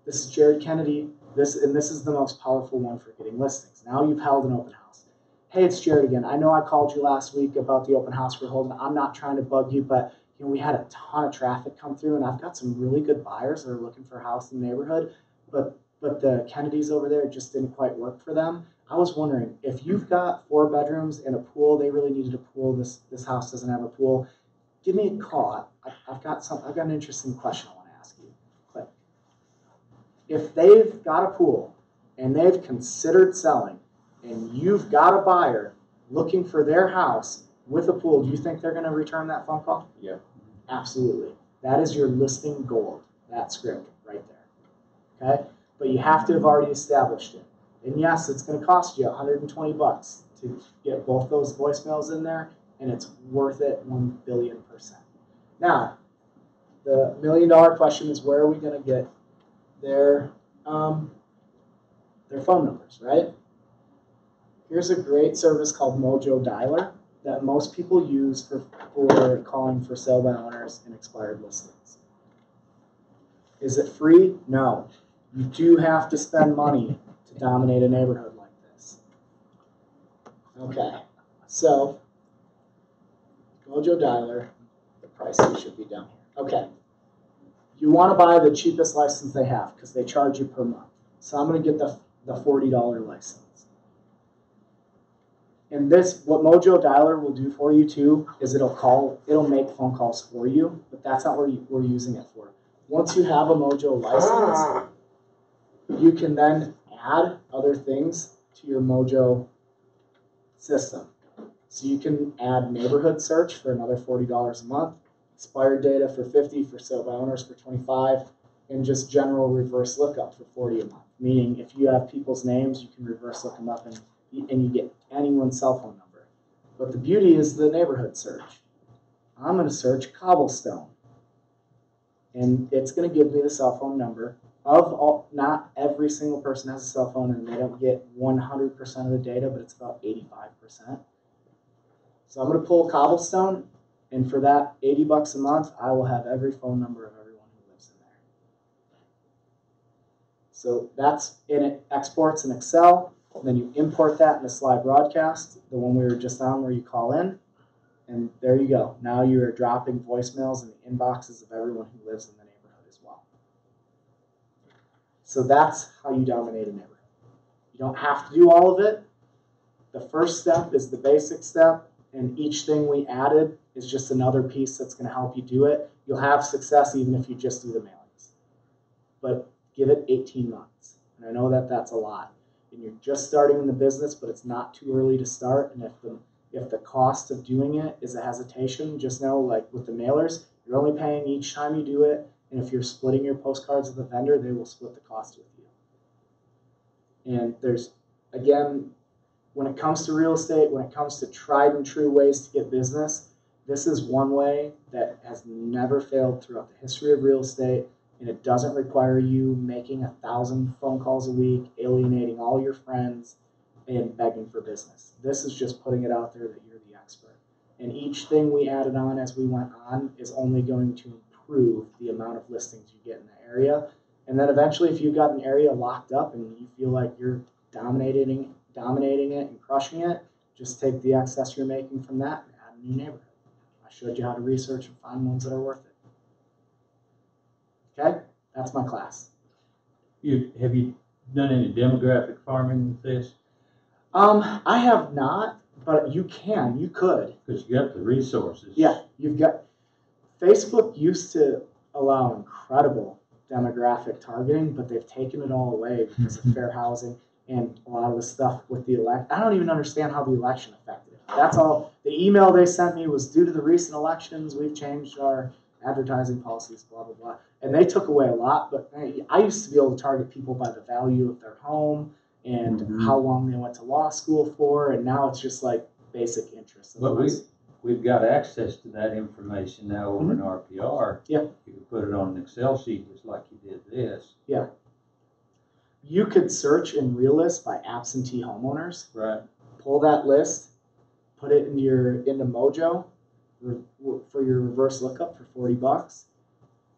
This is Jared Kennedy. This is the most powerful one for getting listings. Now you've held an open house. Hey, it's Jared again. I know I called you last week about the open house we're holding. I'm not trying to bug you, but we had a ton of traffic come through, and I've got some really good buyers that are looking for a house in the neighborhood, but the Kennedys over there just didn't quite work for them. I was wondering, if you've got 4 bedrooms and a pool, they really needed a pool. This house doesn't have a pool. Give me a call. I've got an interesting question I want to ask you. But if they've got a pool and they've considered selling, and you've got a buyer looking for their house with a pool, do you think they're going to return that phone call? Yeah. Absolutely. That is your listing gold, that script right there. Okay? But you have to have already established it. And yes, it's going to cost you $120 to get both those voicemails in there, and it's worth it 1,000,000,000%. Now, the $1,000,000 question is, where are we going to get their phone numbers, right? Here's a great service called Mojo Dialer that most people use for calling for sale by owners and expired listings. Is it free? No. You do have to spend money to dominate a neighborhood like this. Okay. So, Mojo Dialer, the pricing should be down here. Okay. You want to buy the cheapest license they have because they charge you per month. So I'm going to get the $40 license. And this, what Mojo Dialer will do for you too, is it'll make phone calls for you, but that's not what we're using it for. Once you have a Mojo license, you can then add other things to your Mojo system. So you can add neighborhood search for another $40 a month, expired data for $50, for sale by owners for $25, and just general reverse lookup for $40 a month. Meaning if you have people's names, you can reverse look them up and you get anyone's cell phone number. But the beauty is the neighborhood search. I'm going to search Cobblestone. And it's going to give me the cell phone number of all, not every single person has a cell phone and they don't get 100% of the data, but it's about 85%. So I'm going to pull Cobblestone, and for that $80 a month, I will have every phone number of everyone who lives in there. So that's in it, exports in Excel. Then you import that into Sly Broadcast, the one we were just on where you call in, and there you go. Now you are dropping voicemails in the inboxes of everyone who lives in the neighborhood as well. So that's how you dominate a neighborhood. You don't have to do all of it. The first step is the basic step, and each thing we added is just another piece that's going to help you do it. You'll have success even if you just do the mailings. But give it 18 months. And I know that that's a lot. And you're just starting in the business, but it's not too early to start. And if the cost of doing it is a hesitation, just know, like with the mailers, you're only paying each time you do it. And if you're splitting your postcards with a vendor, they will split the cost with you. And there's, again, when it comes to real estate, when it comes to tried and true ways to get business, this is one way that has never failed throughout the history of real estate. And it doesn't require you making 1,000 phone calls a week, alienating all your friends, and begging for business. This is just putting it out there that you're the expert. And each thing we added on as we went on is only going to improve the amount of listings you get in the area. And then eventually, if you've got an area locked up and you feel like you're dominating it and crushing it, just take the excess you're making from that and add a new neighborhood. I showed you how to research and find ones that are worth it. Okay, that's my class. Have you done any demographic farming with this? I have not, but you could. Because you got the resources. Yeah, you've got, Facebook used to allow incredible demographic targeting, but they've taken it all away because of fair housing and a lot of the stuff with the election. I don't even understand how the election affected it. That's all. The email they sent me was, due to the recent elections, we've changed our advertising policies, blah, blah, blah. And they took away a lot, but hey, I used to be able to target people by the value of their home and how long they went to law school for, and now it's just like basic interests. But we've got access to that information now over in RPR. Yeah. You can put it on an Excel sheet just like you did this. Yeah. You could search in Realist by absentee homeowners. Right. Pull that list, put it into Mojo for your reverse lookup for $40.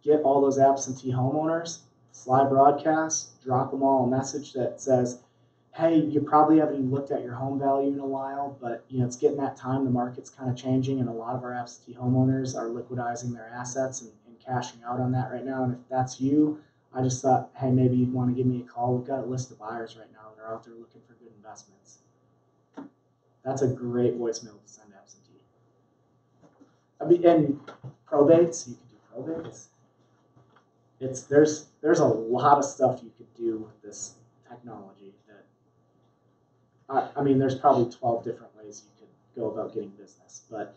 Get all those absentee homeowners, Sly Broadcast, drop them all a message that says, hey, you probably haven't even looked at your home value in a while, but it's getting that time. The market's kind of changing, and a lot of our absentee homeowners are liquidizing their assets and cashing out on that right now. And if that's you, I just thought, hey, maybe you'd want to give me a call. We've got a list of buyers right now that are out there looking for good investments. That's a great voicemail to send absentee. And probates, you can do probates. There's a lot of stuff you could do with this technology. There's probably 12 different ways you could go about getting business, but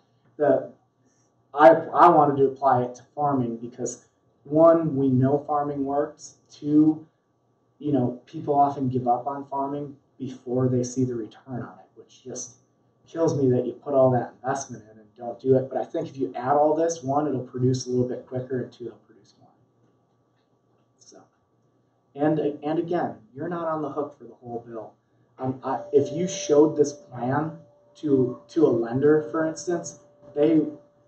I wanted to apply it to farming because, one, we know farming works. Two, people often give up on farming before they see the return on it, which just kills me that you put all that investment in and don't do it. But I think if you add all this, one, it'll produce a little bit quicker, and two, it'll produce more. So, and again, you're not on the hook for the whole bill. If you showed this plan to a lender, for instance, they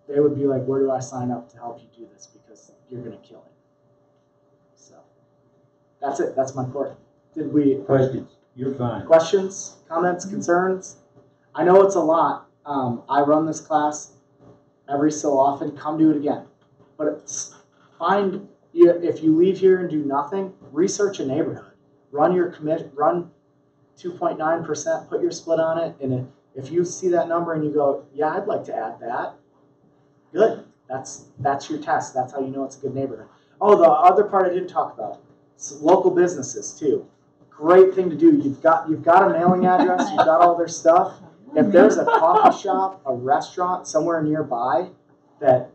would be like, where do I sign up to help you do this? Because you're going to kill it. So that's it. That's my part. Questions? You're fine. Questions, comments, concerns? I know it's a lot, I run this class every so often. Come do it again. But if you leave here and do nothing, research a neighborhood. Run 2.9%, put your split on it, and if you see that number and you go, yeah, I'd like to add that, good. That's your test. That's how you know it's a good neighborhood. Oh, the other part I didn't talk about, local businesses too. Great thing to do. You've got a mailing address. You've got all their stuff. If there's a coffee shop, a restaurant somewhere nearby that,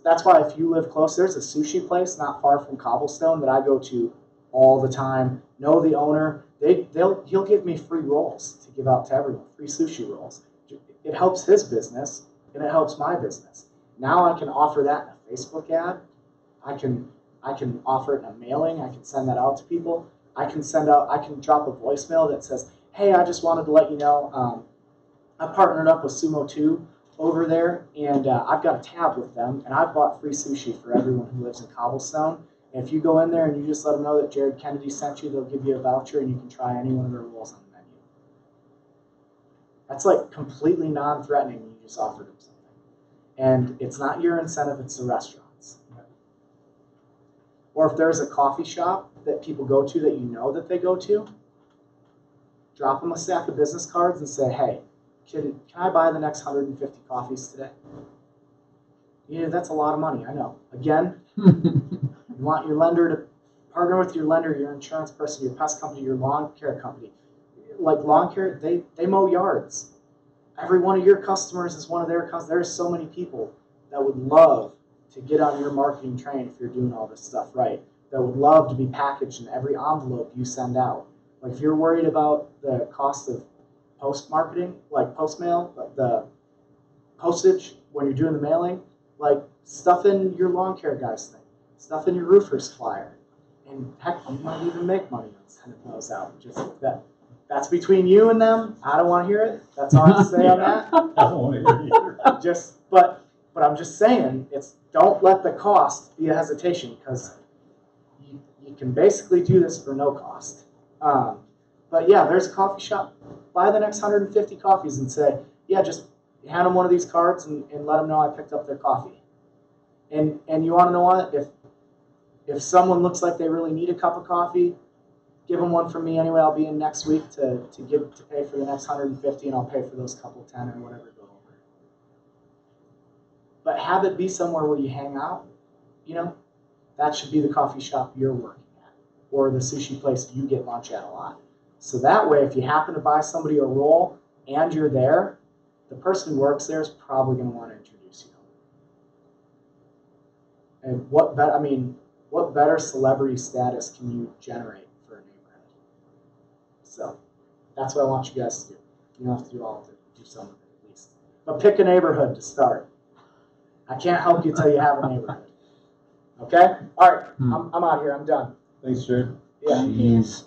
that's why if you live close, there's a sushi place not far from Cobblestone that I go to all the time. Know the owner. He'll give me free rolls to give out to everyone, free sushi rolls. It helps his business and it helps my business. Now I can offer that in a Facebook ad. I can offer it in a mailing. I can send that out to people. I can drop a voicemail that says, hey, I just wanted to let you know, I partnered up with Sumo 2 over there, and I've got a tab with them, and I've bought free sushi for everyone who lives in Cobblestone. And if you go in there and you just let them know that Jared Kennedy sent you, they'll give you a voucher, and you can try any one of their rolls on the menu. That's like completely non-threatening when you just offered them something. And it's not your incentive, it's the restaurant's. Or if there's a coffee shop that people go to that you know that they go to, drop them a stack of business cards and say, hey, can I buy the next 150 coffees today? Yeah, that's a lot of money, I know. Again, you want your lender to partner with your lender, your insurance person, your pest company, your lawn care company. Like lawn care, they mow yards. Every one of your customers is one of their customers. There's so many people that would love to get on your marketing train if you're doing all this stuff right. That would love to be packaged in every envelope you send out. Like if you're worried about the cost of post marketing, like post mail, the postage when you're doing the mailing, like stuff in your lawn care guy's thing, stuff in your roofer's flyer, and heck, you might even make money on sending those out. Just like that. That's between you and them. I don't want to hear it. That's all I have to say on that. I don't want to hear it either. But I'm just saying, don't let the cost be a hesitation, because you can basically do this for no cost. But yeah, there's a coffee shop. Buy the next 150 coffees and say, yeah, just hand them one of these cards and let them know I picked up their coffee. And you want to know what? If someone looks like they really need a cup of coffee, give them one from me anyway. I'll be in next week to pay for the next 150, and I'll pay for those couple 10 or whatever go over. But have it be somewhere where you hang out. That should be the coffee shop you're working at, or the sushi place you get lunch at a lot. So that way, if you happen to buy somebody a roll and you're there, the person who works there is probably going to want to introduce you. And what better celebrity status can you generate for a neighborhood? So that's what I want you guys to do. You don't have to do all of it. Do some of it at least. But pick a neighborhood to start. I can't help you till you have a neighborhood. Okay? All right. I'm out here. I'm done. Thanks, Jared. Yeah. Jeez.